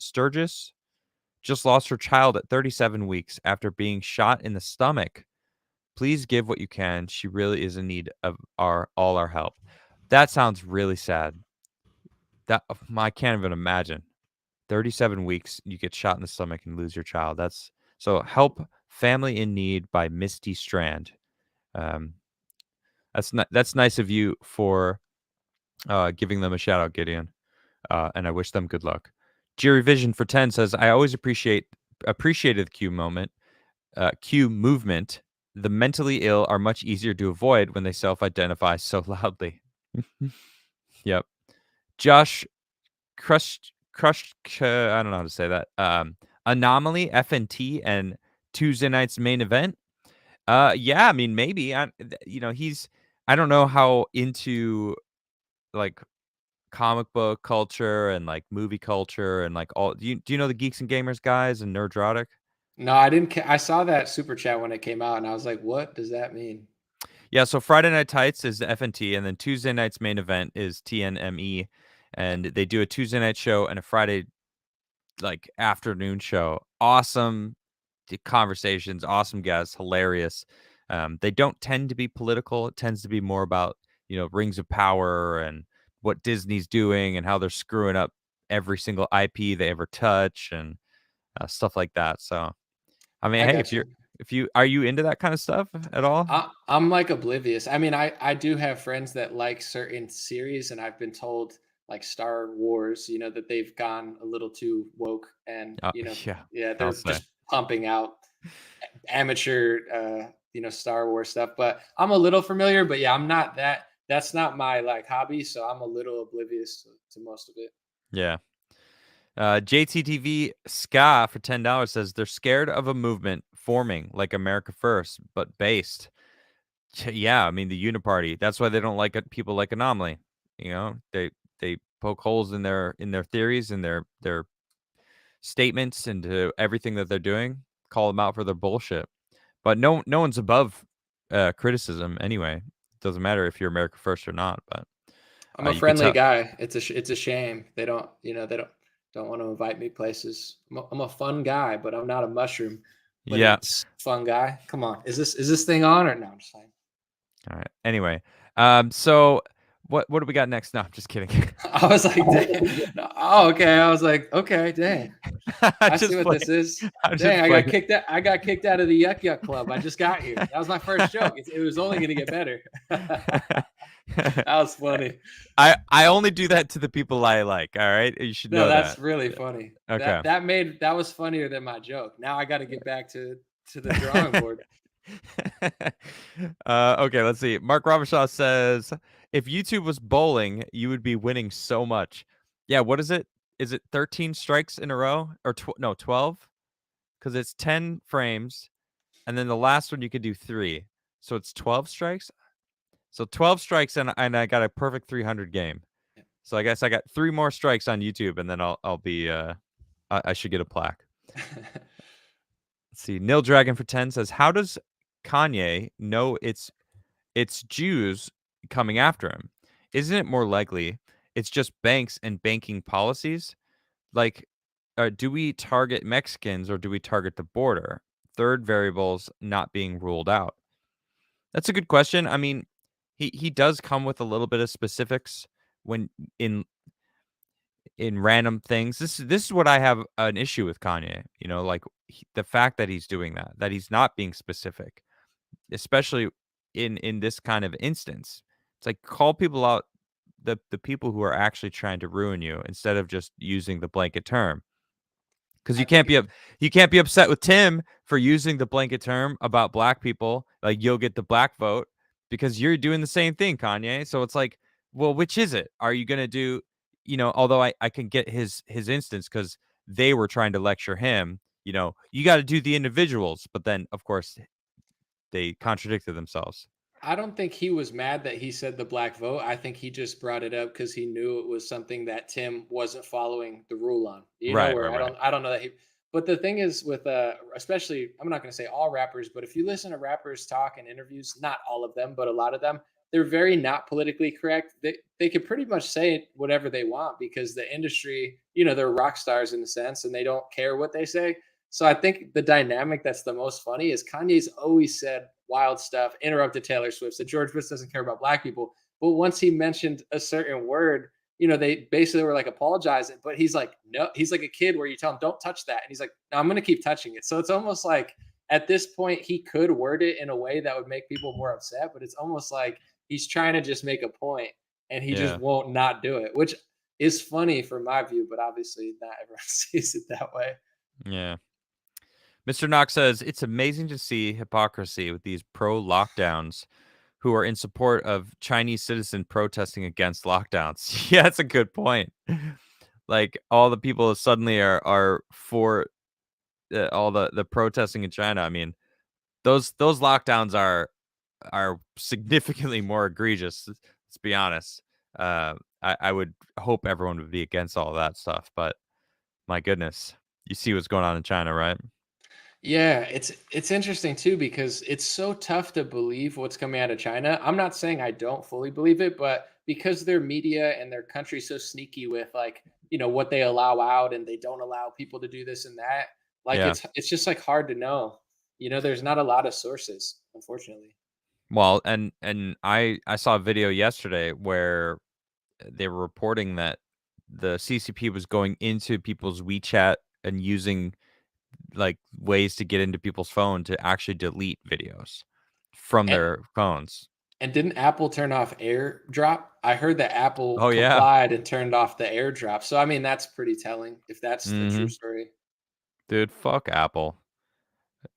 just lost her child at 37 weeks after being shot in the stomach. Please give what you can. She really is in need of all our help. That sounds really sad. I can't even imagine. 37 weeks, you get shot in the stomach and lose your child. So Help Family in Need by Misty Strand. That's nice of you for giving them a shout out, Gideon. And I wish them good luck. Jerry Vision for 10 says, I always appreciated the Q movement. The mentally ill are much easier to avoid when they self-identify so loudly. Yep. Josh Crush, I don't know how to say that. Anomaly, FNT, and Tuesday night's main event. Yeah, I mean, maybe. I don't know how into like comic book culture and like movie culture and like all. Do you know the Geeks and Gamers guys and Nerdrotic? No, I didn't. I saw that super chat when it came out, and I was like, "What does that mean?" Yeah, so Friday Night Tights is the FNT, and then Tuesday night's main event is TNME, and they do a Tuesday night show and a Friday like afternoon show. Awesome conversations, awesome guests, hilarious. They don't tend to be political. It tends to be more about rings of power and what Disney's doing and how they're screwing up every single IP they ever touch and stuff like that. So, I mean, I hey, got you. Are you into that kind of stuff at all? I'm like oblivious. I mean, I do have friends that like certain series, and I've been told like Star Wars, that they've gone a little too woke, and Yeah, yeah, I'll they're say. just pumping out amateur, Star Wars stuff. But I'm a little familiar. But yeah, I'm not that. That's not my like hobby, so I'm a little oblivious to most of it. Yeah. JTTV Ska for $10 says they're scared of a movement forming like America First, but based. Yeah, I mean the Uniparty. That's why they don't like people like Anomaly. They poke holes in their theories and their statements into everything that they're doing. Call them out for their bullshit. But no one's above criticism anyway. Doesn't matter if you're America First or not. But I'm a you could friendly tell. guy. It's a shame they don't want to invite me places. I'm a fun guy, but I'm not a mushroom. But Yeah. it's fun guy. Come on, is this thing on or no? I'm just saying. All right. Anyway, so what do we got next? No, I'm just kidding. I was like, dang. No, oh, okay. I was like, okay, dang. I see Just what playing. this is. I'm Dang, just playing. I got kicked out of the Yuck Yuck Club. I just got here. That was my first joke. It was only going to get better. That was funny. I only do that to the people I like. All right, you should No, know that's that. really funny. Okay. That was funnier than my joke. Now I got to get back to the drawing board. Okay, let's see. Mark Robershaw says, if YouTube was bowling, you would be winning so much. Yeah, what is it? Is it 13 strikes in a row? Or no, 12? Because it's 10 frames, and then the last one you could do 3. So it's 12 strikes? So 12 strikes, and I got a perfect 300 game. So I guess I got 3 more strikes on YouTube, and then I'll be, I should get a plaque. Let's see. Nil Dragon for 10 says, how does Kanye know it's Jews coming after him? Isn't it more likely it's just banks and banking policies? Like, do we target Mexicans or do we target the border? Third variables not being ruled out. That's a good question. I mean, he does come with a little bit of specifics when in random things. This is what I have an issue with Kanye. Like the fact that he's doing that he's not being specific, especially in this kind of instance. It's like call people out, the people who are actually trying to ruin you instead of just using the blanket term. Because I think you can't be upset with Tim for using the blanket term about black people, like you'll get the black vote, because you're doing the same thing, Kanye. So it's like, well, which is it? Are you gonna do, although I can get his instance because they were trying to lecture him, you got to do the individuals, but then of course they contradicted themselves. I don't think he was mad that he said the black vote. I think he just brought it up because he knew it was something that Tim wasn't following the rule on. Right, Where right, right. I don't know that he. But the thing is with especially I'm not going to say all rappers, but if you listen to rappers talk in interviews, not all of them, but a lot of them, they're very not politically correct. They could pretty much say whatever they want because the industry, they're rock stars in a sense, and they don't care what they say. So I think the dynamic that's the most funny is Kanye's always said wild stuff, interrupted Taylor Swift, said George Bush doesn't care about black people. But once he mentioned a certain word, they basically were like apologizing. But he's like, no, he's like a kid where you tell him, don't touch that. And he's like, no, I'm going to keep touching it. So it's almost like at this point, he could word it in a way that would make people more upset. But it's almost like he's trying to just make a point and he just Yeah. won't not do it, which is funny from my view. But obviously, not everyone sees it that way. Yeah. Mr. Knox says, it's amazing to see hypocrisy with these pro-lockdowns who are in support of Chinese citizen protesting against lockdowns. Yeah, that's a good point. Like all the people suddenly are for all the protesting in China. I mean, those lockdowns are significantly more egregious. Let's be honest. I would hope everyone would be against all of that stuff, but my goodness, you see what's going on in China, right? Yeah, it's interesting too because it's so tough to believe what's coming out of China. I'm not saying I don't fully believe it, but because their media and their country's so sneaky with like, what they allow out and they don't allow people to do this and that, like Yeah. it's just like hard to know. There's not a lot of sources, unfortunately. Well, and I saw a video yesterday where they were reporting that the CCP was going into people's WeChat and using like ways to get into people's phone to actually delete videos from And, their phones. and didn't Apple turn off AirDrop? I heard that Apple Oh yeah. complied and turned off the AirDrop. So I mean, that's pretty telling if that's the true Mm-hmm. story. Dude, fuck Apple.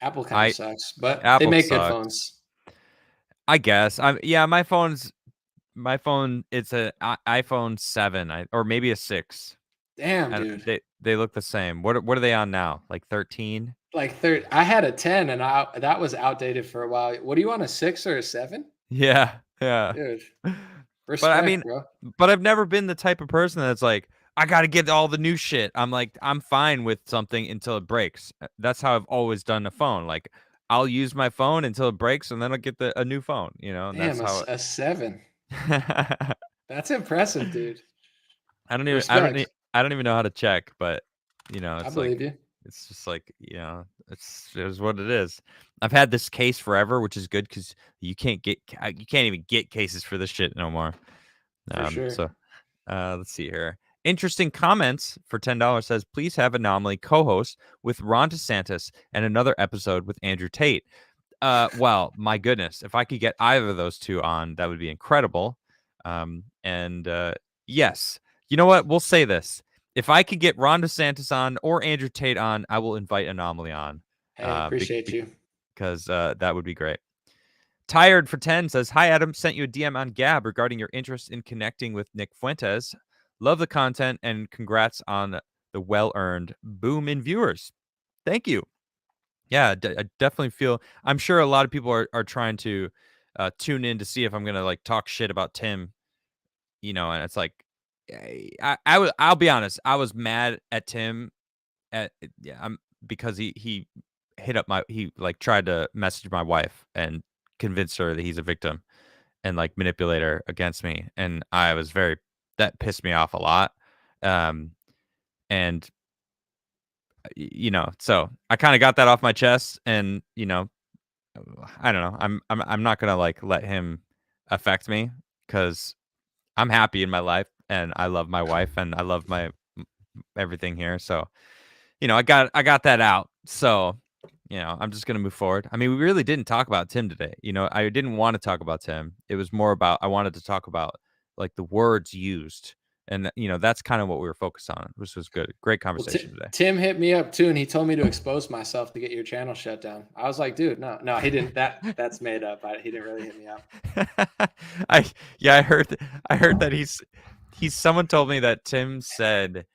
Apple kind of I sucks, but they Apple make good sucks. phones. I guess. My phone. It's a iPhone 7, or maybe a 6. Damn, And dude. they look the same. What are they on now? Like 13? Like I had a 10 and that was outdated for a while. What are you on, a 6 or a 7? Yeah, yeah. Dude, But I respect, mean, bro. but I've never been the type of person that's like, I got to get all the new shit. I'm fine with something until it breaks. That's how I've always done a phone. Like, I'll use my phone until it breaks, and then I'll get a new phone. And that's Damn, how. a 7. I That's impressive, dude. don't even. Respect. I don't even know how to check, but I it's believe like, you. it's just like, it is what it is. I've had this case forever, which is good because you can't even get cases for this shit no more. For sure. So let's see here. Interesting comments for $10 says, please have Anomaly co-host with Ron DeSantis and another episode with Andrew Tate. Well, my goodness, if I could get either of those two on, that would be incredible. Yes, you know what? We'll say this. If I could get Ron DeSantis on or Andrew Tate on, I will invite Anomaly on. Hey, appreciate you. Because that would be great. Tired for 10 says, hi, Adam. Sent you a DM on Gab regarding your interest in connecting with Nick Fuentes. Love the content and congrats on the well-earned boom in viewers. Thank you. Yeah, I definitely feel, I'm sure a lot of people are trying to tune in to see if I'm going to like talk shit about Tim, and it's like, I'll be honest. I was mad at Tim because he he like tried to message my wife and convince her that he's a victim and like manipulate her against me. And that pissed me off a lot. And so I kind of got that off my chest, and I don't know. I'm not gonna like let him affect me because I'm happy in my life and I love my wife and I love my everything here. So I got that out. So I'm just gonna move forward. I mean, we really didn't talk about Tim today. I didn't want to talk about Tim. It was more about I wanted to talk about like the words used. And that's kind of what we were focused on, which was good. Great conversation today. Tim hit me up too, and he told me to expose myself to get your channel shut down. I was like, dude, no, he didn't. That's made up. He didn't really hit me up. I heard that someone told me that Tim said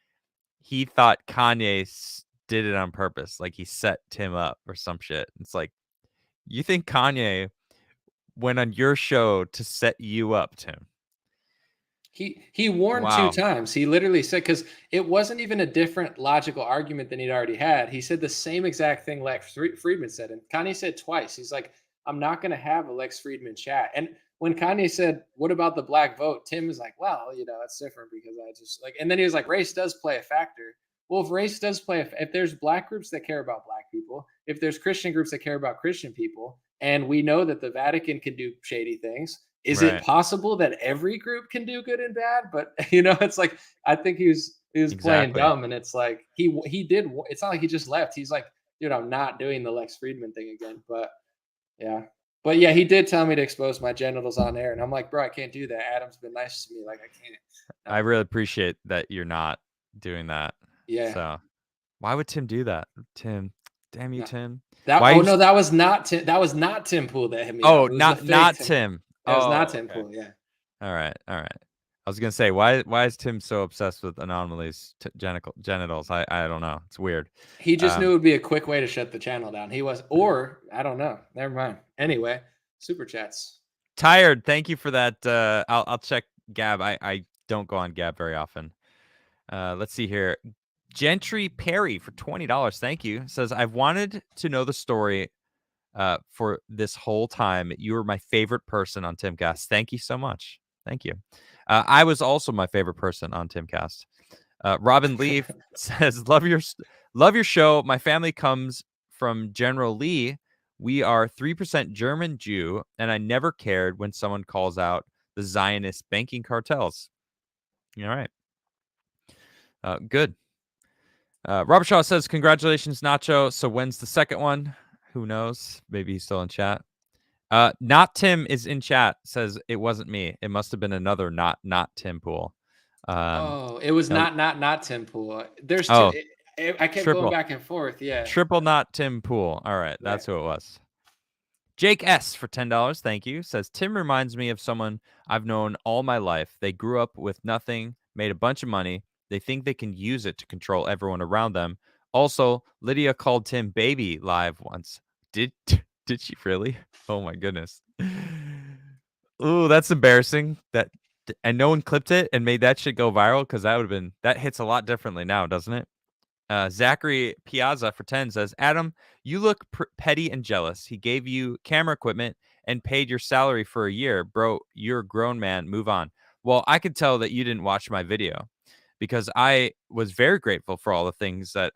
he thought Kanye did it on purpose, like he set Tim up or some shit. It's like, you think Kanye went on your show to set you up, Tim? He warned Wow. 2 times. He literally said, because it wasn't even a different logical argument than he'd already had. He said the same exact thing Lex Friedman said, and Kanye said twice. He's like, I'm not going to have a Lex Friedman chat. And when Kanye said, what about the black vote? Tim was like, well, it's different because I just like, and then he was like, race does play a factor. Well, if race does play, if there's black groups that care about black people, if there's Christian groups that care about Christian people, and we know that the Vatican can do shady things, is it possible that every group can do good and bad? But it's like, I think he was playing dumb, and it's like he did. It's not like he just left. He's like, dude, I'm not doing the Lex Friedman thing again. But yeah, he did tell me to expose my genitals on air, and I'm like, bro, I can't do that. Adam's been nice to me, like I can't. No. I really appreciate that you're not doing that. Yeah. So why would Tim do that? Tim, damn you, Tim. That was not Tim. That was not Tim Pool that hit me. Oh, not Tim. That was not Tim Pool. Yeah. All right. I was gonna say, why is Tim so obsessed with Anomaly's genitals? I don't know. It's weird. He just knew it would be a quick way to shut the channel down. Or I don't know. Never mind. Anyway, super chats. Tired. Thank you for that. I'll check Gab. I don't go on Gab very often. Let's see here. Gentry Perry for $20. Thank you. Says, I've wanted to know the story for this whole time. You were my favorite person on Timcast. Thank you so much. Thank you. I was also my favorite person on Timcast. Robin Lee says, love your show. My family comes from General Lee. We are 3% German Jew, and I never cared when someone calls out the Zionist banking cartels. All right. Good. Robert Shaw says, congratulations, Nacho. So when's the second one? Who knows? Maybe he's still in chat. Not Tim is in chat, says it wasn't me. It must have been another not Tim Pool. Oh, it was Now, not Tim Pool. There's two. oh, I kept going triple. back and forth. Yeah. Triple not Tim Pool. All right, that's who it was. Jake S for $10, thank you, says, Tim reminds me of someone I've known all my life. They grew up with nothing, made a bunch of money. They think they can use it to control everyone around them. Also, Lydia called Tim baby live once. Did she really? Oh my goodness. Ooh, that's embarrassing. And no one clipped it and made that shit go viral, because that hits a lot differently now, doesn't it? Zachary Piazza for 10 says, Adam, you look petty and jealous. He gave you camera equipment and paid your salary for a year. Bro, you're a grown man. Move on. Well, I could tell that you didn't watch my video, because I was very grateful for all the things that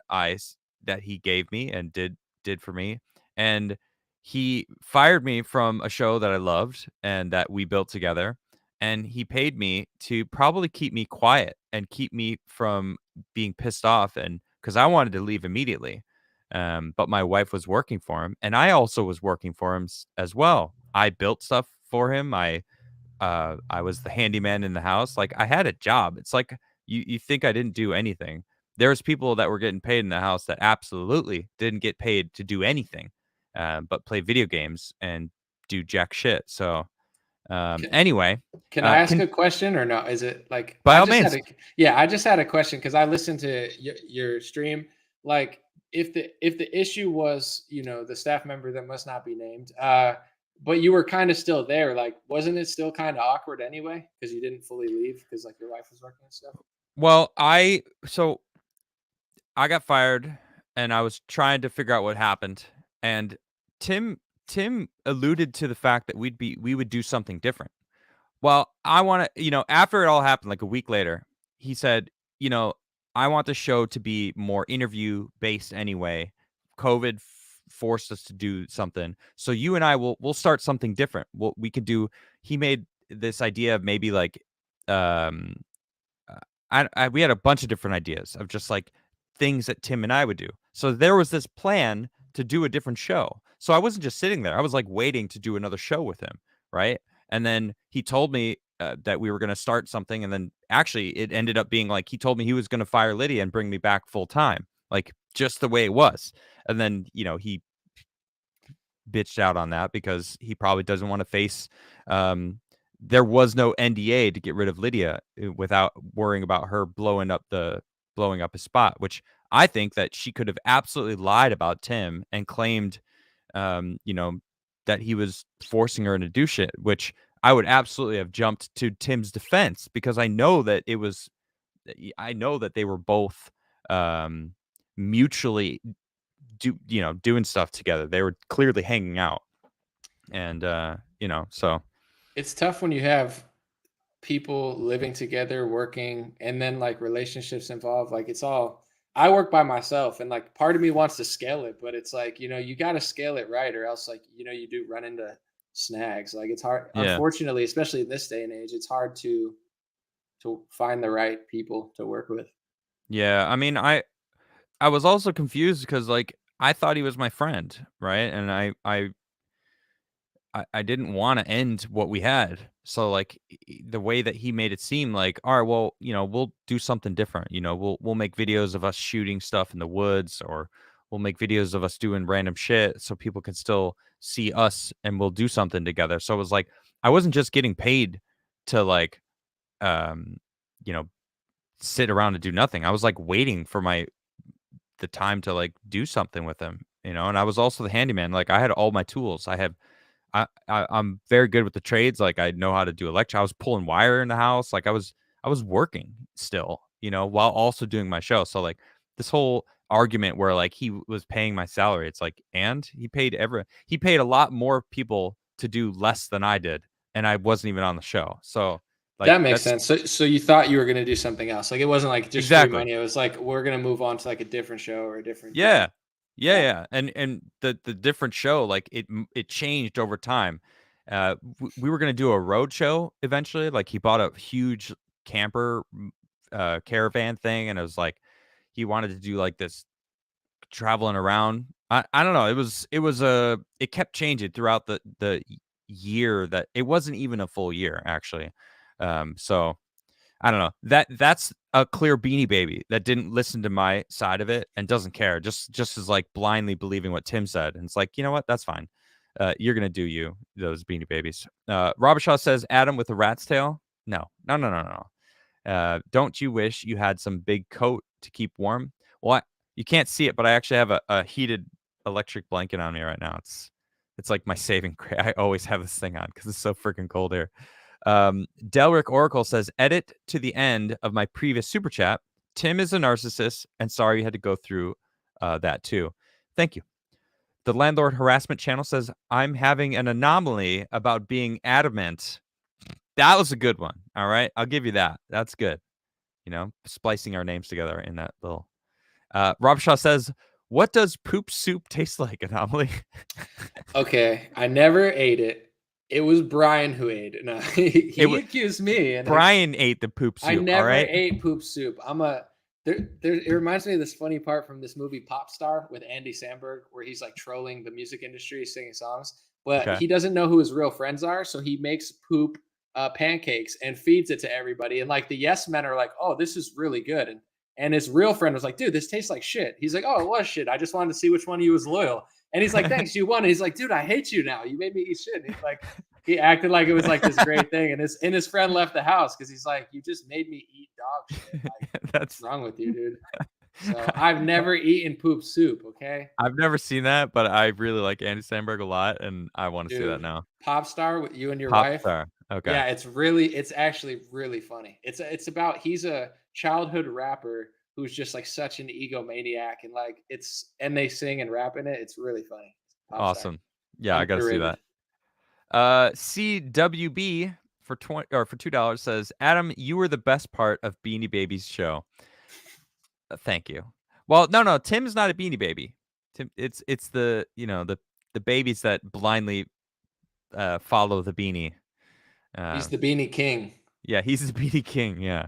he gave me and did for me. And he fired me from a show that I loved and that we built together. And he paid me to probably keep me quiet and keep me from being pissed off, and because I wanted to leave immediately. But my wife was working for him, and I also was working for him as well. I built stuff for him. I was the handyman in the house. Like, I had a job. It's like, you think I didn't do anything. There's people that were getting paid in the house that absolutely didn't get paid to do anything, but play video games and do jack shit. So anyway, Can I ask a question or no? Is it like, by I all just means. I just had a question because I listened to your stream. Like, if the issue was, the staff member that must not be named, but you were kind of still there, like, wasn't it still kind of awkward anyway? Because you didn't fully leave because, like, your wife was working and stuff. Well, I got fired, and I was trying to figure out what happened. And Tim alluded to the fact that we would do something different. Well, I want to, after it all happened, like a week later, he said, I want the show to be more interview based anyway. COVID forced us to do something. So you and I we'll start something different. We could do, he made this idea of maybe like, um, we had a bunch of different ideas of just like things that Tim and I would do. So there was this plan to do a different show. So I wasn't just sitting there. I was like waiting to do another show with him, right? And then he told me that we were going to start something, and then actually it ended up being like he told me he was going to fire Lydia and bring me back full time, like just the way it was. And then he bitched out on that because he probably doesn't want to face there was no NDA to get rid of Lydia without worrying about her blowing up his spot, which I think that she could have absolutely lied about Tim and claimed, that he was forcing her to do shit, which I would absolutely have jumped to Tim's defense, because I know that they were both mutually doing stuff together. They were clearly hanging out. And, so. It's tough when you have people living together, working, and then like relationships involved. Like, I work by myself, and like part of me wants to scale it, but it's like, you got to scale it right, or else like, you do run into snags. Like, it's hard, Yeah. unfortunately, especially in this day and age, it's hard to find the right people to work with. Yeah. I mean, I was also confused because like I thought he was my friend, right? And I didn't want to end what we had. So like the way that he made it seem like, all right, well, we'll do something different. We'll make videos of us shooting stuff in the woods, or we'll make videos of us doing random shit so people can still see us, and we'll do something together. So it was like I wasn't just getting paid to like sit around and do nothing. I was like waiting for the time to like do something with him, and I was also the handyman. Like I had all my tools. I'm very good with the trades. Like I know how to do electric. I was pulling wire in the house. Like I was working still, while also doing my show. So like this whole argument where like he was paying my salary, it's like, and he paid a lot more people to do less than I did, and I wasn't even on the show. So like That makes sense. So you thought you were going to do something else. Like, it wasn't like just free exactly. money. It was like, we're going to move on to like a different show or a different. Yeah. Yeah. And the different show, like it changed over time. We were gonna do a road show eventually. Like he bought a huge camper caravan thing, and it was like he wanted to do like this traveling around. I don't know. It kept changing throughout the year. That it wasn't even a full year actually. So I don't know. That's a clear Beanie Baby that didn't listen to my side of it and doesn't care. Just is like blindly believing what Tim said. And it's like, you know what? That's fine. You're gonna do you, those Beanie Babies. Robert Shaw says Adam with a rat's tail. No. Don't you wish you had some big coat to keep warm? Well, you can't see it, but I actually have a heated electric blanket on me right now. It's like my saving grace. I always have this thing on because it's so freaking cold here. Delric Oracle says, edit to the end of my previous super chat. Tim is a narcissist, and sorry you had to go through that too. Thank you. The Landlord Harassment Channel says, I'm having an anomaly about being adamant. That was a good one. All right. I'll give you that. That's good. You know, splicing our names together in that little. Rob Shaw says, what does poop soup taste like, Anomaly? Okay. I never ate it. It was Brian who ate it. No, he accused me. And Brian ate the poop soup. I never all right? ate poop soup. It reminds me of this funny part from this movie Pop Star with Andy Samberg, where he's like trolling the music industry, singing songs, but he doesn't know who his real friends are. So he makes poop pancakes and feeds it to everybody. And like the yes men are like, oh, this is really good. And his real friend was like, dude, this tastes like shit. He's like, oh, it was shit. I just wanted to see which one of you was loyal. And he's like, thanks, you won. And he's like, dude, I hate you now. You made me eat shit. And he's like, he acted like it was like this great thing. And his friend left the house because he's like, you just made me eat dog shit. Like, what's wrong with you, dude? So I've never eaten poop soup, okay? I've never seen that, but I really like Andy Samberg a lot, and I want to see that now. Pop Star with you and your Pop wife? Star. Okay. Yeah, it's actually really funny. It's about, he's a childhood rapper who's just like such an egomaniac, and like and they sing and rap in it. It's really funny. Awesome. Yeah, I gotta see that. CWB for $2 says, Adam, you were the best part of Beanie Babies show. Thank you. Well, no, Tim's not a Beanie Baby. Tim, it's the the babies that blindly follow the beanie. He's the Beanie King. Yeah, he's the Beanie King. Yeah.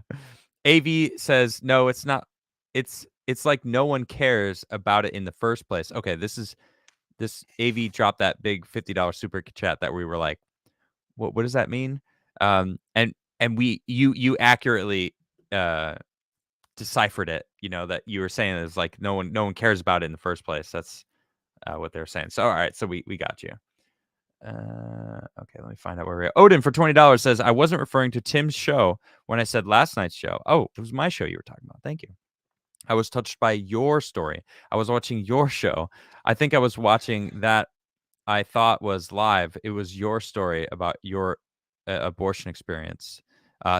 AV says, no, it's not. It's like no one cares about it in the first place. Okay, this AV dropped that big $50 super chat that we were like, what does that mean? And you accurately deciphered it. You know that you were saying is like no one cares about it in the first place. That's what they're saying. So all right, so we got you. Okay, let me find out where we are. Odin for $20 says, I wasn't referring to Tim's show when I said last night's show. Oh, it was my show you were talking about. Thank you. I was touched by your story. I was watching your show. I think I was watching that I thought was live. It was your story about your abortion experience.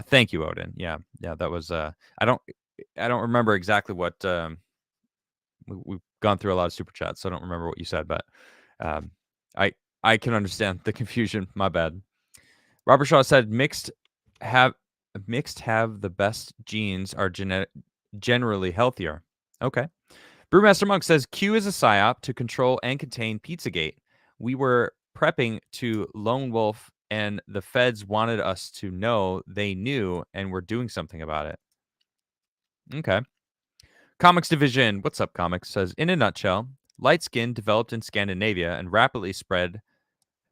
Thank you, Odin. Yeah, that was I don't remember exactly what we've gone through a lot of super chats, so I don't remember what you said, but I can understand the confusion. My bad. Robert Shaw said mixed have the best genes are generally healthier. Okay. Brewmaster Monk says Q is a psyop to control and contain Pizzagate. We were prepping to Lone Wolf, and the feds wanted us to know they knew and were doing something about it. Okay. Comics Division, what's up, Comics? Says, in a nutshell, light skin developed in Scandinavia and rapidly spread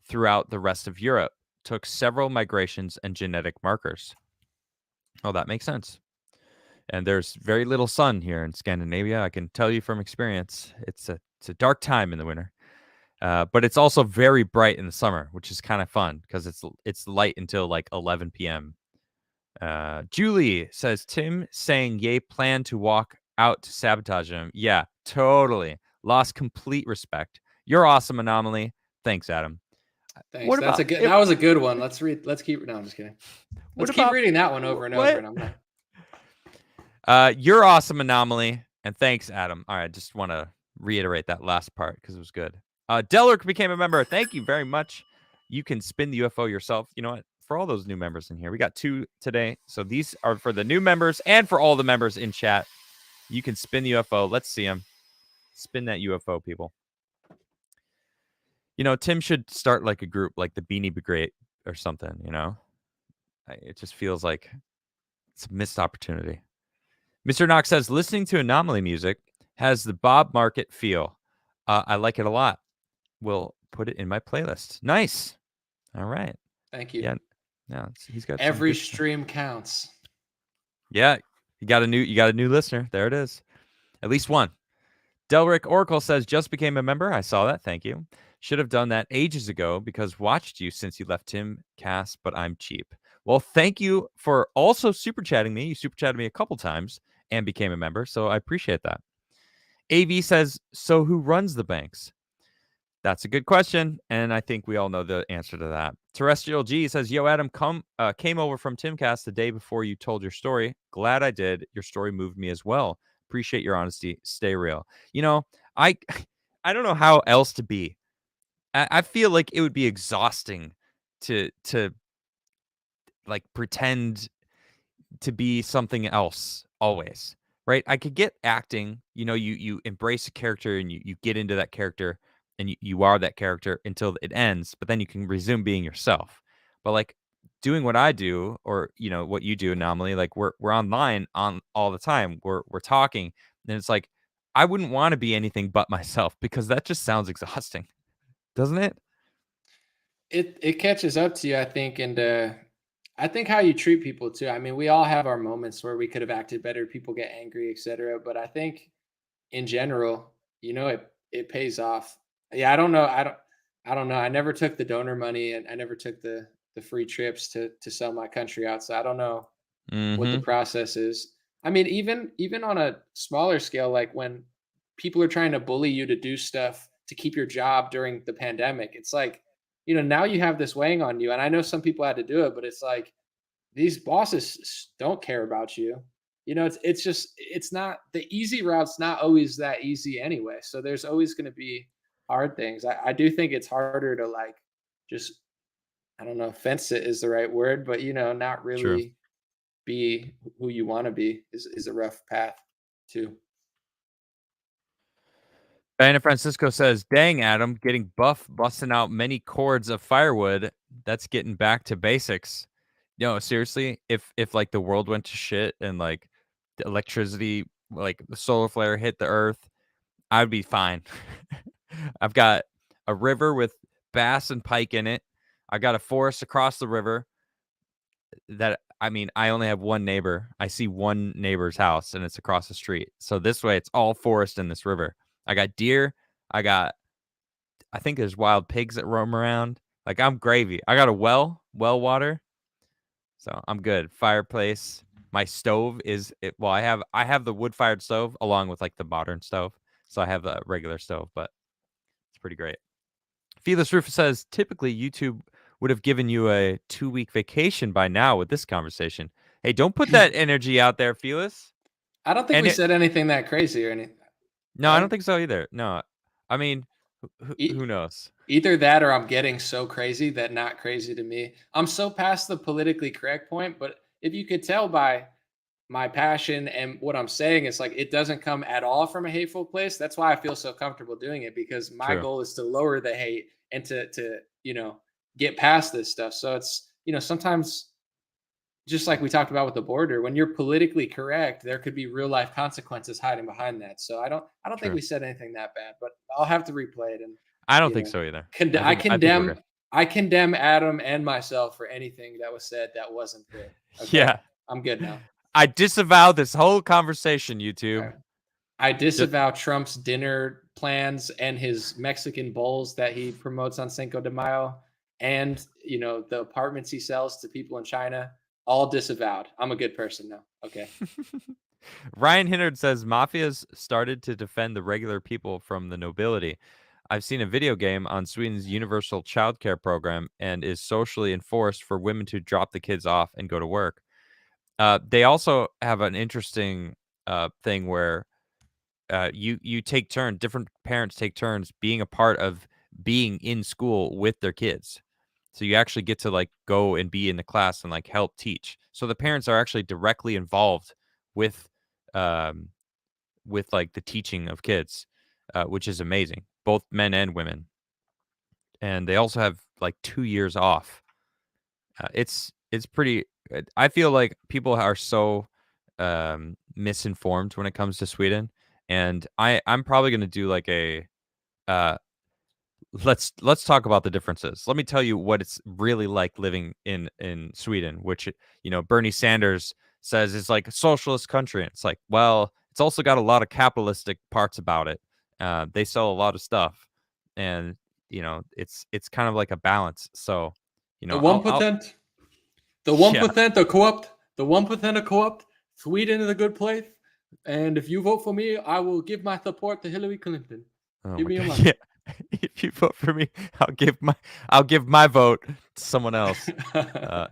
throughout the rest of Europe. Took several migrations and genetic markers. Oh, that makes sense. And there's very little sun here in Scandinavia. I can tell you from experience. It's a dark time in the winter. But it's also very bright in the summer, which is kind of fun because it's light until like 11 p.m. Julie says, Tim saying Ye plan to walk out to sabotage him. Yeah, totally. Lost complete respect. You're awesome, Anomaly. Thanks, Adam. Thanks. That was a good one. Let's keep. No, I'm just kidding. Let's keep reading that one over and over. And you're awesome, Anomaly, and thanks, Adam. All right, just want to reiterate that last part because it was good. Delric became a member. Thank you very much. You can spin the UFO yourself. You know what? For all those new members in here, we got 2 today. So these are for the new members and for all the members in chat. You can spin the UFO. Let's see them. Spin that UFO, people. You know, Tim should start like a group like the Beanie Brigade or something, you know? It just feels like it's a missed opportunity. Mr. Knox says, listening to Anomaly music has the Bob Market feel. I like it a lot. We'll put it in my playlist. Nice. All right. Thank you. Yeah. No, he's got some Every good stuff. stream counts. Yeah. You got a new listener. There it is. At least one. Delric Oracle says, just became a member. I saw that. Thank you. Should have done that ages ago because watched you since you left Tim Cass, but I'm cheap. Well, thank you for also super chatting me. You super chatted me a couple times and became a member, so I appreciate that. AV says, so who runs the banks? That's a good question, and I think we all know the answer to that. Terrestrial G says, yo, Adam, came over from Timcast the day before you told your story. Glad I did. Your story moved me as well. Appreciate your honesty. Stay real. You know, I I don't know how else to be. I feel like it would be exhausting to like pretend to be something else always, right? I could get acting, you embrace a character and you get into that character and you are that character until it ends, but then you can resume being yourself. But like doing what I do or what you do, Anomaly, like we're online on all the time. We're talking and it's like I wouldn't want to be anything but myself because that just sounds exhausting, doesn't it? It catches up to you, I think, and I think how you treat people too. I mean, we all have our moments where we could have acted better, people get angry, etc. But I think in general, it pays off. Yeah, I don't know. I don't know. I never took the donor money and I never took the free trips to sell my country out. So I don't know what the Mm-hmm. process is. I mean, even on a smaller scale, like when people are trying to bully you to do stuff to keep your job during the pandemic, it's like, now you have this weighing on you. And I know some people had to do it, but it's like these bosses don't care about you. It's just it's not the easy route's not always that easy anyway. So there's always going to be hard things. I do think it's harder to like just I don't know, fence it is the right word, but not True. really be who you want to be is a rough path too. Diana Francisco says, dang, Adam, getting buff, busting out many cords of firewood. That's getting back to basics. No, seriously, if like the world went to shit and like the electricity, like the solar flare hit the earth, I'd be fine. I've got a river with bass and pike in it. I got a forest across the river that I mean, I only have one neighbor. I see one neighbor's house and it's across the street. So this way it's all forest in this river. I got deer. I think there's wild pigs that roam around. Like I'm gravy. I got a well water. So I'm good. Fireplace. My stove is it well, I have the wood fired stove along with like the modern stove. So I have a regular stove, but it's pretty great. Felis Rufus says typically YouTube would have given you a 2-week vacation by now with this conversation. Hey, don't put that energy out there, Felis. I don't think And we it said anything that crazy or anything, no, I don't right? think so either. No. I mean, who E- knows? Either that or I'm getting so crazy that not crazy to me. I'm so past the politically correct point, but if you could tell by my passion and what I'm saying, it's like it doesn't come at all from a hateful place. That's why I feel so comfortable doing it because my True. goal is to lower the hate and to get past this stuff. So it's sometimes just like we talked about with the border, when you're politically correct, there could be real life consequences hiding behind that. So I don't think True. we said anything that bad, but I'll have to replay it and I don't you think know so either. I I think we're condemn good. I condemn Adam and myself for anything that was said that wasn't good. Okay, Yeah. I'm good now. I disavow this whole conversation, All YouTube. right. I Just disavow Trump's dinner plans and his Mexican bowls that he promotes on Cinco de Mayo, and the apartments he sells to people in China. All disavowed. I'm a good person now. Okay. Ryan Hinnard says mafias started to defend the regular people from the nobility. I've seen a video game on Sweden's universal childcare program and is socially enforced for women to drop the kids off and go to work. They also have an interesting thing where you take turns. Different parents take turns being a part of being in school with their kids. So you actually get to like go and be in the class and like help teach. So the parents are actually directly involved with um, like the teaching of kids, which is amazing, both men and women. And they also have like 2 years off. It's pretty. I feel like people are so misinformed when it comes to Sweden, and I'm probably gonna do like a uh, let's talk about the differences. Let me tell you what it's really like living in Sweden, which Bernie Sanders says is like a socialist country. And it's like, well, it's also got a lot of capitalistic parts about it. They sell a lot of stuff, and it's kind of like a balance. So, The I'll 1%, the yeah. 1% are corrupt. The 1% are corrupt. Sweden is a good place. And if you vote for me, I will give my support to Hillary Clinton. Oh Give my me your god. money. Yeah. If you vote for me, I'll give my vote to someone else. How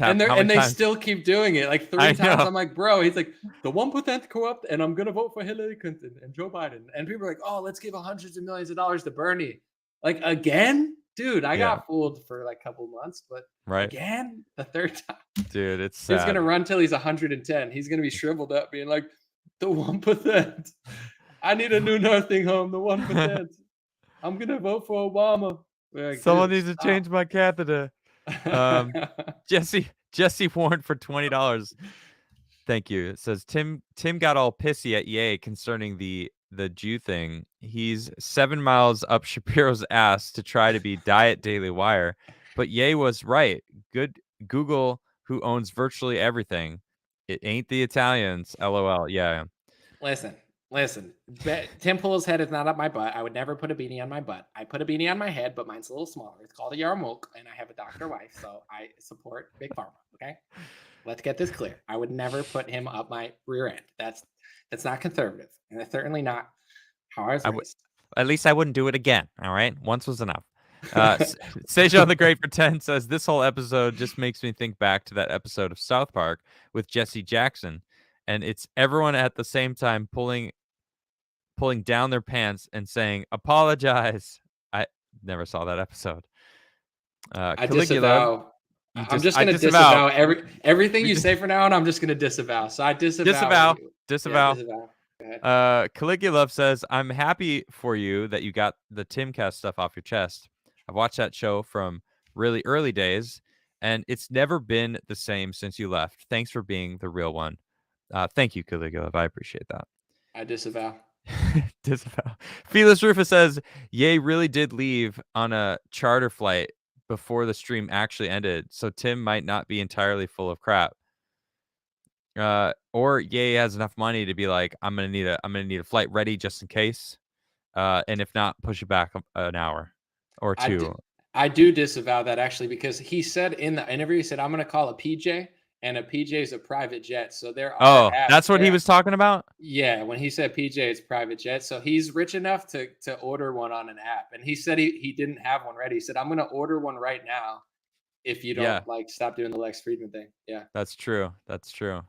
many And they times? still keep doing it like I 3 times. know. I'm like, bro, he's like the 1% corrupt, and I'm gonna vote for Hillary Clinton and Joe Biden. And people are like, oh, let's give hundreds of millions of dollars to Bernie. Like again, dude, I Yeah. got fooled for like a couple months, but Right. again, the third time, Dude, it's he's sad. gonna run till he's 110. He's gonna be shriveled up, being like, the 1%. I need a new nursing home. The 1%. I'm gonna vote for Obama. We're like, Someone dude, needs to stop. change my catheter. Jesse Warren for $20. Thank you. It says Tim got all pissy at Ye concerning the Jew thing. He's 7 miles up Shapiro's ass to try to be Diet Daily Wire, but Ye was right. Good Google, who owns virtually everything. It ain't the Italians. LOL. Yeah. Listen. Tim Pool's head is not up my butt. I would never put a beanie on my butt. I put a beanie on my head, but mine's a little smaller. It's called a yarmulke, and I have a doctor wife, so I support Big Pharma. Okay, let's get this clear. I would never put him up my rear end. That's not conservative, and that's certainly not how I was raised. At least I wouldn't do it again. All right, once was enough. Sejan the Great for 10 says this whole episode just makes me think back to that episode of South Park with Jesse Jackson, and it's everyone at the same time pulling down their pants and saying apologize. I never saw that episode. I Caligula, disavow. I'm just just I gonna disavow. disavow everything We you just say from now on. I'm just gonna disavow. So I disavow. Yeah, Disavow. disavow. Go ahead. Caligula says, I'm happy for you that you got the Timcast stuff off your chest. I've watched that show from really early days, and it's never been the same since you left. Thanks for being the real one. Thank you, Caligula. I appreciate that. I disavow. Disavow. Felix Rufus says, Ye really did leave on a charter flight before the stream actually ended, so Tim might not be entirely full of crap. Or Ye has enough money to be like, I'm gonna need a flight ready just in case. And if not, push it back an hour or two. I do disavow that actually, because he said in the interview, he said, I'm going to call a PJ, and a PJ is a private jet. So there are Oh, apps. that's what he was talking about? Yeah, when he said PJ, it's private jet. So he's rich enough to order one on an app. And he said he didn't have one ready. He said, I'm going to order one right now if you don't stop doing the Lex Friedman thing. Yeah. That's true. That's true.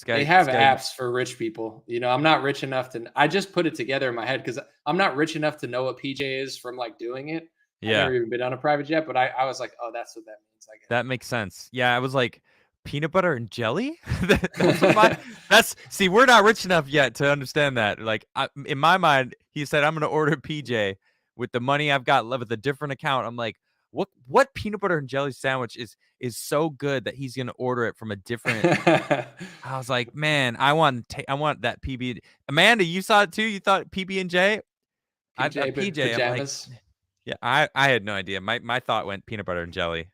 They have apps for rich people. I'm not rich enough to. I just put it together in my head because I'm not rich enough to know what PJ is from like doing it. I've never even been on a private jet, but I was like, oh, that's what that means. I guess. That makes sense. Yeah, I was like, peanut butter and jelly? See, we're not rich enough yet to understand that. Like, in my mind, he said, I'm going to order PJ with the money I've got left with a different account. I'm like, what peanut butter and jelly sandwich is so good that he's going to order it from a different. I was like, man, I want that PB. Amanda, you saw it too? You thought PB&J? PJ, pajamas. I'm like, yeah, I had no idea. My thought went peanut butter and jelly.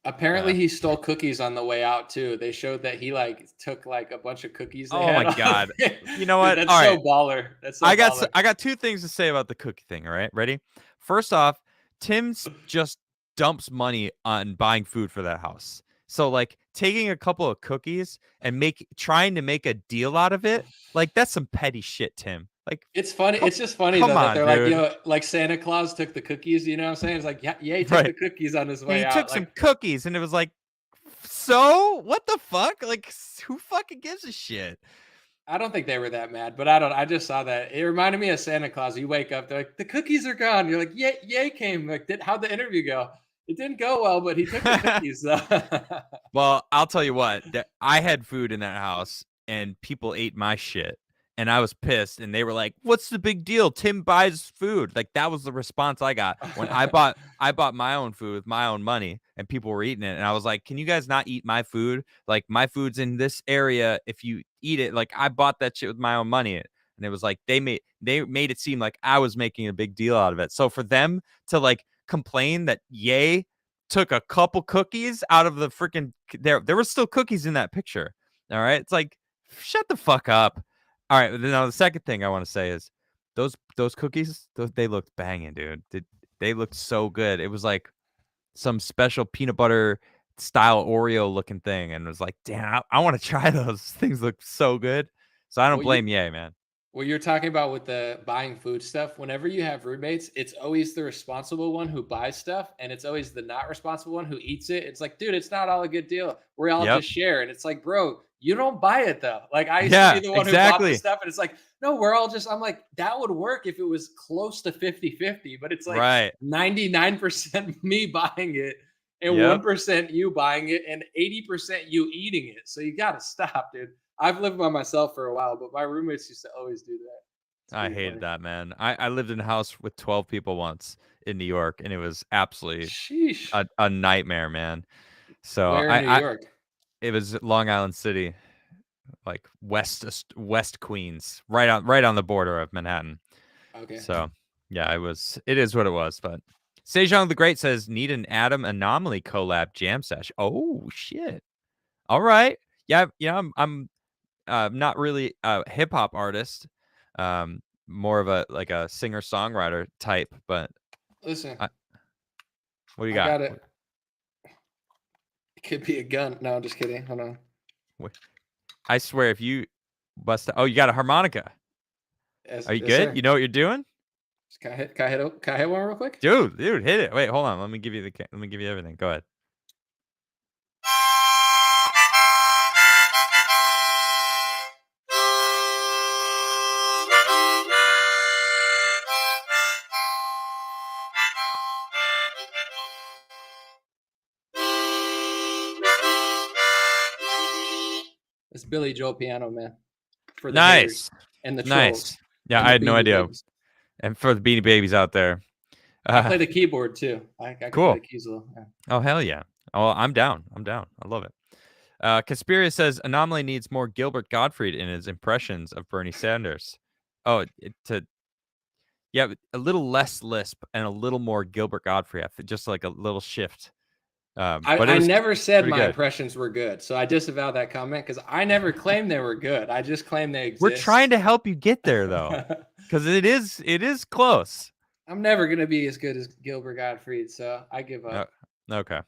Apparently, he stole cookies on the way out too. They showed that he took a bunch of cookies. Oh my god! You know what? Dude, that's all so right. baller. That's so I baller. got two things to say about the cookie thing. All right, ready? First off, Tim's just dumps money on buying food for that house. So like taking a couple of cookies and trying to make a deal out of it, like that's some petty shit, Tim. Like it's funny. It's just funny though that they're dude. like Santa Claus took the cookies. You know what I'm saying? It's like, yeah, he took the cookies on his way out. He took some cookies, and it was like, so what the fuck? Like, who fucking gives a shit? I don't think they were that mad, but I just saw that. It reminded me of Santa Claus. You wake up, they're like, the cookies are gone. You're like, yay came. Like, how'd the interview go? It didn't go well, but he took the cookies. Well, I'll tell you what. I had food in that house, and people ate my shit. and I was pissed, and they were like, "What's the big deal? Tim buys food." Like, that was the response I got when I bought my own food with my own money, and people were eating it, and I was like, "Can you guys not eat my food? Like, my food's in this area. If you eat it, like, I bought that shit with my own money." And it was like they made it seem like I was making a big deal out of it. So for them to like complain that Ye took a couple cookies out of the freaking there were still cookies in that picture. All right, it's like, shut the fuck up. All right, now the second thing I want to say is those cookies, they looked banging, dude. They looked so good. It was like some special peanut butter style Oreo looking thing, and it was like, damn, I want to try those. Things look so good. So I don't Well, you blame Ye, man. What you're talking about with the buying food stuff, whenever you have roommates, it's always the responsible one who buys stuff, and it's always the not responsible one who eats it. It's like, dude, it's not all a good deal. We all Yep. just share. And it's like, bro, you don't buy it though. Like I used to be Yeah, the one who bought the exactly. stuff, and it's like, no, we're all just, I'm like, that would work if it was close to 50-50, but it's like Right. 99% me buying it and Yep. 1% you buying it and 80% you eating it. So you gotta stop, dude. I've lived by myself for a while, but my roommates used to always do that. It's I pretty hated funny. that, man. I lived in a house with 12 people once in New York, and it was absolutely Sheesh. a nightmare, man. So Where in New York? it was Long Island City, like West Queens, right on the border of Manhattan. Okay. So yeah, it is what it was. But Sejong the Great says, need an Adam Anomaly collab jam sesh. Oh shit. All right. Yeah, I'm not really a hip hop artist. More of a like a singer-songwriter type, but Listen, I, what do you I got? got it. It could be a gun. No, I'm just kidding. Hold on. I swear if you oh, you got a harmonica. Yes, Are you yes, good? sir. You know what you're doing? Can I hit one real quick? Dude, hit it. Wait, hold on. Let me give you everything. Go ahead. It's Billy Joel piano, man. For the haters Nice. and the Nice. trolls Yeah, and I the had no beanie idea. babies. And for the Beanie Babies out there. I play the keyboard too. I can play Cool. the keys a little. Yeah. Oh, hell yeah. Oh, I'm down. I love it. Conspiracy says Anomaly needs more Gilbert Gottfried in his impressions of Bernie Sanders. Oh, yeah, a little less lisp and a little more Gilbert Gottfried. Just like a little shift. But it I was never said pretty my good. impressions were good, so I disavow that comment because I never claimed they were good. I just claimed they We're trying exist. to help you get there though, because it is close. I'm never gonna be as good as Gilbert Gottfried, so I give Oh, up. okay.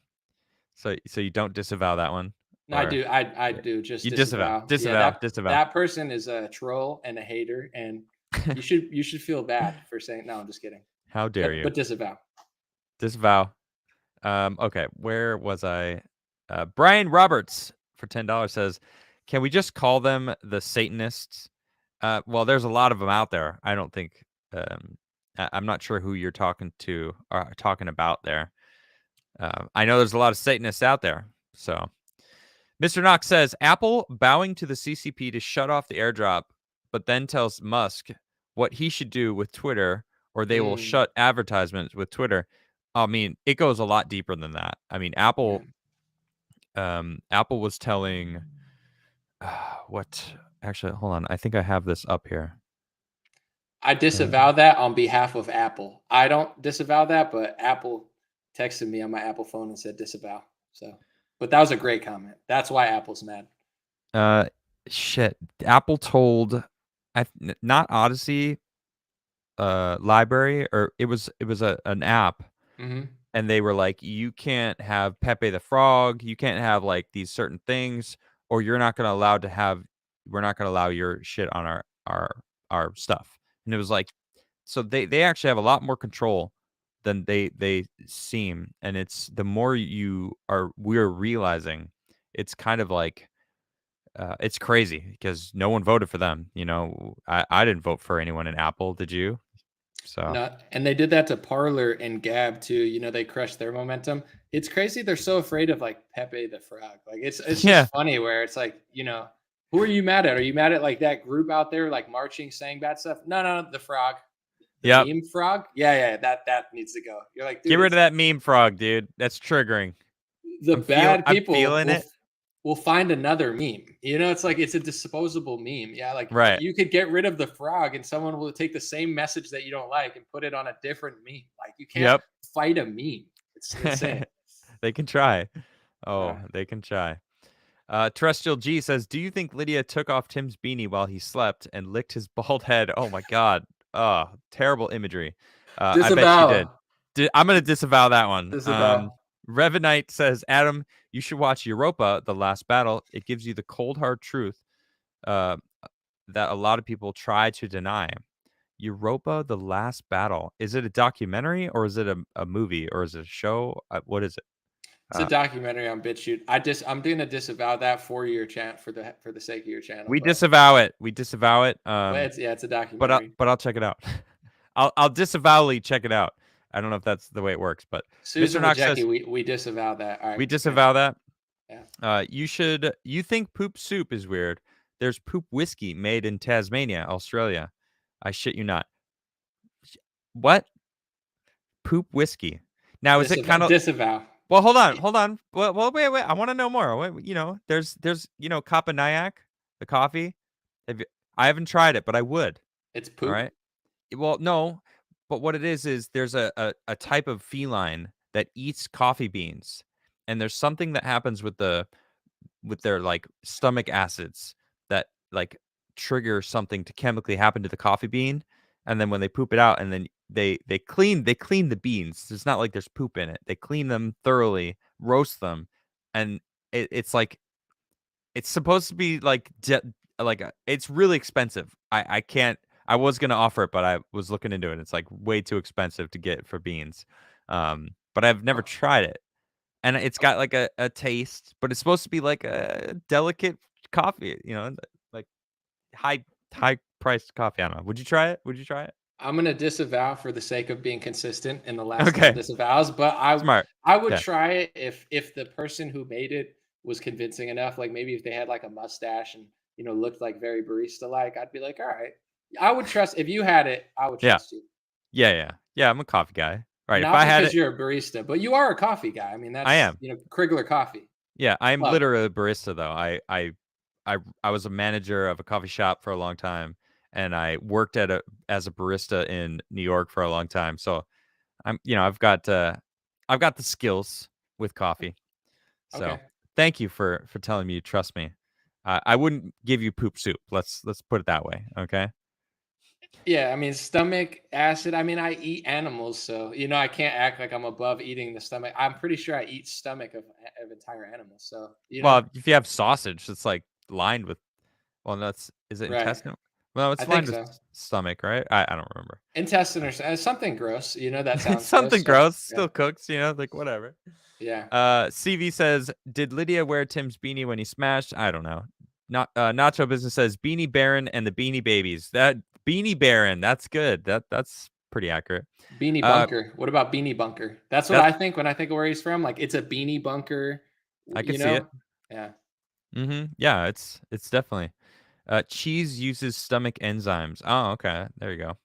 So you don't disavow that one, No, I or do. I do just you disavow, disavow. Yeah, disavow, disavow. that person is a troll and a hater, and you should feel bad for saying. No, I'm just kidding. How dare you But disavow. disavow? Okay, where was I? Brian Roberts for $10 says, "Can we just call them the Satanists?" Well, there's a lot of them out there. I don't think. I'm not sure who you're talking to or talking about there. I know there's a lot of Satanists out there. So, Mr. Knox says Apple bowing to the CCP to shut off the airdrop, but then tells Musk what he should do with Twitter, or they will Mm, shut advertisements with Twitter. I mean, it goes a lot deeper than that. I mean, yeah. Apple was telling what? Actually, hold on. I think I have this up here. I disavow that on behalf of Apple. I don't disavow that, but Apple texted me on my Apple phone and said disavow. So, but that was a great comment. That's why Apple's mad. Uh, shit. Apple told, not Odyssey, library, or it was an app, Hmm. and they were like, you can't have Pepe the Frog, you can't have like these certain things, or we're not going to allow your shit on our stuff. And it was like, so they actually have a lot more control than they seem, and it's the more we're realizing, it's kind of like it's crazy because no one voted for them. I didn't vote for anyone in Apple. Did you? So No, and they did that to Parler and Gab too. They crushed their momentum. It's crazy. They're so afraid of like Pepe the Frog. Like it's yeah, just funny where it's like Who are you mad at? Are you mad at like that group out there like marching, saying bad stuff? No, the frog. The Yep. meme frog? Yeah, that needs to go. You're like, Get dude, rid of that meme frog, dude. That's triggering. the bad I'm people feeling it. will find another meme. It's like it's a disposable meme. Yeah, like Right. you could get rid of the frog and someone will take the same message that you don't like and put it on a different meme. Like you can't Yep. fight a meme. It's insane. They can try. Oh, Yeah. they can try. Terrestrial G says, "Do you think Lydia took off Tim's beanie while he slept and licked his bald head?" Oh my God. Oh, terrible imagery. I bet she did. Disavow. I'm gonna disavow that one. Disavow. Revenite says, "Adam, you should watch Europa: The Last Battle. It gives you the cold hard truth uh, that a lot of people try to deny." Europa: The Last Battle. Is it a documentary or is it a movie or is it a show? What is it? It's a documentary on BitChute. I'm gonna disavow that for your channel for the sake of your channel. We But disavow it. We disavow it. it's a But documentary. I'll check it out. I'll disavowly check it out. I don't know if that's the way it works, but Susan Mr. Knox Wojcicki, says we disavow that. All right. we disavow that. Yeah. You think poop soup is weird? There's poop whiskey made in Tasmania, Australia. I shit you not. What? Poop whiskey. Now is it kind of disavow? Well, hold on. Well, wait. I want to know more. There's Kapanayak, the coffee. I haven't tried it, but I would. It's poop. All right. Well, no, but what it is there's a type of feline that eats coffee beans, and there's something that happens with their like stomach acids that like trigger something to chemically happen to the coffee bean, and then when they poop it out, and then they clean the beans. It's not like there's poop in it. They clean them thoroughly, roast them, and it's like it's supposed to be like it's really expensive. I can't. I was gonna offer it, but I was looking into it. It's like way too expensive to get for beans. But I've never tried it, and it's got like a taste, but it's supposed to be like a delicate coffee. Like high priced coffee. I don't know. Would you try it? I'm gonna disavow for the sake of being consistent in the last Okay. disavows, but Smart. I would Okay. try it if the person who made it was convincing enough. Like maybe if they had like a mustache and looked like very barista like, I'd be like, all right, I would trust if you had it. I would Yeah. trust you. Yeah. I'm a coffee guy. Right. Not If I had because it, you're a barista, but you are a coffee guy. I mean, that's I am. Crigler coffee. Yeah, I'm Love. literally a barista though. I was a manager of a coffee shop for a long time, and I worked as a barista in New York for a long time. So I've got the skills with coffee. So Okay. thank you for telling me you trust me. I wouldn't give you poop soup. Let's put it that way. Okay. Yeah, I mean, stomach acid. I mean, I eat animals, so I can't act like I'm above eating the stomach. I'm pretty sure I eat stomach of entire animals. So Well, if you have sausage, it's like lined with. Well, is it right. intestinal? Well, it's I think lined with so. stomach, right? I don't remember. Intestine or something gross. That sounds Something gross. So, still cooks, like whatever. yeah. CV says, "Did Lydia wear Tim's beanie when he smashed?" I don't know. Not Nacho Business says, "Beanie Baron and the Beanie Babies." That Beanie Baron, that's good. That's pretty accurate. Beanie Bunker. What about Beanie Bunker? That's what I think when I think of where he's from. Like it's a beanie bunker. I can see it. Yeah. Yeah, it's definitely. Cheese uses stomach enzymes. Oh, okay. There you go.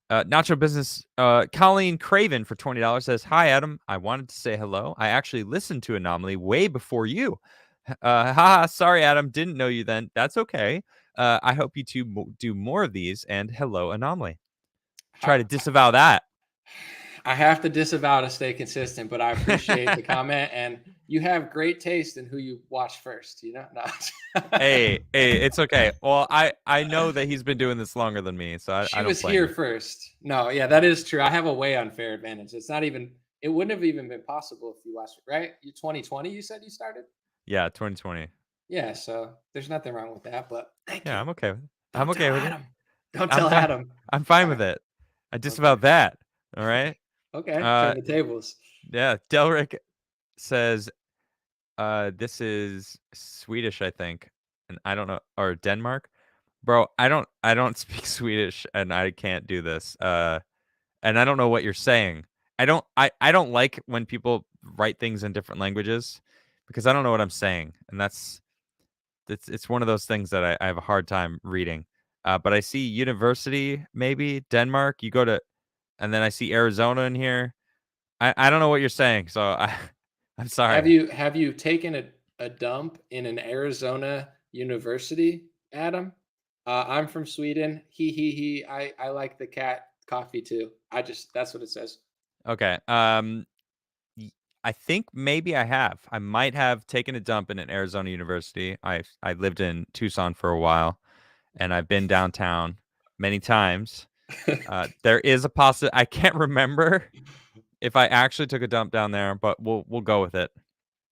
Nacho Business, Colleen Craven for $20 says, "Hi, Adam. I wanted to say hello. I actually listened to Anomaly way before you. Haha, sorry, Adam. Didn't know you then. That's okay. I hope you two do more of these. And hello, Anomaly." Try to disavow that. I have to disavow to stay consistent, but I appreciate the comment, and you have great taste in who you watch first. No. Hey, it's okay. Well, I know that he's been doing this longer than me, so She I don't was blame here you. first. No, yeah, that is true. I have a way unfair advantage. It's not even. It wouldn't have even been possible if you watched it, right? You 2020. You said you started. Yeah, 2020. Yeah, so there's nothing wrong with that. But thank you. I'm okay with it. I'm okay with it. Don't tell Adam. I'm fine with it. I disavow that. All right. Okay. Turn the tables. Yeah. Delric says, this is Swedish, I think, and I don't know, or Denmark, bro. I don't speak Swedish, and I can't do this. And I don't know what you're saying. I don't like when people write things in different languages because I don't know what I'm saying, and that's It's one of those things that I have a hard time reading. But I see university, maybe Denmark. You go to, and then I see Arizona in here. I don't know what you're saying, so I'm sorry. Have you taken a dump in an Arizona university, Adam? I'm from Sweden. He. I like the cat coffee too. That's what it says. Okay. Y I think maybe I have. I might have taken a dump in an Arizona university. I lived in Tucson for a while, and I've been downtown many times. There is a I can't remember if I actually took a dump down there, but we'll go with it.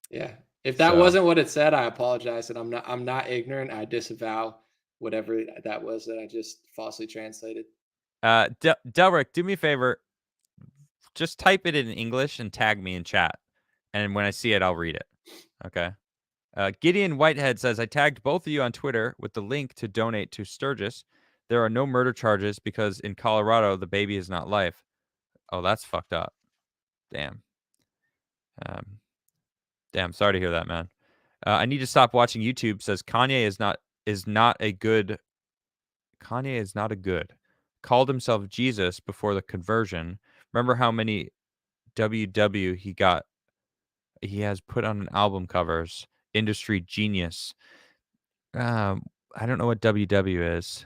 Yeah. If that So, wasn't what it said, I apologize, and I'm not ignorant. I disavow whatever that was that I just falsely translated. Delrick, do me a favor. Just type it in English and tag me in chat, and when I see it, I'll read it. Okay? Gideon Whitehead says, I tagged both of you on Twitter with the link to donate to Sturgis. There are no murder charges because in Colorado, the baby is not life. Oh, that's fucked up. Damn. Um, Damn. Sorry to hear that, man. I need to stop watching YouTube. Says is not a good. Kanye is not a good. Called himself Jesus before the conversion. Remember how many WW he got? He has put on album covers. Industry genius. I don't know what WW is.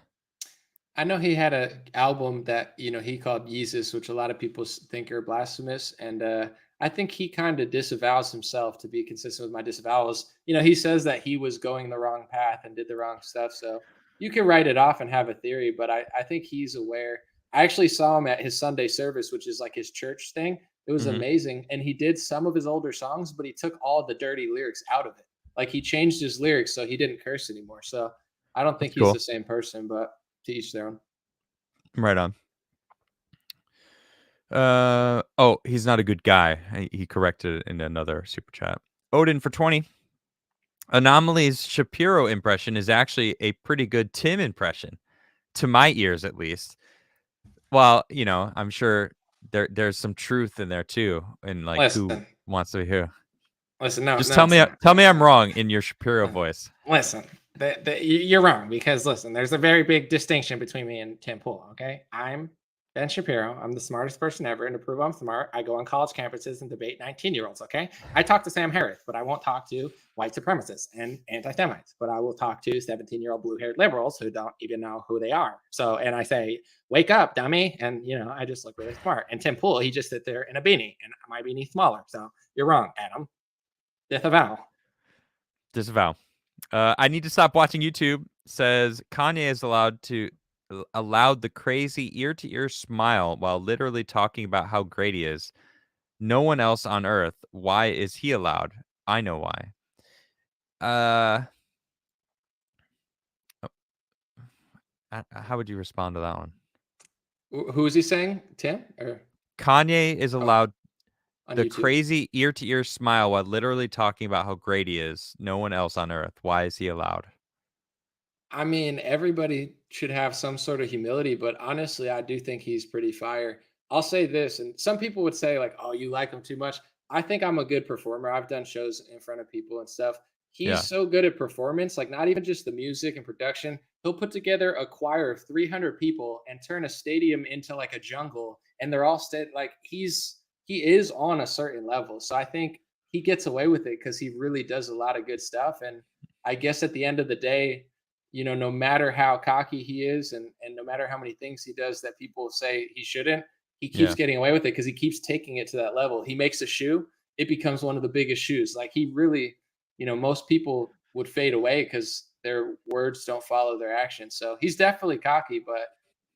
I know he had a album that he called Yeezus, which a lot of people think are blasphemous, and I think he kind of disavows himself to be consistent with my disavowals. He says that he was going the wrong path and did the wrong stuff. So you can write it off and have a theory, but I think he's aware. I actually saw him at his Sunday service, which is like his church thing. It was Mhm. amazing, and he did some of his older songs, but he took all the dirty lyrics out of it. Like he changed his lyrics so he didn't curse anymore. So I don't think That's he's cool. the same person, but to each their own. Right on. Oh, he's not a good guy. He corrected it in another super chat. Odin for 20. Anomaly's Shapiro impression is actually a pretty good Tim impression, to my ears at least. Well, I'm sure there's some truth in there too, in like who Listen, wants to be who. listen, no, Just no, it's not. tell me I'm wrong in your Shapiro voice. Listen, you're wrong because listen, there's a very big distinction between me and Tim Pool. Okay, I'm Ben Shapiro. I'm the smartest person ever, and to prove I'm smart, I go on college campuses and debate 19-year-olds. Okay, I talk to Sam Harris, but I won't talk to white supremacists and anti-Semites. But I will talk to 17-year-old blue-haired liberals who don't even know who they are. So, and I say, "Wake up, dummy!" And I just look really smart. And Tim Pool, he just sit there in a beanie, and my beanie's smaller. So you're wrong, Adam. Disavow. Disavow. I need to stop watching YouTube. Says Kanye is allowed the crazy ear to ear smile while literally talking about how great he is. No one else on earth. Why is he allowed? I know why. How would you respond to that one? Who is he saying? Tim or Kanye is oh, allowed on the YouTube? crazy ear to ear smile while literally talking about how great he is. No one else on earth. Why is he allowed? I mean, everybody should have some sort of humility, but honestly, I do think he's pretty fire. I'll say this, and some people would say, like, oh, you like him too much. I think I'm a good performer. I've done shows in front of people and stuff. He's Yeah. so good at performance, like, not even just the music and production. He'll put together a choir of 300 people and turn a stadium into like a jungle, and they're all like, he is on a certain level. So I think he gets away with it because he really does a lot of good stuff. And I guess at the end of the day, no matter how cocky he is and no matter how many things he does that people say he shouldn't, he keeps Yeah. getting away with it because he keeps taking it to that level. He makes a shoe, it becomes one of the biggest shoes. Like he really, most people would fade away because their words don't follow their actions. So he's definitely cocky, but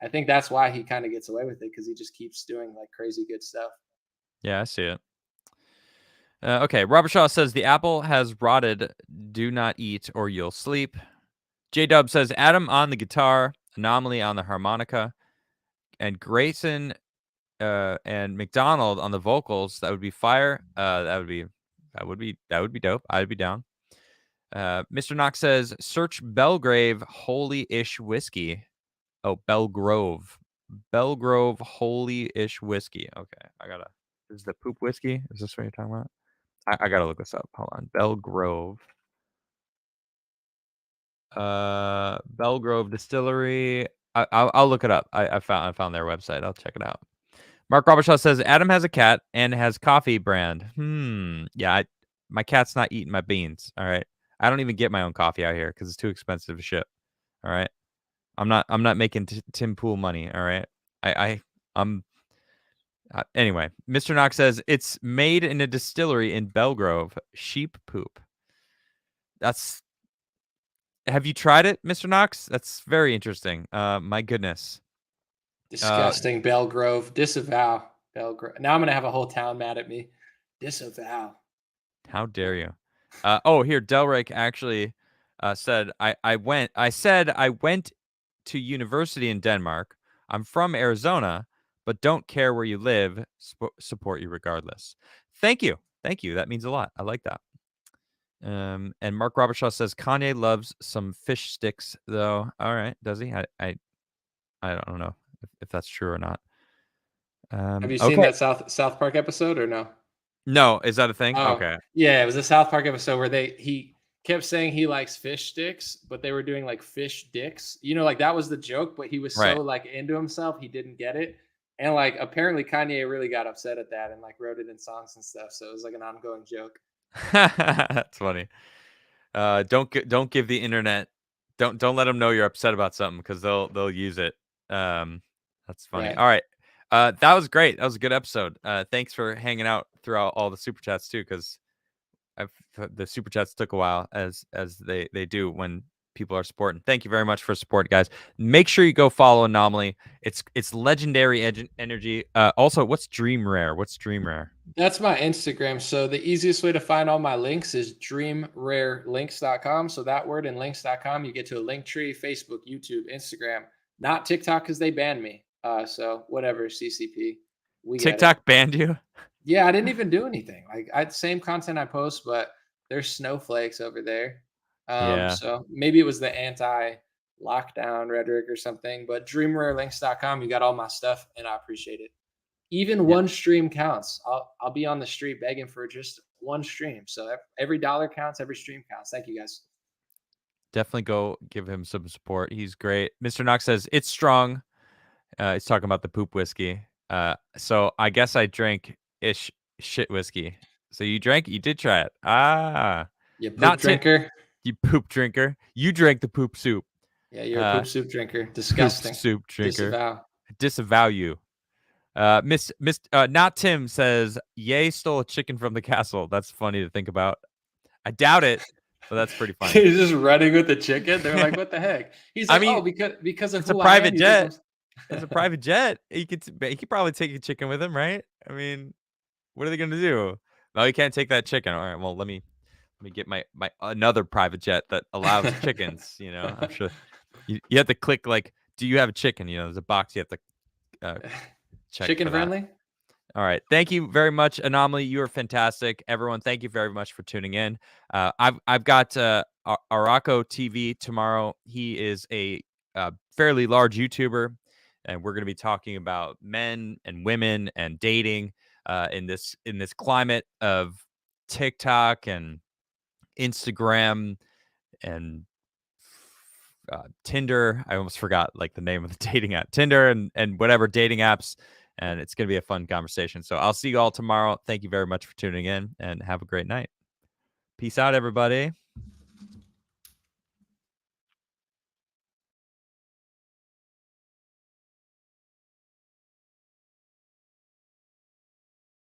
I think that's why he kind of gets away with it because he just keeps doing like crazy good stuff. Yeah, I see it. Okay, Robert Shaw says the apple has rotted. Do not eat or you'll sleep. J Dub says Adam on the guitar, Anomaly on the harmonica, and Grayson and McDonald on the vocals. That would be fire. That would be dope. I'd be down. Mr. Knox says search Belgrave Holy-ish whiskey. Oh, Belgrove Holy-ish whiskey. Okay, Is the poop whiskey? Is this what you're talking about? I gotta look this up. Hold on. Belgrove Belgrove Distillery. I'll look it up. I found their website. I'll check it out. Mark Robershaw says Adam has a cat and has coffee brand. Yeah, my cat's not eating my beans. All right, I don't even get my own coffee out here because it's too expensive to ship. All right, I'm not making Tim Pool money. All right, I'm anyway. Mr. Knox says it's made in a distillery in Belgrove. Sheep poop. Have you tried it, Mr. Knox? That's very interesting. My goodness. Disgusting. Belgrove. Disavow. Belgrove. Now I'm gonna have a whole town mad at me. Disavow. How dare you? Oh, here, Delrick actually said I went to university in Denmark. I'm from Arizona, but don't care where you live. Support you regardless. Thank you. That means a lot. I like that. And Mark Robershaw says Kanye loves some fish sticks, though. All right, does he? I don't know if that's true or not. Have you seen that South Park episode or no? No, is that a thing? Oh, Okay. yeah, it was a South Park episode where he kept saying he likes fish sticks, but they were doing like fish dicks. Like that was the joke, but he was Right. so like into himself, he didn't get it. And like apparently Kanye really got upset at that and like wrote it in songs and stuff. So it was like an ongoing joke. That's funny. Don't give the internet. Don't let them know you're upset about something because they'll use it. That's funny. Right. All right. That was great. That was a good episode. Thanks for hanging out throughout all the super chats too, because the super chats took a while as they do when people are supporting. Thank you very much for support, guys. Make sure you go follow Anomaly. It's legendary energy. Also, what's Dream Rare? That's my Instagram. So the easiest way to find all my links is dreamrarelinks.com. So that word and links.com, you get to a link tree, Facebook, YouTube, Instagram, not TikTok because they banned me. So whatever, CCP. TikTok banned you? Yeah, I didn't even do anything. Like same content I post, but there's snowflakes over there. Yeah. So maybe it was the anti-lockdown rhetoric or something. But dreamrarelinks.com, you got all my stuff, and I appreciate it. Even one stream counts. I'll be on the street begging for just one stream. So every dollar counts, every stream counts. Thank you guys. Definitely go give him some support. He's great. Mr. Knox says it's strong. He's talking about the poop whiskey. So I guess I drank shit whiskey. So you did try it. You poop drinker. You poop drinker. You drank the poop soup. Yeah, you're a poop soup drinker. Disgusting. Poop soup drinker. Disavow you. Not Tim says, Ye stole a chicken from the castle. That's funny to think about. I doubt it, but that's pretty funny. He's just running with the chicken. They're like, what the heck? He's like, because of it's a private jet. It's a private jet. He could probably take a chicken with him, right? I mean, what are they gonna do? No, you can't take that chicken. All right, well, let me get my another private jet that allows chickens. I'm sure you have to click like, do you have a chicken? There's a box you have to check. Chicken friendly. All right. Thank you very much, Anomaly. You are fantastic. Everyone, thank you very much for tuning in. I've got Araco TV tomorrow. He is a fairly large YouTuber, and we're going to be talking about men and women and dating in this climate of TikTok and Instagram and Tinder. I almost forgot like the name of the dating app, Tinder and whatever dating apps. And it's going to be a fun conversation. So I'll see you all tomorrow. Thank you very much for tuning in and have a great night. Peace out, everybody.